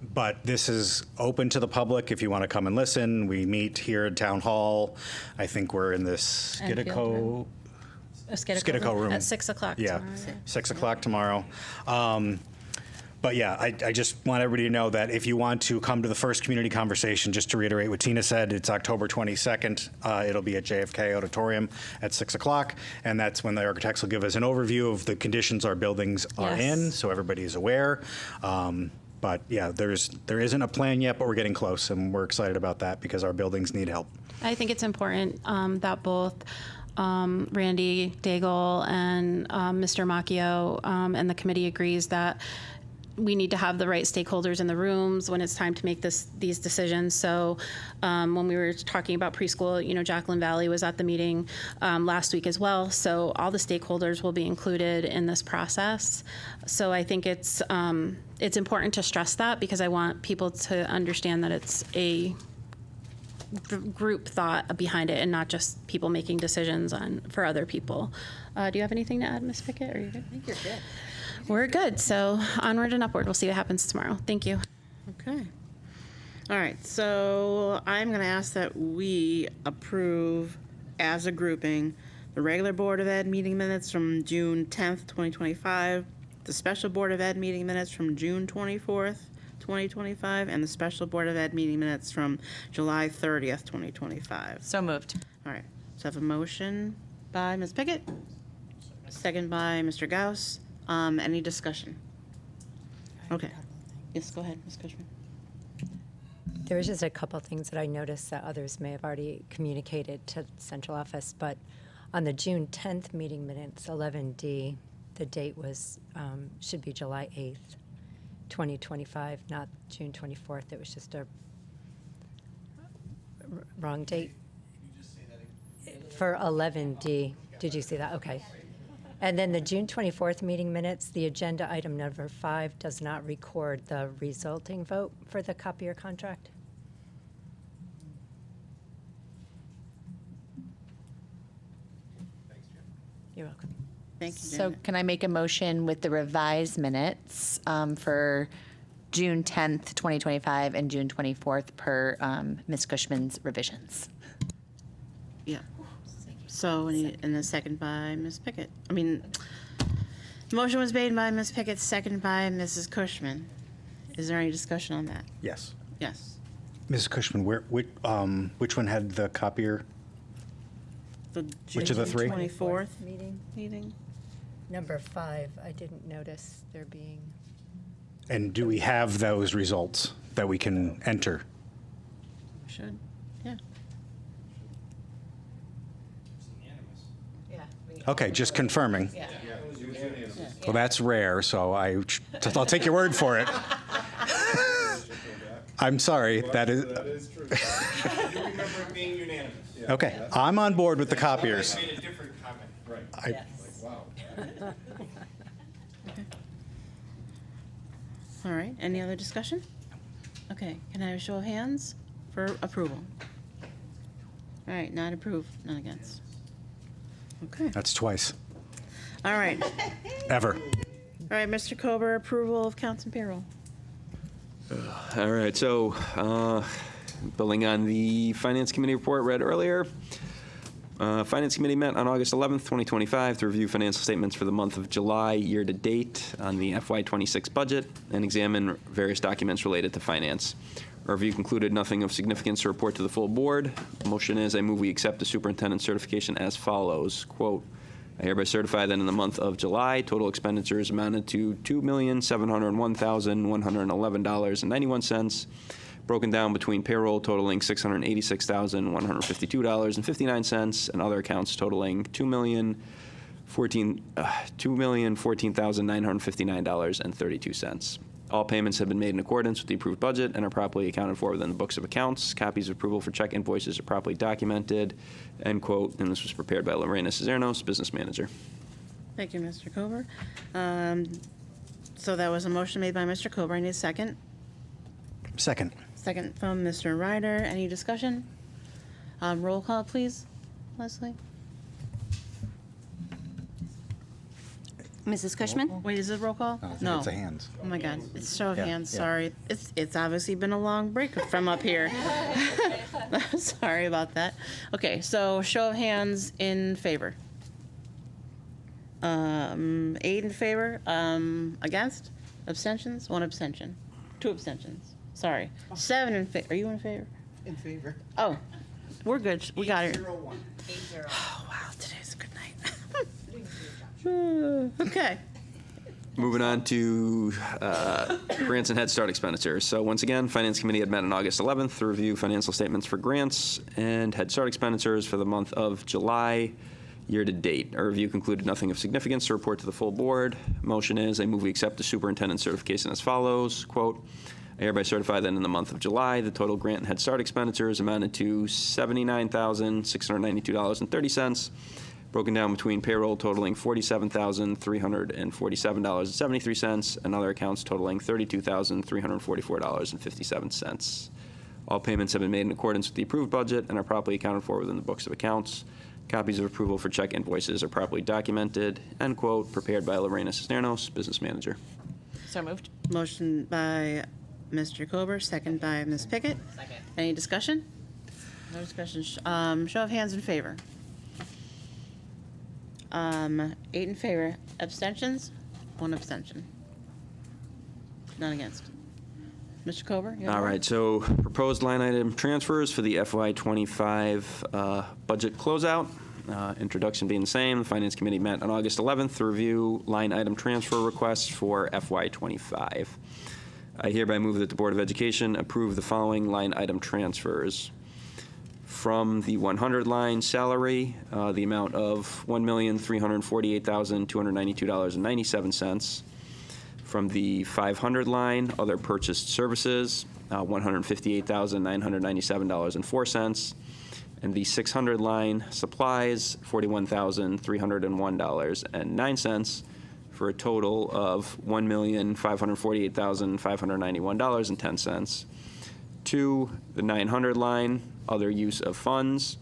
But this is open to the public if you want to come and listen. We meet here at Town Hall. I think we're in this Skidco room.
At 6 o'clock
Yeah,
tomorrow.
6 o'clock tomorrow. But yeah, I just want everybody to know that if you want to come to the first community conversation, just to reiterate what Tina said, it's October 22nd. It'll be at JFK Auditorium at 6 o'clock. And that's when the architects will give us an overview of the conditions our buildings are
Yes.
in, so everybody is aware. But yeah, there isn't a plan yet, but we're getting close, and we're excited about that because our buildings need help.
I think it's important that both Randy Daigle and Mr. Macchio and the committee agrees that we need to have the right stakeholders in the rooms when it's time to make these decisions. So when we were talking about preschool, Jacqueline Valley was at the meeting last week as well. So all the stakeholders will be included in this process. So I think it's important to stress that because I want people to understand that it's a group thought behind it and not just people making decisions for other people. Do you have anything to add, Ms. Pickett? Are you good? I think you're good. We're good. So onward and upward. We'll see what happens tomorrow. Thank you.
Okay. All right. So I'm going to ask that we approve as a grouping the regular Board of Ed meeting minutes from June 10th, 2025, the special Board of Ed meeting minutes from June 24th, 2025, and the special Board of Ed meeting minutes from July 30th, 2025.
So moved.
All right. So I have a motion by Ms. Pickett, second by Mr. Gauss. Any discussion? Okay. Yes, go ahead, Ms. Cushman.
There was just a couple things that I noticed that others may have already communicated to the central office, but on the June 10th meeting minutes, 11D, the date was, should be July 8th, 2025, not June 24th. It was just a wrong date. For 11D. Did you see that? Okay. And then the June 24th meeting minutes, the agenda item number 5 does not record the resulting vote for the copier contract. You're welcome.
Thank you,
So
Janet.
can I make a motion with the revised minutes for June 10th, 2025 and June 24th per Ms. Cushman's revisions?
Yeah. So, and a second by Ms. Pickett. The motion was made by Ms. Pickett, second by Mrs. Cushman. Is there any discussion on that?
Yes.
Yes.
Mrs. Cushman, which one had the copier?
The
Which of the three?
24th
meeting. Number 5, I didn't notice there being.
And do we have those results that we can enter?
Should, yeah.
Okay, just confirming. Well, that's rare, so I'll take your word for it. I'm sorry, that is
true. I do remember it being unanimous.
okay. I'm on board with the copiers.
I made a different comment. Right. Wow.
All right, any other discussion? Okay, can I have a show of hands for approval? All right, not approved, none against. Okay,
That's twice.
all right.
Ever.
All right, Mr. Kober, approval of counts and payroll.
All right, so building on the Finance Committee report read earlier, Finance Committee met on August 11th, 2025 to review financial statements for the month of July year-to-date on the FY26 budget and examine various documents related to finance. Our review concluded nothing of significance to report to the full board. Motion is I move we accept the superintendent's certification as follows. Quote, I hereby certify that in the month of July, total expenditures amounted to $2,701,111.91, broken down between payroll totaling $686,152.59 and other accounts totaling $2,014,959.32. All payments have been made in accordance with the approved budget and are properly accounted for within the books of accounts. Copies of approval for check invoices are properly documented, end quote. And this was prepared by Lorena Cizernos, business manager.
Thank you, Mr. Kober. So that was a motion made by Mr. Kober. I need a second.
Second.
Second from Mr. Ryder. Any discussion? Roll call, please, Leslie. Mrs. Cushman? Wait, is it roll call?
No, it's a hands.
Oh my God, it's show of
Yeah,
hands,
yeah.
sorry. It's obviously been a long break from up here. Sorry about that. Okay, so show of hands in favor. 8 in favor, against, abstentions, 1 abstention, 2 abstentions, sorry. 7 in favor, are you in favor?
In favor.
Oh, we're good, we got it.
801.
Oh, wow, today's a good night. Okay.
Moving on to grants and Head Start expenditures. So once again, Finance Committee had met on August 11th to review financial statements for grants and Head Start expenditures for the month of July year to date. Our review concluded nothing of significance to report to the full board. Motion is, I move we accept the superintendent's certification as follows, quote, I hereby certify that in the month of July, the total grant and Head Start expenditures amounted to $79,692.30, broken down between payroll totaling $47,347.73 and other accounts totaling $32,344.57. All payments have been made in accordance with the approved budget and are properly accounted for within the books of accounts. Copies of approval for check invoices are properly documented, end quote, prepared by Lorena Cisneros, business manager.
So moved. Motion by Mr. Kober, second by Ms. Pickett. Second. Any discussion? No discussion. Show of hands in favor. 8 in favor. Abstentions? 1 abstention. None against. Mr. Kober? you have
All
one?
right, so proposed line item transfers for the FY25 budget closeout. Introduction being the same, the Finance Committee met on August 11th to review line item transfer requests for FY25. I hereby move that the Board of Education approve the following line item transfers. From the 100 line salary, the amount of $1,348,292.97. From the 500 line, other purchased services, $158,997.04. And the 600 line, supplies, $41,301.09, for a total of $1,548,591.10. To the 900 line, other use of funds,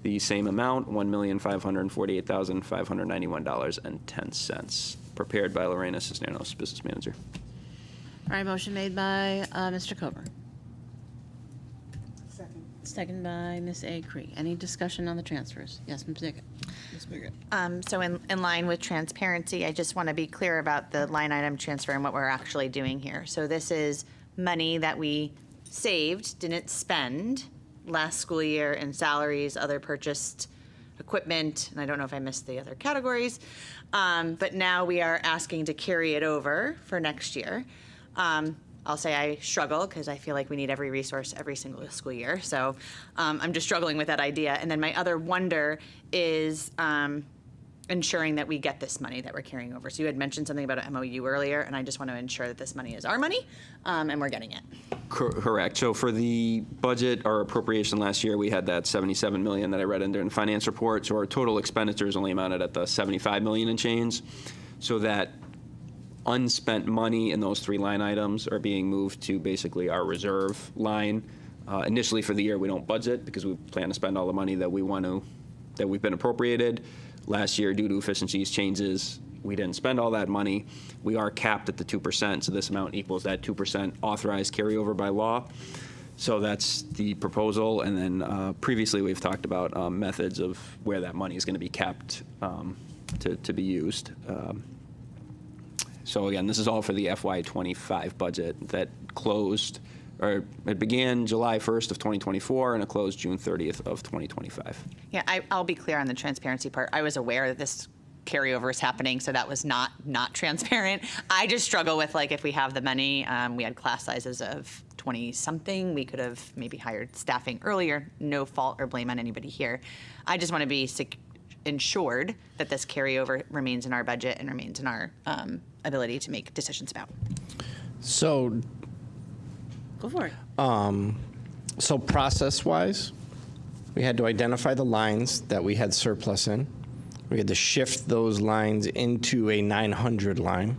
the same amount, $1,548,591.10. Prepared by Lorena Cisneros, business manager.
All right, motion made by Mr. Kober. Second by Ms. A. Cree. Any discussion on the transfers? Yes, Ms. Pickett. Ms. Pickett.
So in line with transparency, I just want to be clear about the line item transfer and what we're actually doing here. So this is money that we saved, didn't spend last school year in salaries, other purchased equipment, and I don't know if I missed the other categories, but now we are asking to carry it over for next year. I'll say I struggle because I feel like we need every resource every single school year. So I'm just struggling with that idea. And then my other wonder is ensuring that we get this money that we're carrying over. So you had mentioned something about an MOU earlier, and I just want to ensure that this money is our money and we're getting it.
Correct. So for the budget, our appropriation last year, we had that $77 million that I read in the finance report. So our total expenditures only amounted at the $75 million and change. So that unspent money in those 3 line items are being moved to basically our reserve line. Initially for the year, we don't budget because we plan to spend all the money that we've been appropriated. Last year, due to efficiencies changes, we didn't spend all that money. We are capped at the 2%, so this amount equals that 2% authorized carryover by law. So that's the proposal, and then previously we've talked about methods of where that money is going to be kept to be used. So again, this is all for the FY25 budget that closed, or it began July 1st of 2024 and it closed June 30th of 2025.
Yeah, I'll be clear on the transparency part. I was aware that this carryover is happening, so that was not transparent. I just struggle with, like, if we have the money, we had class sizes of 20-something, we could have maybe hired staffing earlier, no fault or blame on anybody here. I just want to be ensured that this carryover remains in our budget and remains in our ability to make decisions about.
So,
Go for it.
so process-wise, we had to identify the lines that we had surplus in. We had to shift those lines into a 900 line.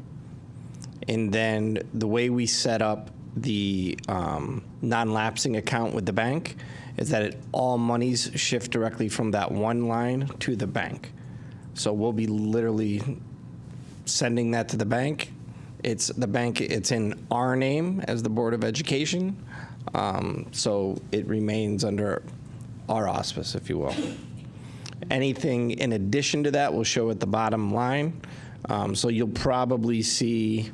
And then the way we set up the non-lapsing account with the bank is that all monies shift directly from that one line to the bank. So we'll be literally sending that to the bank. It's the bank, it's in our name as the Board of Education. So it remains under our auspice, if you will. Anything in addition to that will show at the bottom line. So you'll probably see,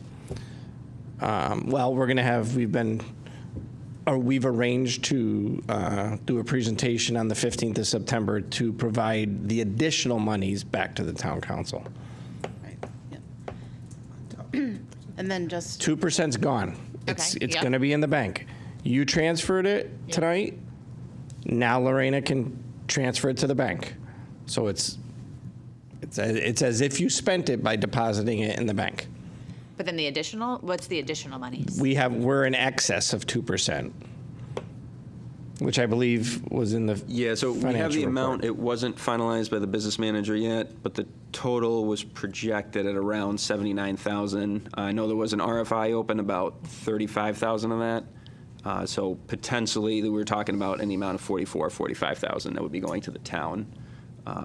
we've arranged to do a presentation on the 15th of September to provide the additional monies back to the town council.
And then just
2%'s gone. It's
yep.
going to be in the bank. You transferred it tonight. Now Lorena can transfer it to the bank. So it's as if you spent it by depositing it in the bank.
But then the additional, what's the additional monies?
We're in excess of 2%, which I believe was in the
So we have
financial
the
report.
amount. It wasn't finalized by the business manager yet, but the total was projected at around 79,000. I know there was an RFI open, about 35,000 of that. So potentially we were talking about any amount of 45,000 that would be going to the town.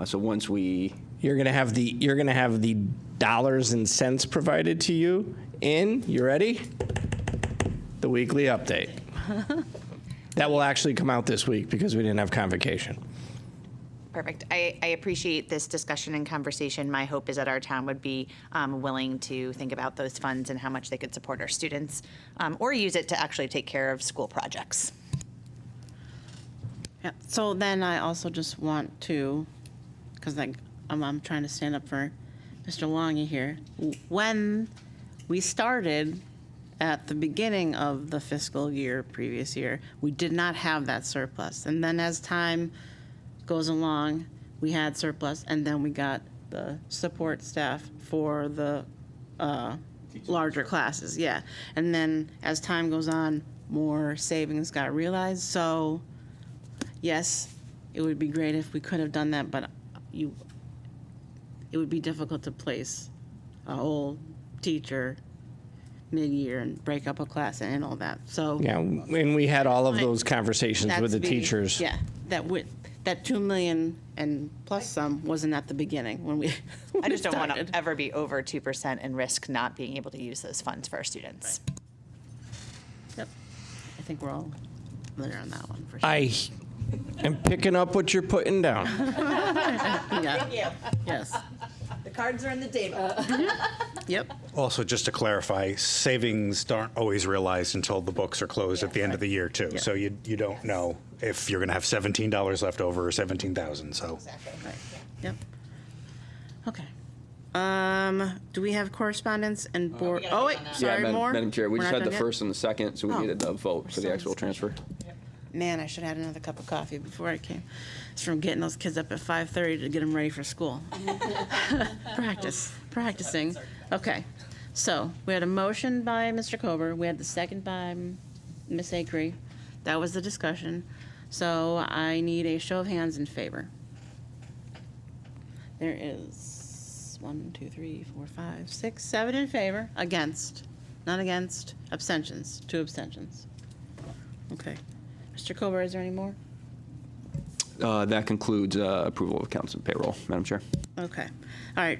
So once we
You're gonna have the dollars and cents provided to you in, you ready? The weekly update. That will actually come out this week because we didn't have convocation.
Perfect. I appreciate this discussion and conversation. My hope is that our town would be willing to think about those funds and how much they could support our students or use it to actually take care of school projects.
Yeah, so then I also just want to, because I'm trying to stand up for Mr. Longy here. When we started at the beginning of the fiscal year, previous year, we did not have that surplus. And then as time goes along, we had surplus, and then we got the support staff for the larger classes, yeah. And then as time goes on, more savings got realized. So yes, it would be great if we could have done that, but it would be difficult to place a whole teacher mid-year and break up a class and all that. So
Yeah, and we had all of those conversations with the teachers.
Yeah, that 2 million and plus some wasn't at the beginning when we.
I just don't want
started.
to ever be over 2% and risk not being able to use those funds for our students.
Yep, I think we're all clear on that one for sure.
I am picking up what you're putting down.
Yeah. Yes.
The cards are on the table.
Yep.
Also, just to clarify, savings aren't always realized until the books are closed at the end of the year, too. So you don't know if you're going to have $17 left over or 17,000. So.
Right. Yep. Okay. Do we have correspondence and board? Oh wait, sorry, more.
Madam Chair, we
We're
just
not
had the
done yet?
first and the second, so we
Oh.
needed a vote for the actual transfer.
Man, I should have had another cup of coffee before I came. It's from getting those kids up at 5:30 to get them ready for school. Practicing. Okay, so we had a motion by Mr. Kober. We had the second by Ms. Acree. That was the discussion. So I need a show of hands in favor. There is 1, 2, 3, 4, 5, 6, 7 in favor. Against. None against. Abstentions. 2 abstentions. Okay. Mr. Kober, is there any more?
That concludes approval of accounts and payroll, Madam Chair.
Okay. All right.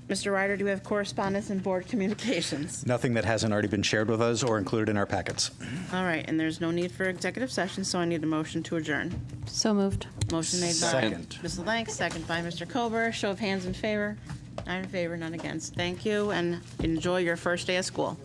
Mr. Ryder, do we have correspondence and board communications?
Nothing that hasn't already been shared with us or included in our packets.
All right, and there's no need for executive session, so I need a motion to adjourn.
So moved.
Motion made by
Second.
Ms. Lank, second by Mr. Kober. Show of hands in favor. 9 in favor, none against. Thank you, and enjoy your first day of school.